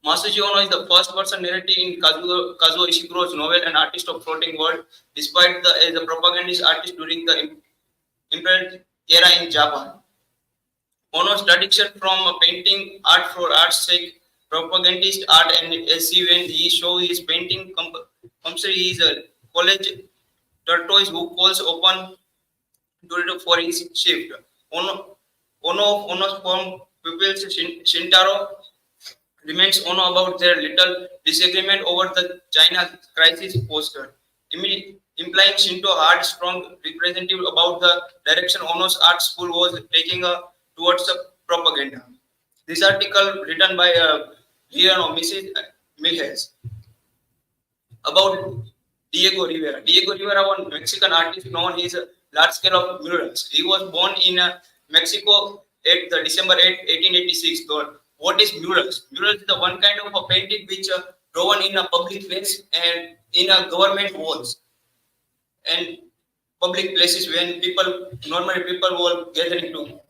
Masuji Ono is the first person narrating in Kazuo Ishiguro's novel An Artist of Floating World, despite as a propagandist artist during the imperial era in Japan. Ono's tradition from painting art for art's sake, propagandist art, and as when he shows his painting, he is a college tortoise who calls open for his shift. Ono's form pupils Shintaro remains Ono about their little disagreement over the China crisis poster, implying Shinto art strong representative about the direction Ono's art school was taking towards propaganda. This article written by Mrs. Milhes about Diego Rivera. Diego Rivera was a Mexican artist known his large scale of murals. He was born in Mexico at December 8, 1886. So, what is murals? Murals is the one kind of a painting which drawn in a public place and in a government walls and public places when normally people were gathering to.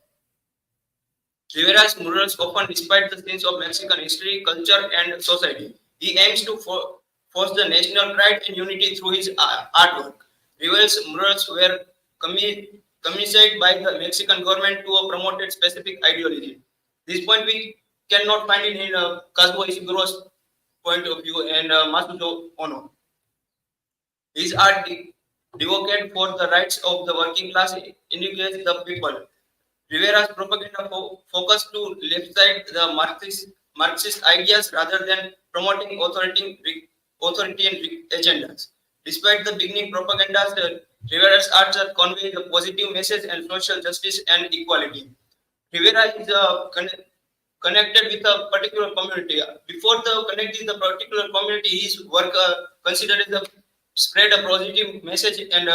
Rivera's murals often despite the scenes of Mexican history, culture, and society. He aims to force the national pride and unity through his artwork. Rivera's murals were commissioned by the Mexican government to promote a specific ideology. This point we cannot find it in Kazuo Ishiguro's point of view and Masuji Ono. His art advocate for the rights of the working class indicates the people. Rivera's propaganda focused to left side the Marxist ideas rather than promoting authoritarian agendas. Despite the beginning propagandas, Rivera's arts convey the positive message and social justice and equality. Rivera is connected with a particular community. Before connecting the particular community, his work considered as spread a positive message and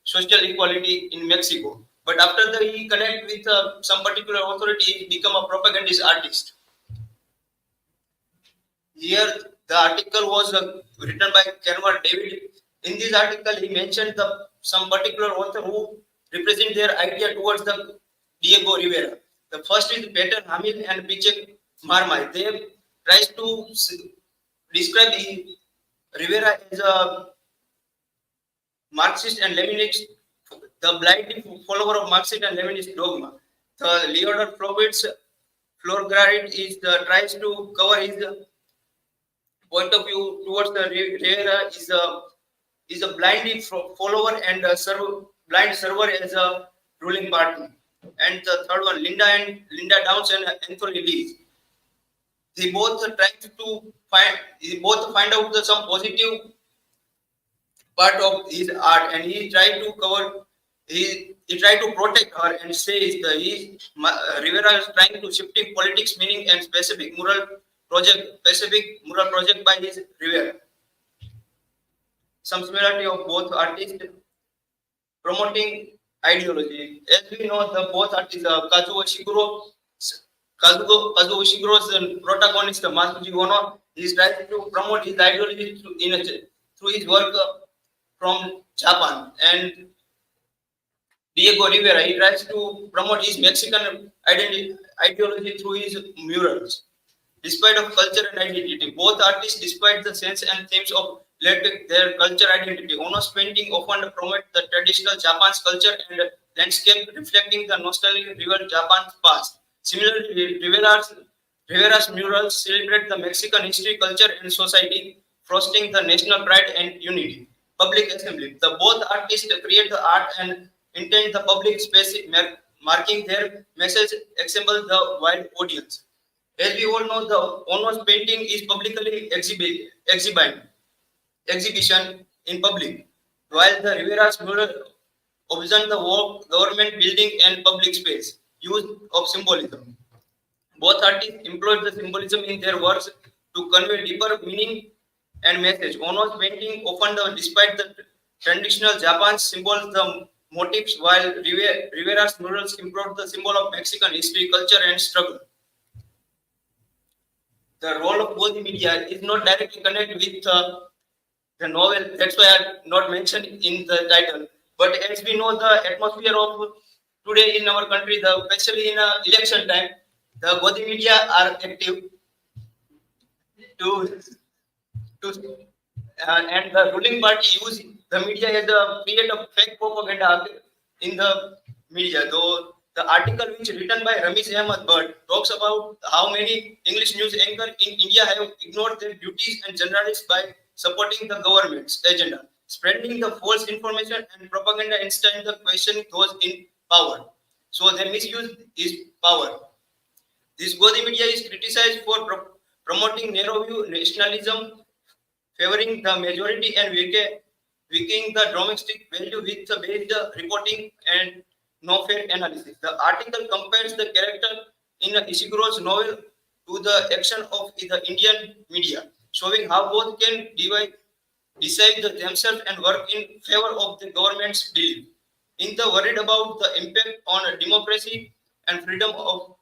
social equality in Mexico. But after he connect with some particular authority, he become a propagandist artist. Here, the article was written by Kenward David. In this article, he mentioned some particular author who represent their idea towards the Diego Rivera. The first is Peter Hamil and Pichek Marmai. They tries to describe Rivera as a Marxist and Leninist, the blind follower of Marxist and Leninist dogma. The Leonard Florgarit tries to cover his point of view towards the Rivera is a blind follower and blind server as a ruling party. And the third one, Linda Downs and Anthony Lee. They both find out some positive part of his art, and he tried to cover. He tried to protect her and says Rivera is trying to shifting politics, meaning and specific moral project by his Rivera. Some similarity of both artists promoting ideology. As we know, both artists, Kazuo Ishiguro's protagonist, Masuji Ono, is trying to promote his ideology through his work from Japan. And Diego Rivera, he tries to promote his Mexican ideology through his murals. Despite of culture and identity, both artists, despite the sense and themes of their culture identity, Ono's painting often promote the traditional Japan's culture and landscape, reflecting the nostalgic rival Japan's past. Similarly, Rivera's murals celebrate the Mexican history, culture, and society, fostering the national pride and unity. Public assembly. The both artists create the art and intend the public space, marking their message, assemble the wide audience. As we all know, the Ono's painting is publicly exhibition in public, while the Rivera's mural observe the work, government building and public space. Use of symbolism. Both artists employed the symbolism in their works to convey deeper meaning and message. Ono's painting often, despite the traditional Japanese symbols, the motifs, while Rivera's murals improved the symbol of Mexican history, culture, and struggle. The role of both media is not directly connected with the novel. That's why I not mentioned in the title. But as we know, the atmosphere of today in our country, especially in election time, the both media are active to and the ruling party use the media as a create of fake propaganda in the media. Though the article which written by Ramesh Ahmed Bhatt talks about how many English news anchors in India have ignored their duties and journalists by supporting the government's agenda, spreading the false information and propaganda instead of questioning those in power. So their misuse is power. This Godi media is criticized for promoting narrow view nationalism, favoring the majority and weakening the domestic value with the based reporting and no fair analysis. The article compares the character in Ishiguro's novel to the action of the Indian media, showing how both can decide themselves and work in favor of the government's belief. In the worried about the impact on democracy and freedom of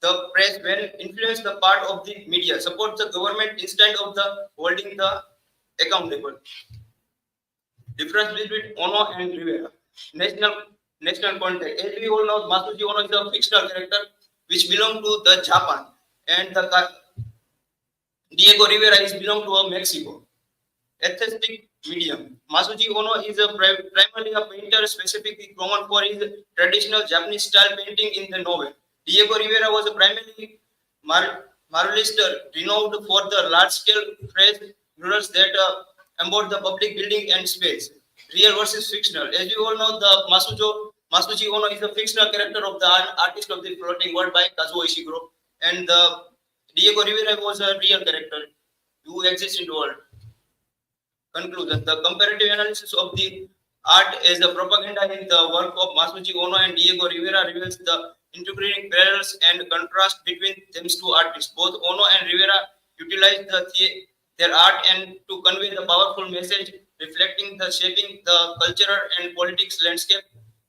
the press when influence the part of the media, support the government instead of the holding the accountable. Difference between Ono and Rivera. National context. As we all know, Masuji Ono is a fictional character which belong to the Japan, and the Diego Rivera is belong to a Mexico. Aesthetic medium. Masuji Ono is primarily a painter specifically common for his traditional Japanese style painting in the novel. Diego Rivera was a primarily muralist renowned for the large-scale phrase murals that embody the public building and space. Real versus fictional. As you all know, the Masuji Ono is a fictional character of the artist of the floating world by Kazuo Ishiguro, and the Diego Rivera was a real character who exists in the world. Conclusion. The comparative analysis of the art as the propaganda in the work of Masuji Ono and Diego Rivera reveals the integrating parallels and contrast between these two artists. Both Ono and Rivera utilized their art and to convey the powerful message reflecting the shaping the cultural and politics landscape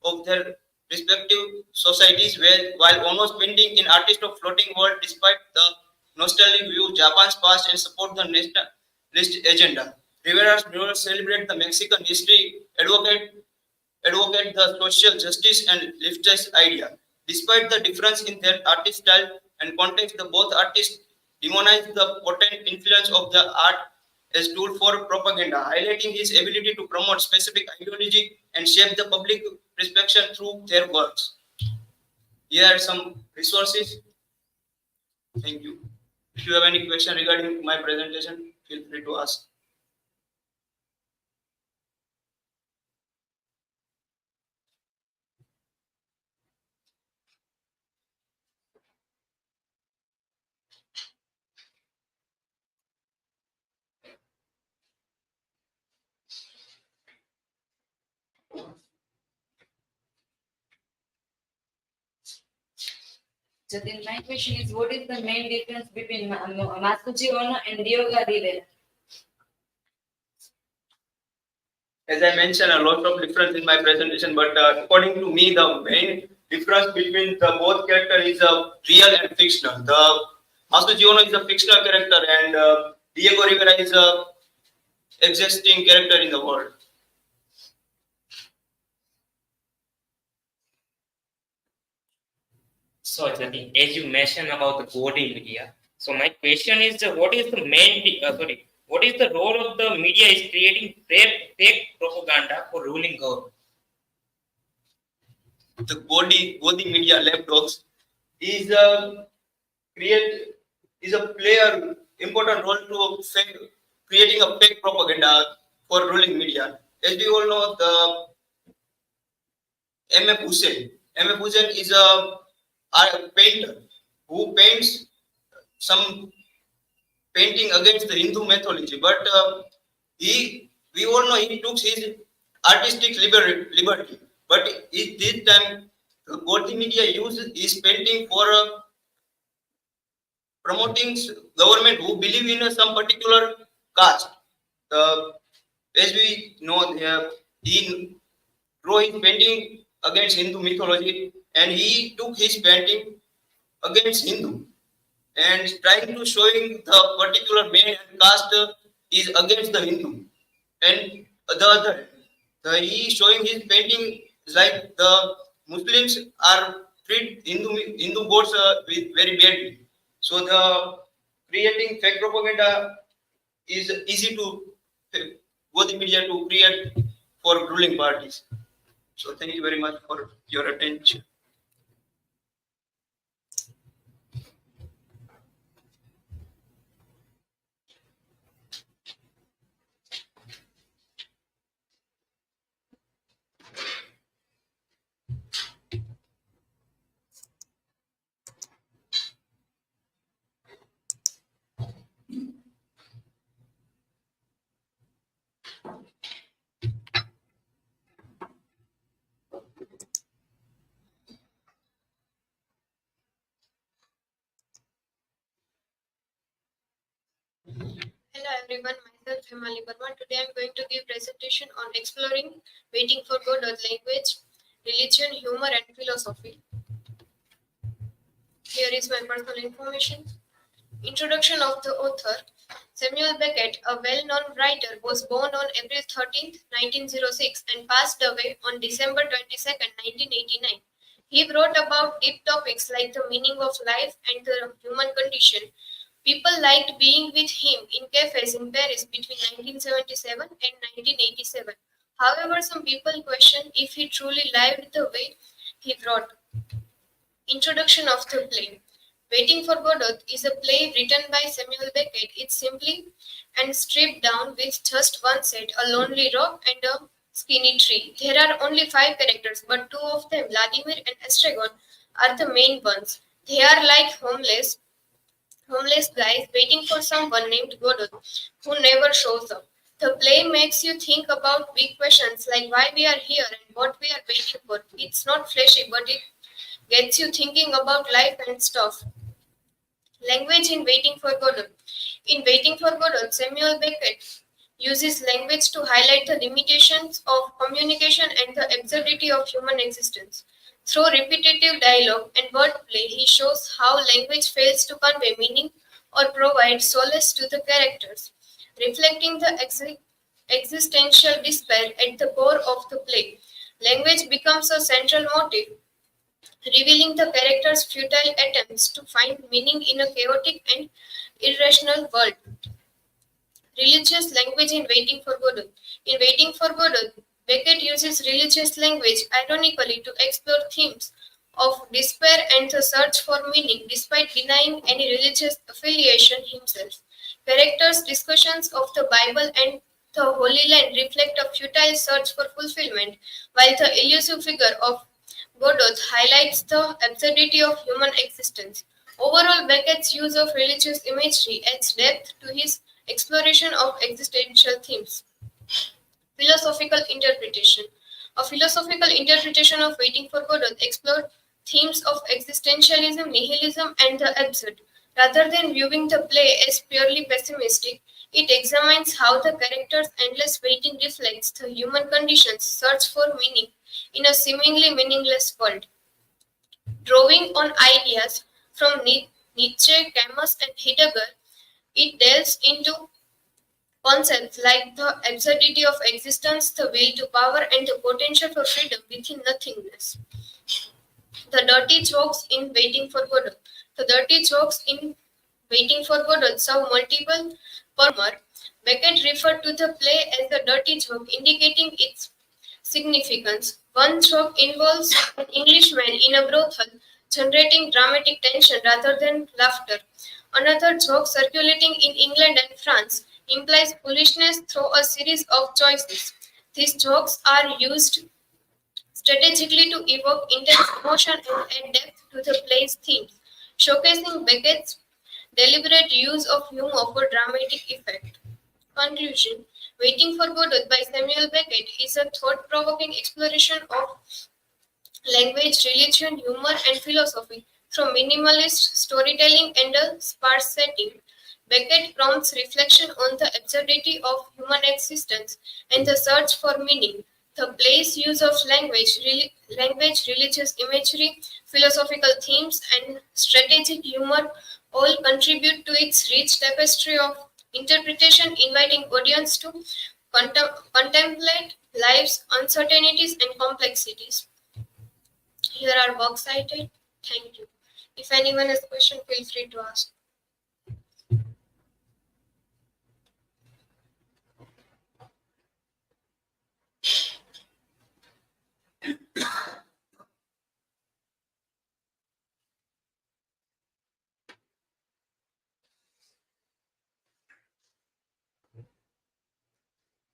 of their respective societies, while Ono's painting in Artist of Floating World despite the nostalgic view Japan's past and support the nationalist agenda. Rivera's murals celebrate the Mexican history, advocate the social justice and leftist idea. Despite the difference in their artist style and context, both artists demonize the potent influence of the art as tool for propaganda, highlighting his ability to promote specific ideology and shape the public perception through their works. Here are some resources. Thank you. If you have any question regarding my presentation, feel free to ask. So then my question is, what is the main difference between Masuji Ono and Diego Rivera? As I mentioned, a lot of difference in my presentation, but according to me, the main difference between the both characters is real and fictional. The Masuji Ono is a fictional character, and Diego Rivera is a existing character in the world. So, Jati, as you mentioned about the coding media, so my question is, what is the what is the role of the media is creating fake propaganda for ruling government? The Godi media laptops is a player important role to creating a fake propaganda for ruling media. As we all know, the M.F. Hussain. M.F. Hussain is a painter who paints some painting against the Hindu mythology, but we all know he took his artistic liberty. But this time, the Godi media used his painting for promoting government who believe in some particular caste. As we know, he drew his painting against Hindu mythology, and he took his painting against Hindu, and trying to showing the particular man and caste is against the Hindu, and the other he showing his painting like the Muslims are treat Hindu gods with very badly. So the creating fake propaganda is easy to go the media to create for ruling parties. So thank you very much for your attention. Hello everyone, myself Himali Burman. Today I am going to give presentation on exploring Waiting for Godot language, religion, humor and philosophy. Here is my personal information. Introduction of the author. Samuel Beckett, a well-known writer, was born on April 13, 1906 and passed away on December 22, 1989. He wrote about deep topics like the meaning of life and the human condition. People liked being with him in cafes in Paris between 1977 and 1987. However, some people question if he truly lived the way he wrote. Introduction of the play. Waiting for Godot is a play written by Samuel Beckett. It's simply and stripped down with just one set, a lonely rock and a skinny tree. There are only 5 characters, but 2 of them, Vladimir and Estragon, are the main ones. They are like homeless guys waiting for someone named Godot who never shows up. The play makes you think about big questions like why we are here and what we are waiting for. It's not flashy, but it gets you thinking about life and stuff. Language in Waiting for Godot. In Waiting for Godot, Samuel Beckett uses language to highlight the limitations of communication and the absurdity of human existence. Through repetitive dialogue and wordplay, he shows how language fails to convey meaning or provide solace to the characters, reflecting the existential despair at the core of the play. Language becomes a central motive, revealing the characters' futile attempts to find meaning in a chaotic and irrational world. Religious language in Waiting for Godot. In Waiting for Godot, Beckett uses religious language ironically to explore themes of despair and the search for meaning despite denying any religious affiliation himself. Characters' discussions of the Bible and the Holy Land reflect a futile search for fulfillment, while the elusive figure of Godot highlights the absurdity of human existence. Overall, Beckett's use of religious imagery adds depth to his exploration of existential themes. Philosophical interpretation. A philosophical interpretation of Waiting for Godot explored themes of existentialism, nihilism, and the absurd. Rather than viewing the play as purely pessimistic, it examines how the character's endless waiting reflects the human condition's search for meaning in a seemingly meaningless world. Drawing on ideas from Nietzsche, Camus, and Heidegger, it delves into concepts like the absurdity of existence, the will to power, and the potential for freedom within nothingness. The dirty jokes in Waiting for Godot. The dirty jokes in Waiting for Godot serve multiple PARMAR. Beckett referred to the play as a dirty joke, indicating its significance. One joke involves an Englishman in a brothel, generating dramatic tension rather than laughter. Another joke circulating in England and France implies foolishness through a series of choices. These jokes are used strategically to evoke intense emotion and add depth to the play's themes, showcasing Beckett's deliberate use of humor for dramatic effect. Conclusion: Waiting for Godot by Samuel Beckett is a thought-provoking exploration of language, religion, humor, and philosophy from minimalist storytelling and a sparse setting. Beckett prompts reflection on the absurdity of human existence and the search for meaning. The play's use of language, religious imagery, philosophical themes, and strategic humor all contribute to its rich tapestry of interpretation, inviting audience to contemplate life's uncertainties and complexities. Here are works cited. Thank you. If anyone has question, feel free to ask.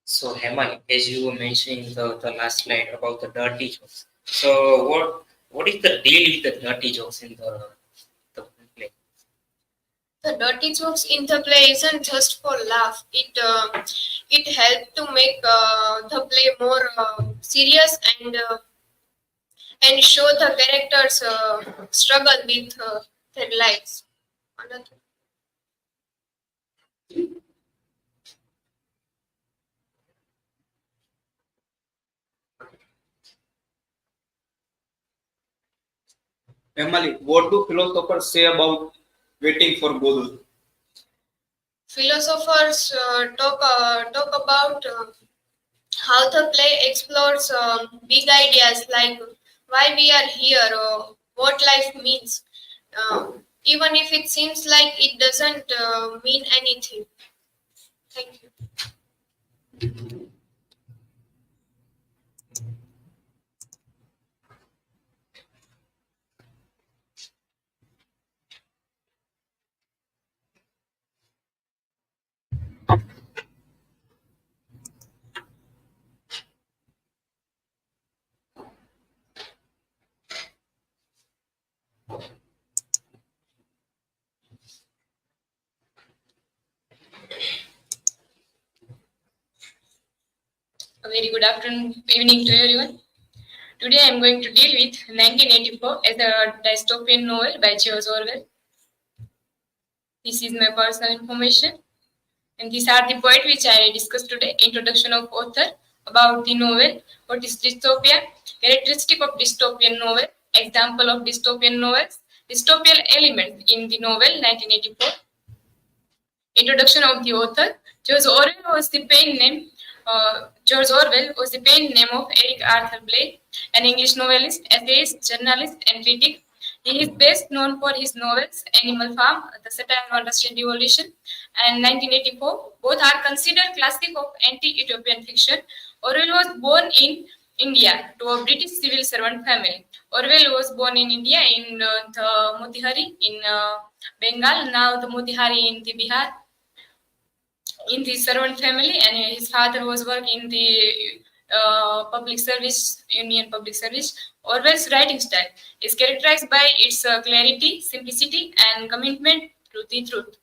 So Hemal, as you were mentioning the last slide about the dirty jokes. So what is the deal with the dirty jokes in the play? The dirty jokes in the play isn't just for laugh. It helped to make the play more serious and show the characters struggle with their lives. Emily, what do philosophers say about Waiting for Godot? Philosophers talk about how the play explores big ideas like why we are here or what life means, even if it seems like it doesn't mean anything. Thank you. A very good evening to everyone. Today I am going to deal with 1984 as a dystopian novel by George Orwell. This is my personal information. And these are the points which I discussed today. Introduction of author, about the novel, what is dystopia, characteristic of dystopian novel, example of dystopian novels, dystopian elements in the novel 1984. Introduction of the author. George Orwell was the pen name of Eric Arthur Blair, an English novelist, essayist, journalist, and critic. He is best known for his novels Animal Farm, The Satire on Russian Revolution, and 1984. Both are considered classic of anti-utopian fiction. Orwell was born in India to a British civil servant family. Orwell was born in India in the Motihari in Bengal, now the Motihari in the Bihar, in the servant family, and his father was working in the public service, Union Public Service. Orwell's writing style is characterized by its clarity, simplicity, and commitment to the truth.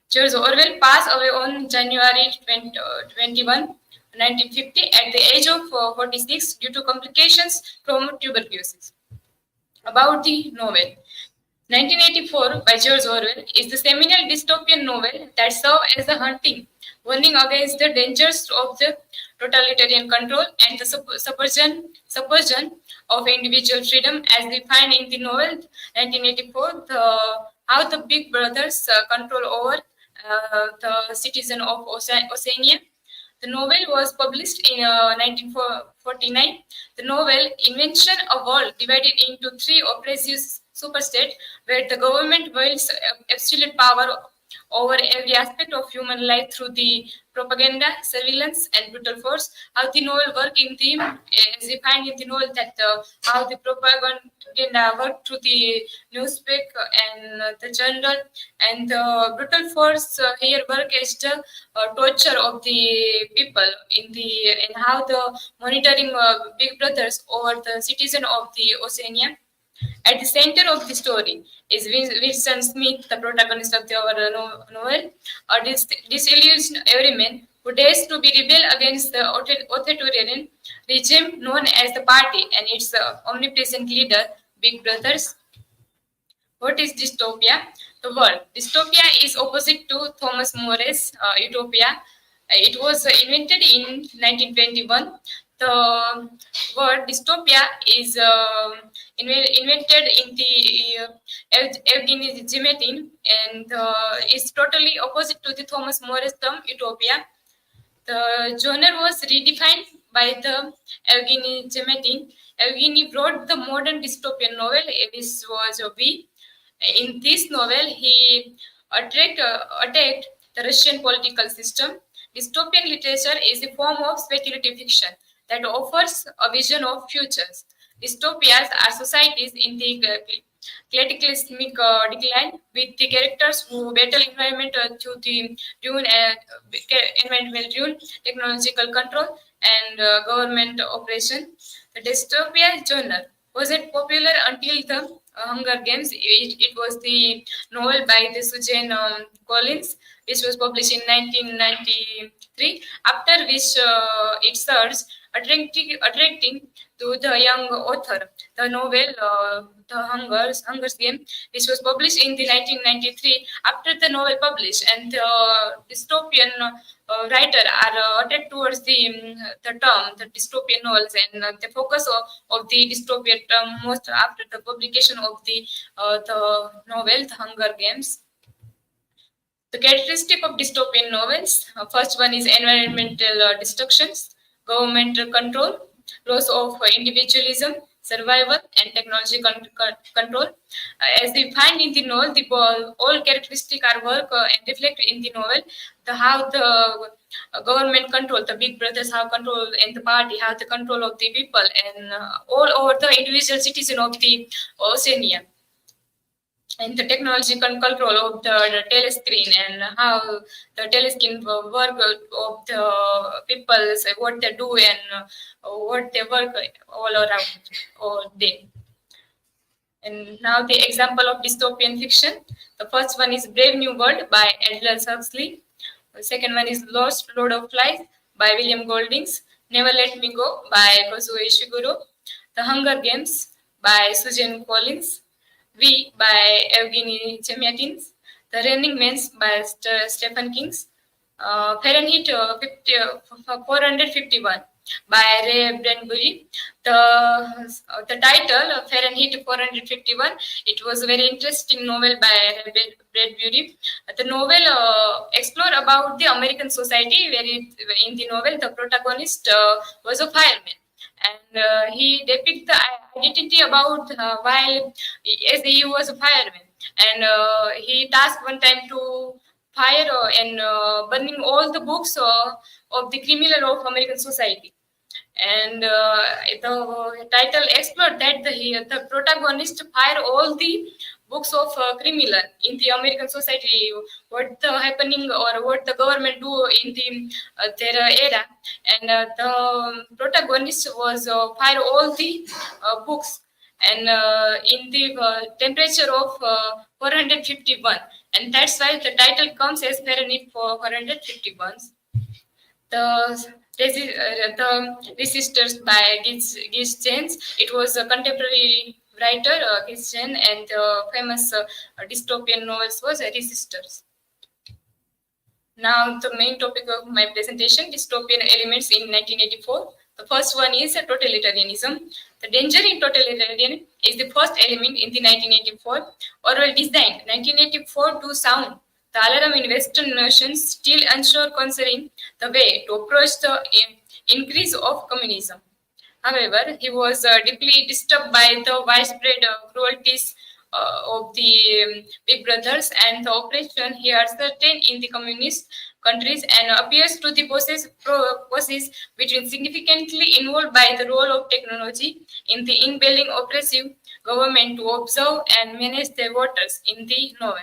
George Orwell passed away on January 21, 1950 at the age of 46 due to complications from tuberculosis. About the novel. 1984 by George Orwell is the seminal dystopian novel that serves as a hunting warning against the dangers of the totalitarian control and the subversion of individual freedom as defined in the novel 1984, how the big brothers control over the citizen of Oceania. The novel was published in 1949. The novel Invention a World divided into three oppressive superstates where the government wields absolute power over every aspect of human life through the propaganda, surveillance, and brutal force. How the novel worked in the, as we find in the novel that how the propaganda worked through the newspaper and the journal, and the brutal force here work as the torture of the people in how the monitoring big brothers over the citizen of the Oceania. At the center of the story is Winston Smith, the protagonist of our novel, a disillusioned everyman who dares to be rebel against the authoritarian regime known as the party and its omnipresent leader, Big Brothers. What is dystopia? The word dystopia is opposite to Thomas More's utopia. It was invented in 1921. The word dystopia is invented in the Evgeny Zemetin and is totally opposite to the Thomas More's term utopia. The genre was redefined by the Evgeny Zemetin. Evgeny wrote the modern dystopian novel. This was V. In this novel, he attacked the Russian political system. Dystopian literature is a form of speculative fiction that offers a vision of futures. Dystopias are societies in the cataclysmic decline, with the characters who battle environment through the environmental ruin, technological control, and government operation. The dystopia genre wasn't popular until the Hunger Games. It was the novel by the Suzanne Collins, which was published in 1993, after which it surged, attracting to the young author. The novel, The Hunger Game, which was published in the 1993, after the novel published, and the dystopian writer are attracted towards the term, the dystopian novels, and the focus of the dystopian term most after the publication of the novel, The Hunger Games. The characteristic of dystopian novels, first one is environmental destructions, governmental control, loss of individualism, survival, and technology control. As we find in the novel, all characteristics are work and reflect in the novel. How the government control, the big brothers have control in the party, have the control of the people, and all over the individual citizen of the Oceania. And the technological control of the telescreen and how the telescreen work of the people, what they do and what they work all around all day. And now the example of dystopian fiction. The first one is Brave New World by Aldous Huxley. The second one is Lost Lord of Flies by William Goldings. Never Let Me Go by Kazuo Ishiguro. The Hunger Games by Suzanne Collins. V by Evgeny Zemetin, The Running Man by Stephen King, Fahrenheit 451 by Ray Bradbury. The title Fahrenheit 451, it was a very interesting novel by Ray Bradbury. The novel explored about the American society, where in the novel the protagonist was a fireman. And he depicts the identity about while as he was a fireman, and he tasked one time to fire and burning all the books of the criminal of American society. And the title explored that the protagonist fire all the books of criminal in the American society, what the happening or what the government do in the their era, and the protagonist was fire all the books, and in the temperature of 451, and that's why the title comes as Fahrenheit 451. The Resistors by Giz Jens. It was a contemporary writer, Giz Jens, and the famous dystopian novels was Resistors. Now, the main topic of my presentation, dystopian elements in 1984. The first one is totalitarianism. The danger in totalitarianism is the first element in the 1984. Orwell designed 1984 to sound the alarm in Western nations, still unsure concerning the way to approach the increase of communism. However, he was deeply disturbed by the widespread cruelties of the big brothers and the oppression he ascertained in the communist countries, and appears to the process between significantly involved by the role of technology in the unveiling oppressive government to observe and manage their voters in the novel.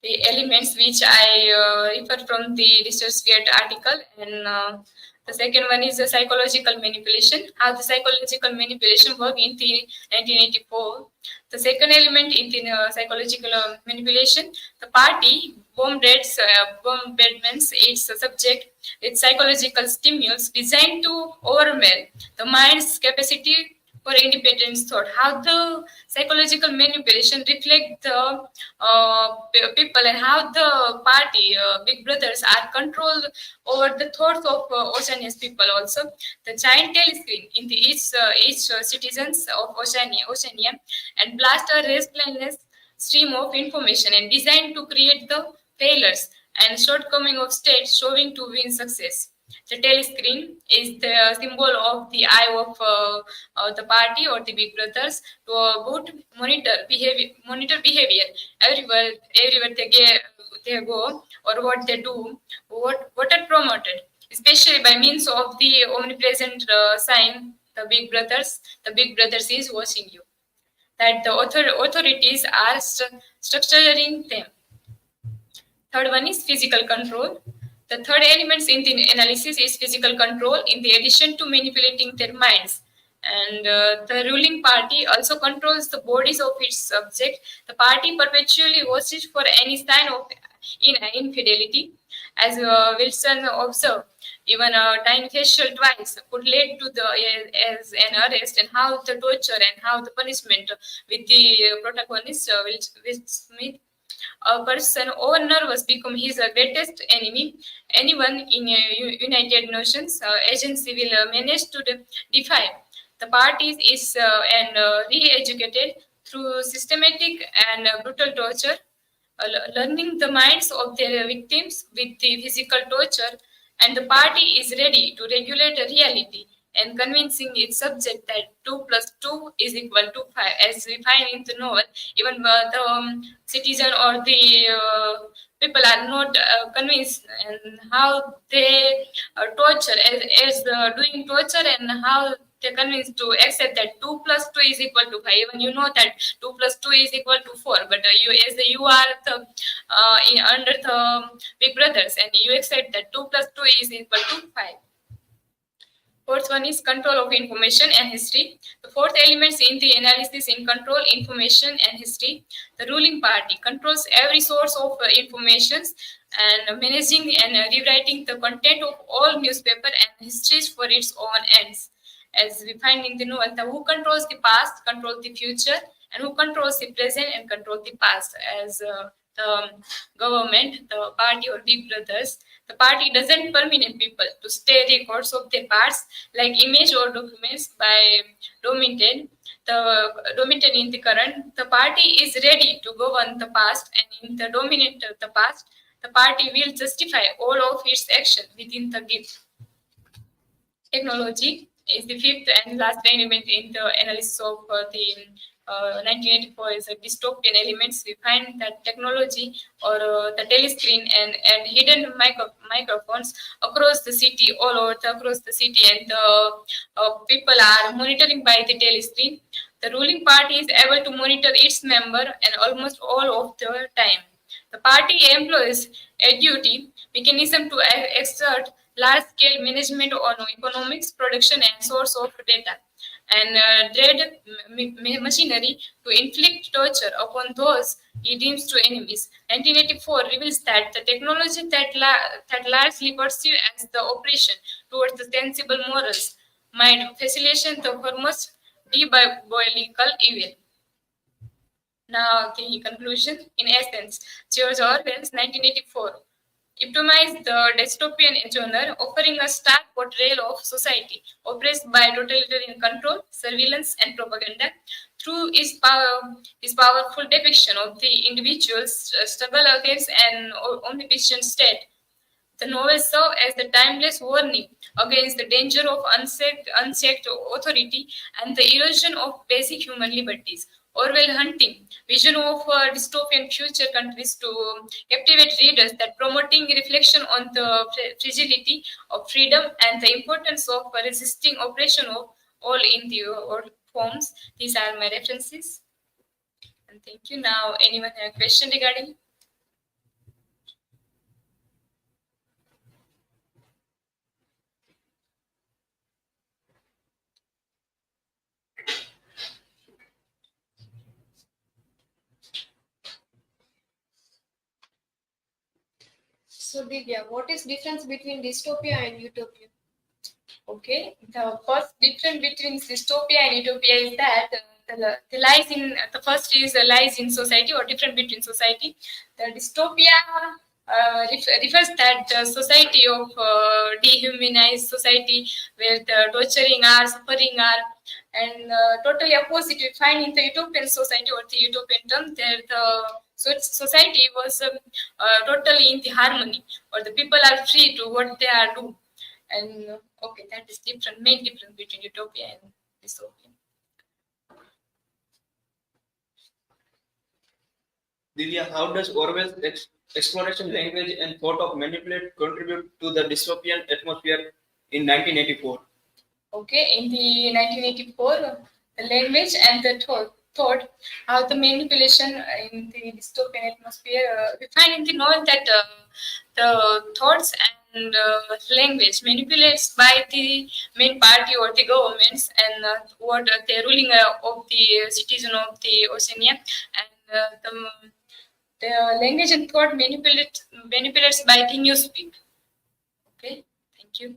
The elements which I refer from the research article, and the second one is the psychological manipulation, how the psychological manipulation work in the 1984. The second element in the psychological manipulation, the party bombardments its subject with psychological stimulus designed to overwhelm the mind's capacity for independent thought. How the psychological manipulation reflect the people, and how the party big brothers are controlled over the thoughts of Oceania's people. Also, the giant telescreen in the each citizens of Oceania and blast a restless stream of information and designed to create the failures and shortcoming of states showing to win success. The telescreen is the symbol of the eye of the party or the big brothers to monitor behavior everywhere they go, or what they do, what are promoted, especially by means of the omnipresent sign, the big brothers is watching you, that the authorities are structuring them. Third one is physical control. The third element in the analysis is physical control, in the addition to manipulating their minds. And the ruling party also controls the bodies of its subject. The party perpetually watches for any sign of infidelity. As Wilson observed, even a tiny facial twice could lead to as an arrest, and how the torture and how the punishment with the protagonist, Will Smith. A person over nervous become his greatest enemy. Anyone in United Nations agency will manage to defy the parties is and re-educated through systematic and brutal torture, learning the minds of their victims with the physical torture, and the party is ready to regulate reality and convincing its subject that 2 plus 2 is equal to 5, as we find in the novel. Even the citizen or the people are not convinced, and how they torture as doing torture, and how they convinced to accept that 2 plus 2 is equal to 5. Even you know that 2 plus 2 is equal to 4, but you are the under the big brothers, and you accept that 2 plus 2 is equal to 5. Fourth one is control of information and history. The fourth element in the analysis in control, information and history. The ruling party controls every source of information and managing and rewriting the content of all newspaper and histories for its own ends. As we find in the novel, who controls the past controls the future, and who controls the present and controls the past. As the government, the party or big brothers, the party doesn't permit people to stay records of their parts like image or documents by dominated in the current. The party is ready to govern the past, and in the dominate the past, the party will justify all of its action within the gift. Technology is the fifth and last element in the analysis of the 1984 is a dystopian elements. We find that technology or the telescreen and hidden microphones across the city, all over across the city, and the people are monitoring by the telescreen. The ruling party is able to monitor its member and almost all of the time. The party employs a duty mechanism to exert large-scale management on economics, production, and source of data, and dread machinery to inflict torture upon those he deems to enemies. 1984 reveals that the technology that largely perceived as the oppression towards the sensible morals might facilitate the foremost diabolical evil. Now, the conclusion. In essence, George Orwell's 1984 epitomized the dystopian genre, offering a stark portrayal of society oppressed by totalitarian control, surveillance, and propaganda. Through his powerful depiction of the individual's struggle against an omnipotent state, The novels serve as the timeless warning against the danger of unchecked authority and the erosion of basic human liberties. Orwell hunting vision of a dystopian future countries to captivate readers that promoting reflection on the fragility of freedom and the importance of resisting oppression of all in the all forms. These are my references. And thank you. Now, anyone have a question regarding? So, Divya, what is difference between dystopia and utopia? Okay, the first difference between dystopia and utopia is that the lies in the first is lies in society or difference between society. The dystopia refers that the society of dehumanized society where the torturing are, suffering are, and totally opposite we find in the utopian society or the utopian term there the society was totally in the harmony or the people are free to what they are do. And okay, that is different, main difference between utopia and dystopia. Divya, how does Orwell's exploration language and thought of manipulate contribute to the dystopian atmosphere in 1984? Okay, in the 1984, the language and the thought how the manipulation in the dystopian atmosphere. We find in the novel that the thoughts and language manipulates by the main party or the governments and what the ruling of the citizen of the Oceania and the language and thought manipulates by the newspeak. Okay, thank you.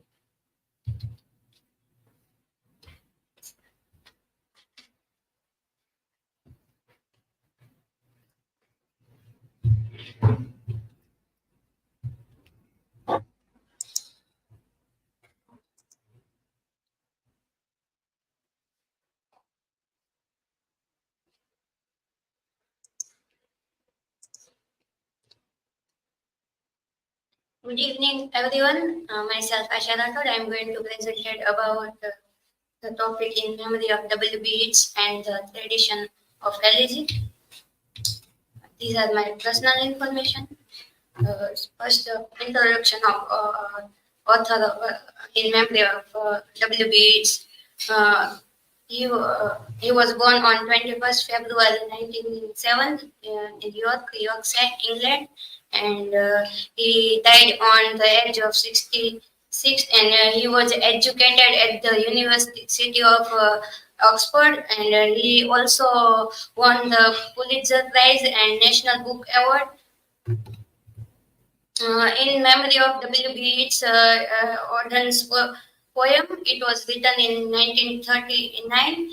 Good evening, everyone. Myself, RATHOD. I am going to present about the topic in memory of W.B. Yeats and the tradition of elegy. These are my personal information. First, introduction of author in memory of W.B. Yeats. He was born on 21st February 1907 in Yorkshire, England, and he died on the age of 66. And he was educated at the University of Oxford, and he also won the Pulitzer Prize and National Book Award. In memory of W.B. Yeats, Auden's poem. It was written in 1939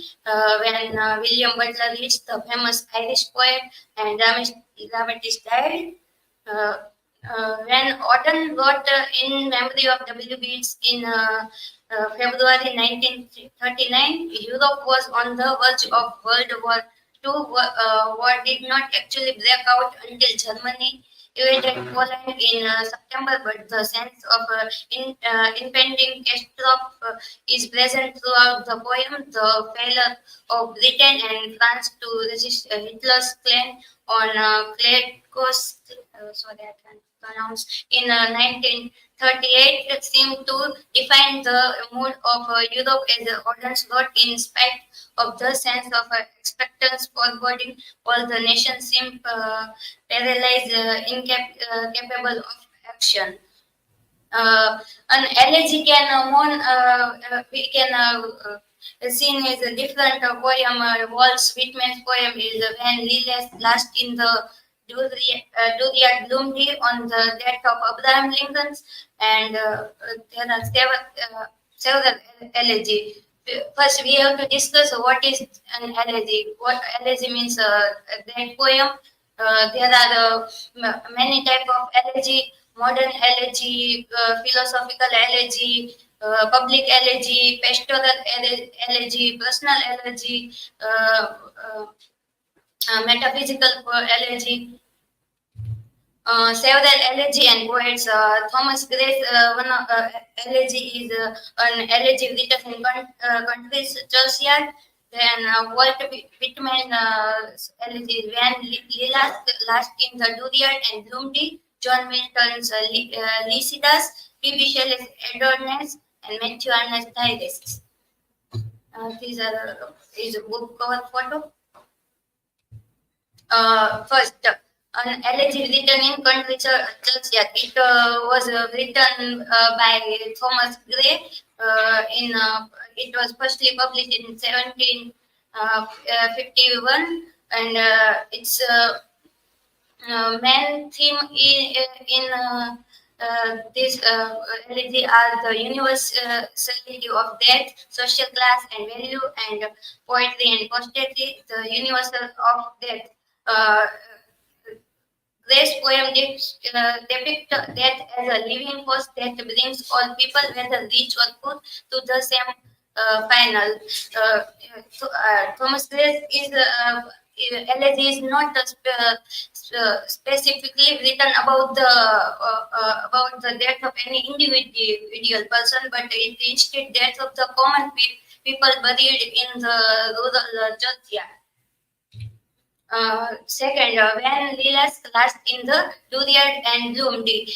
when William Butler Yeats, the famous Irish poet and dramatist, died. When Auden wrote in memory of W.B. Yeats in February 1939, Europe was on the verge of World War II. War did not actually break out until Germany invaded Poland in September, but the sense of impending catastrophe is present throughout the poem. The failure of Britain and France to resist Hitler's claim on Gladko's, sorry, I can't pronounce, in 1938 seemed to define the mood of Europe as Auden's wrote. In spite of the sense of expectance foreboding, all the nations seemed paralyzed, incapable of action. An elegy we can seen as a different poem. Walt Whitman's poem is when Lilias last in the Duriat Bloomsday on the death of Abraham Lincoln, and there are several elegy. First, we have to discuss what is an elegy. What elegy means, that poem. There are many types of elegy: modern elegy, philosophical elegy, public elegy, pastoral elegy, personal elegy, metaphysical elegy. several elegy and poets. Thomas Gray's one of elegy is an elegy written in country's churchyard. Then Walt Whitman elegy is When Lilas Last in the Duriad and Bloomsday. John Milton's Lycidas, P.B. Shelley's Adornes, and Matthew Arnold's Tyresis. These are is a book cover photo. First, an elegy written in country churchyard. It was written by Thomas Gray. It was firstly published in 1751, and its main theme in this elegy are the universality of death, social class and value, and poetry and posterity. The universal of death. Gray's poem depict death as a living force that brings all people, whether rich or poor, to the same final. Thomas Gray's elegy is not specifically written about the death of any individual person, but it instead death of the common people buried in the rural churchyard. Second, When Lilas Last in the Duriad and Bloomsday.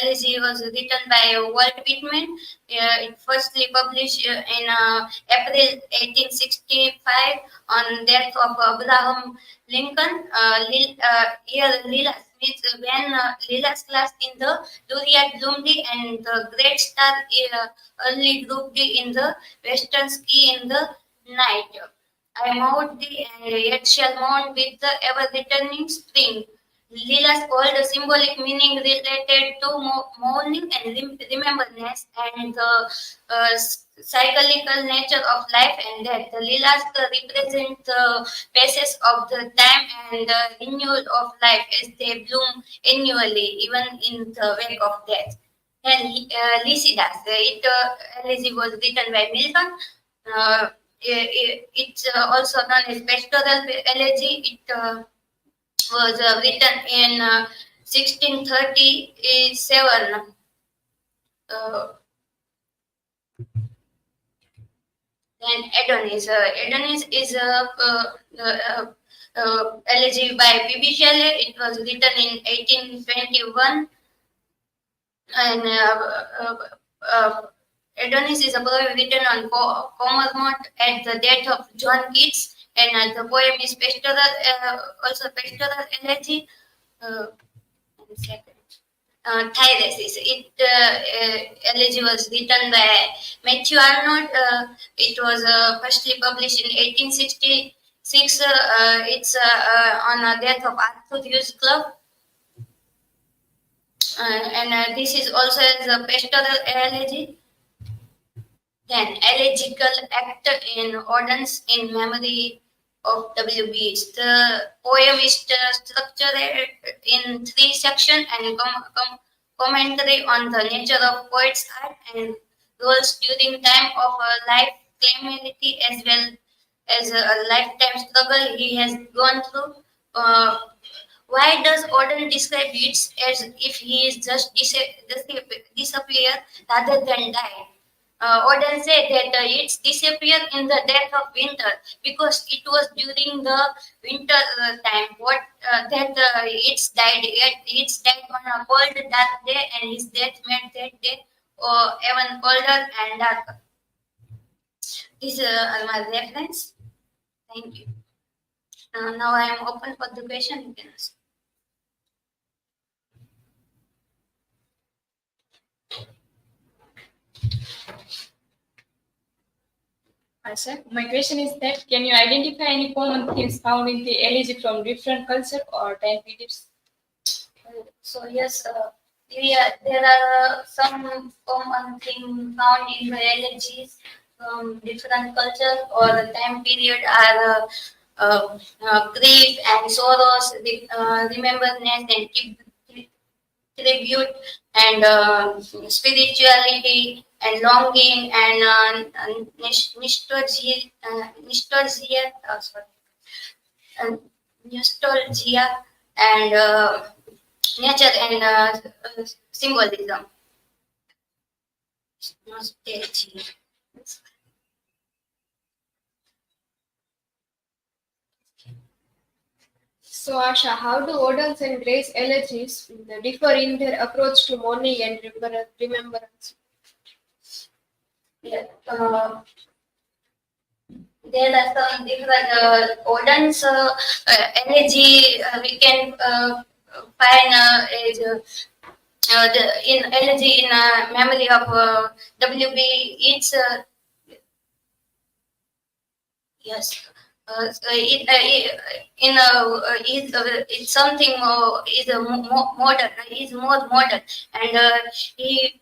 Elegy was written by Walt Whitman. It firstly published in April 1865 on death of Abraham Lincoln. Here Lilas means when Lilas Last in the Duriad Bloomsday and the great star early group in the western ski in the night. I mount thee, and yet shall mount with the ever-returning spring. Lilas hold a symbolic meaning related to mourning and remembrance and the cyclical nature of life and death. The Lilas represent the passage of the time and the renewal of life as they bloom annually, even in the wake of death. And Lycidas, elegy was written by Milton. It's also known as pastoral elegy. It was written in 1637. Then Adonis. Adonis is a elegy by P.B. Shelley. It was written in 1821. And Adonis is a poem written on Commermont at the death of John Keats, and the poem is pastoral, also pastoral elegy. Tyresis. Elegy was written by Matthew Arnold. It was firstly published in 1866. It's on the death of Arthur Hughes Club. And this is also a pastoral elegy. Then elegiacal act in Auden in memory of W.B. The poem is structured in 3 sections and commentary on the nature of poet's art and roles during time of life calamity as well as a lifetime struggle he has gone through. Why does Auden describe it as if he is just disappear rather than die? Auden said that it's disappeared in the death of winter because it was during the winter time. It's died. It's died on a cold, dark day, and his death made that day even colder and darker. These are my reference. Thank you. Now I am open for the question. You can ask. Sir, my question is that can you identify any common themes found in the elegy from different culture or time periods? So yes, there are some common things found in the elegies from different culture or time period are grief and sorrows, remembrance and tribute and spirituality and longing and nostalgia, nostalgia and nature and symbolism. So, Asha, how do Odens and Grace elegies differ in their approach to mourning and remembrance? Yeah. There are some different Odin's energy we can find in energy in memory of WB. It's yes. It's something is modern. Is more modern, and he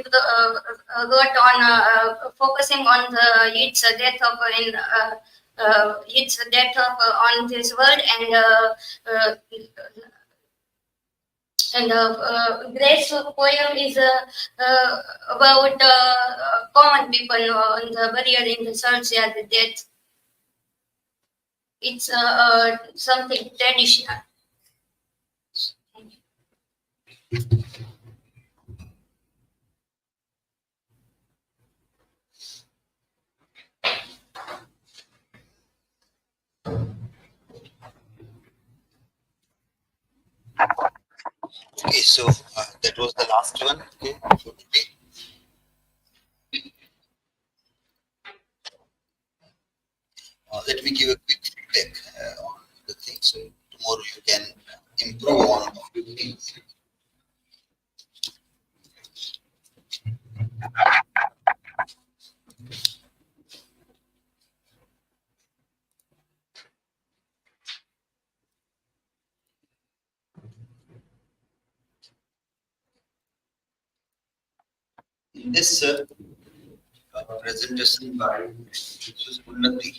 got on focusing on the its death of on this world and Grace poem is about common people on the burial in the church as the death. It's something traditional. Okay, so that was the last one. Okay, for today. Let me give a quick feedback on the thing. So tomorrow you can improve on a few things. In this presentation by UNNATI,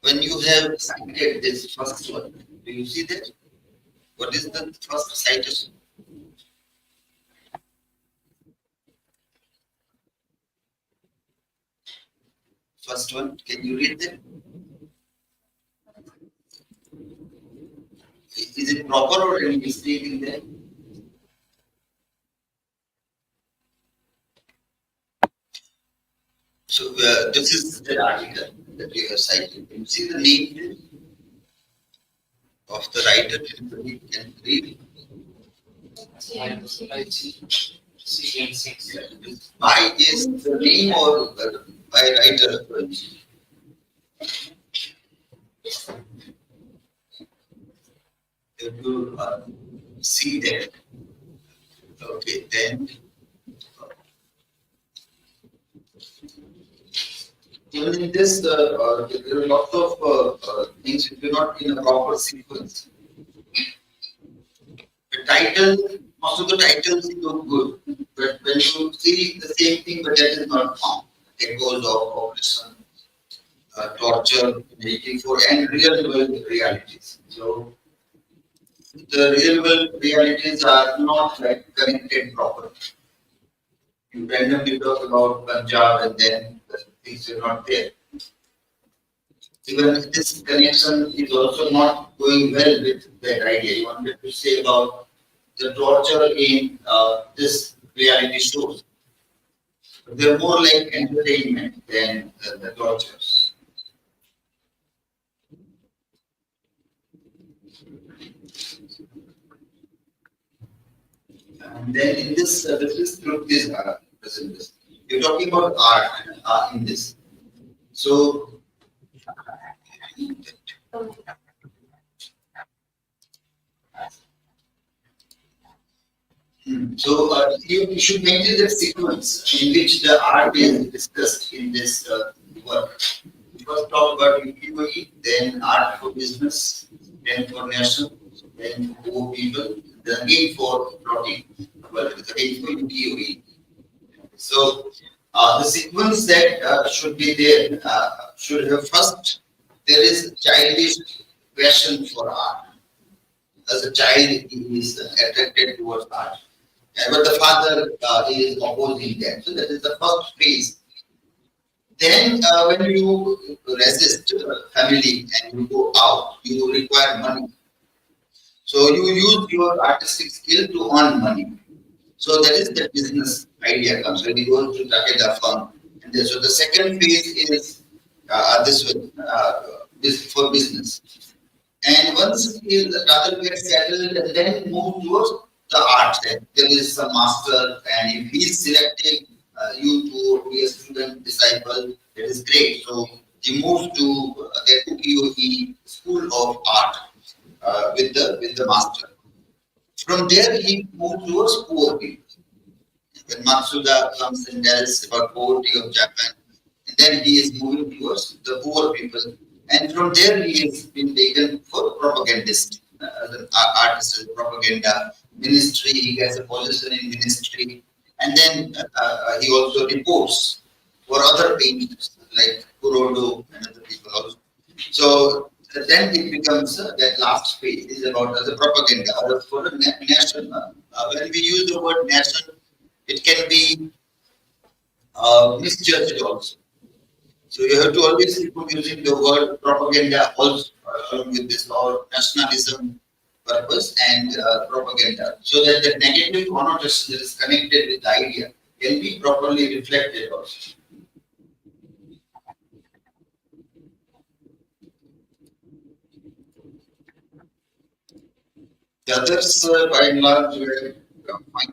when you have cited this first one, do you see that? What is the first citation? First one, can you read that? Is it proper or any mistake in there? So this is the article that you have cited. Can you see the name of the writer? Can you read? By is the name or by writer? You have to see that. Okay, then. Even in this, there are lots of things which are not in a proper sequence. The title, most of the titles look good, but when you see the same thing, but that is not found. Echoes of oppression, torture, waiting for, and real world realities. So the real world realities are not like connected properly. You randomly talk about Punjab and then the things are not there. Even this connection is also not going well with that idea. You wanted to say about the torture in this reality shows. They're more like entertainment than the tortures. And then in this, this is through this present. You're talking about art in this. So, you should maintain the sequence in which the art is discussed in this work. First talk about UPOE, then art for business, then for national, then for people, then again for plotting, well, again for UPOE. So the sequence that should be there should have first, there is childish passion for art. As a child, he is attracted towards art. But the father is opposing that. So that is the first phase. Then when you resist family and you go out, you require money. So you use your artistic skill to earn money. So that is the business idea comes when you go to Takeda firm. And then, so the second phase is this one, this for business. And once he rather get settled and then move towards the art, that there is some master, and if he is selecting you to be a student disciple, that is great. So he moved to the UKOE School of Art with the master. From there, he moved towards poor people. When Matsuda comes and tells about poverty of Japan, and then he is moving towards the poor people. And from there, he has been taken for propagandist, the artist, propaganda, ministry. He has a position in ministry. And then he also reports for other painters like Kurodo and other people also. So then it becomes that last phase is about the propaganda or for the nation. When we use the word nation, it can be misjudged also. So you have to always keep using the word propaganda also along with this or nationalism purpose and propaganda, so that the negative connotation that is connected with the idea can be properly reflected also. The others, by and large, were fine.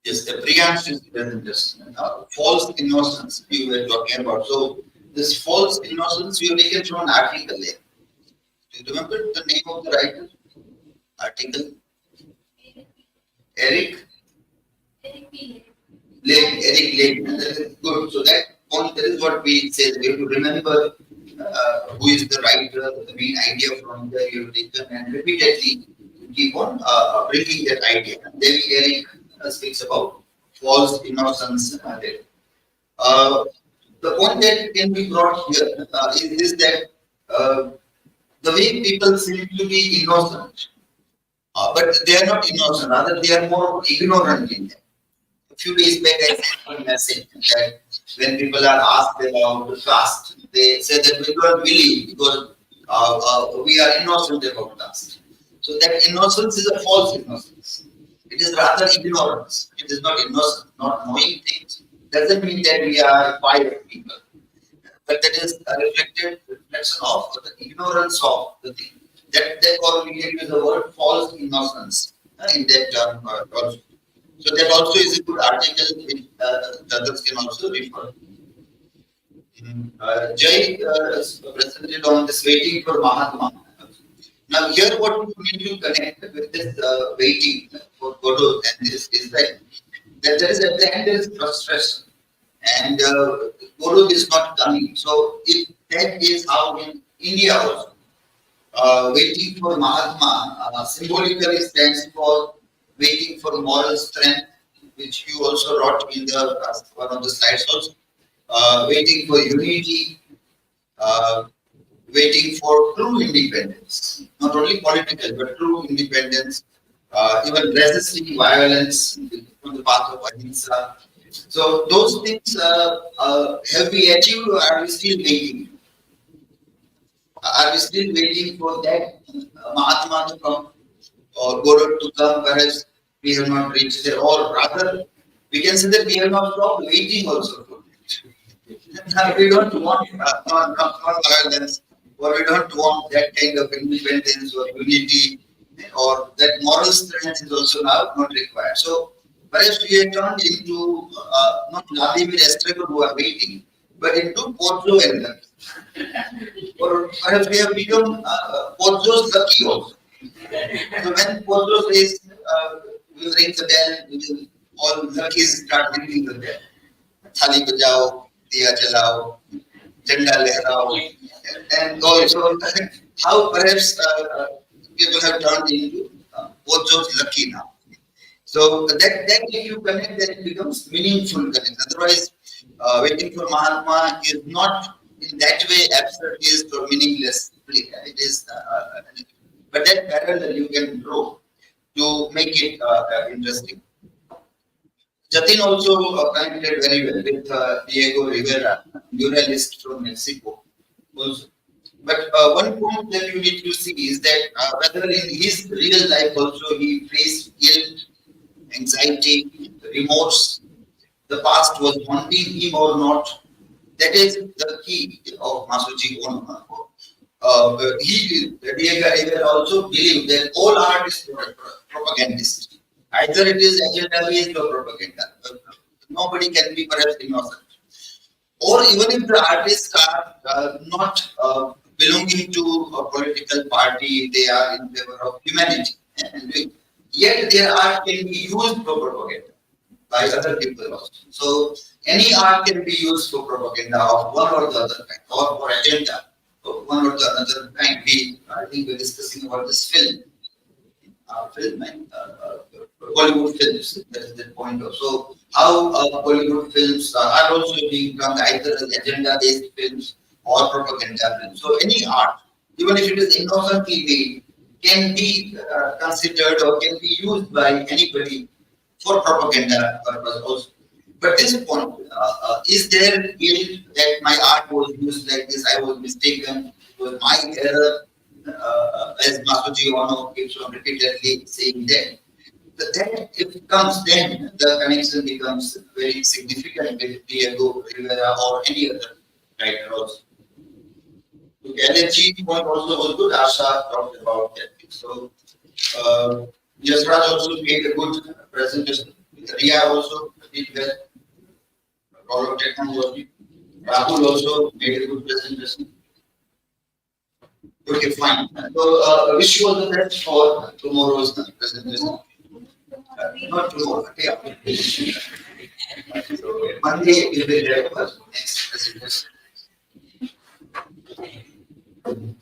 Yes, the PRIYANSHIBA, false innocence we were talking about. So this false innocence we have taken from an article there. Do you remember the name of the writer? Article? Eric Lake. That is good. So that point, that is what we say. We have to remember who is the writer, the main idea from there you have taken, and repeatedly keep on bringing that idea. And then Eric speaks about false innocence. The point that can be brought here is that the way people seem to be innocent, but they are not innocent, rather they are more ignorant in them. A few days back I sent a message that when people are asked about the caste, they say that we don't believe because we are innocent about caste. So that innocence is a false innocence. It is rather ignorance. It is not innocent, not knowing things. Doesn't mean that we are quiet people. But that is a reflection of the ignorance of the thing. That therefore we can use the word false innocence in that term also. So that also is a good article which others can also refer. Jay presented on this waiting for Mahatma. Now here what we need to connect with this waiting for Godot and this is that there is at the end there is frustration and Godot is not coming. So if that is how in India also waiting for Mahatma symbolically stands for waiting for moral strength, which you also wrote in the one of the slides also. Waiting for unity, waiting for true independence, not only political but true independence, even resisting violence on the path of ahimsa. So those things have we achieved or are we still waiting? Are we still waiting for that Mahatma to come or Godot to come? Perhaps we have not reached there, or rather we can say that we have not stopped waiting also for it. We don't want non-violence, or we don't want that kind of independence or unity, or that moral strength is also now not required. So perhaps we have turned into not Vladimir Estrego who are waiting, but into Pozo and Lucky. Or perhaps we have become Pozo's Lucky also. So when Pozo says, we'll ring the bell, all Luckies start ringing the bell. Thali bajao, diya jalao, janda lehrao, and also how perhaps people have turned into Pozo's Lucky now. So that if you connect, then it becomes meaningful connect. Otherwise, waiting for Mahatma is not in that way absurdist or meaningless. It is, but that parallel you can draw to make it interesting. Jatin also connected very well with Diego Rivera, muralist from Mexico. Also. But one point that you need to see is that whether in his real life also he faced guilt, anxiety, remorse, the past was haunting him or not. That is the key of Masuji Ono. Diego Rivera also believed that all art is propagandist. Either it is agenda-based or propaganda. Nobody can be perhaps innocent. Or even if the artists are not belonging to a political party, they are in favor of humanity. Yet their art can be used for propaganda by other people also. So any art can be used for propaganda of one or the other kind, or for agenda of one or the other kind. I think we're discussing about this film. Film and Bollywood films. That is the point of. So how Bollywood films are also being termed either as agenda-based films or propaganda films. So any art, even if it is innocently made, can be considered or can be used by anybody for propaganda purpose also. But this point, is there guilt that my art was used like this? I was mistaken. It was my error. As Masuji Ono keeps on repeatedly saying that. But then if it comes, then the connection becomes very significant with Diego Rivera or any other writer also. The energy point also was good. Asha talked about that. So YASHRAJ also made a good presentation. RIYA also did well. Role of technology. Rahul also made a good presentation. Okay, fine. So, wish you all the best for tomorrow's presentation. Not tomorrow, okay. So, Monday will be there for next presentation.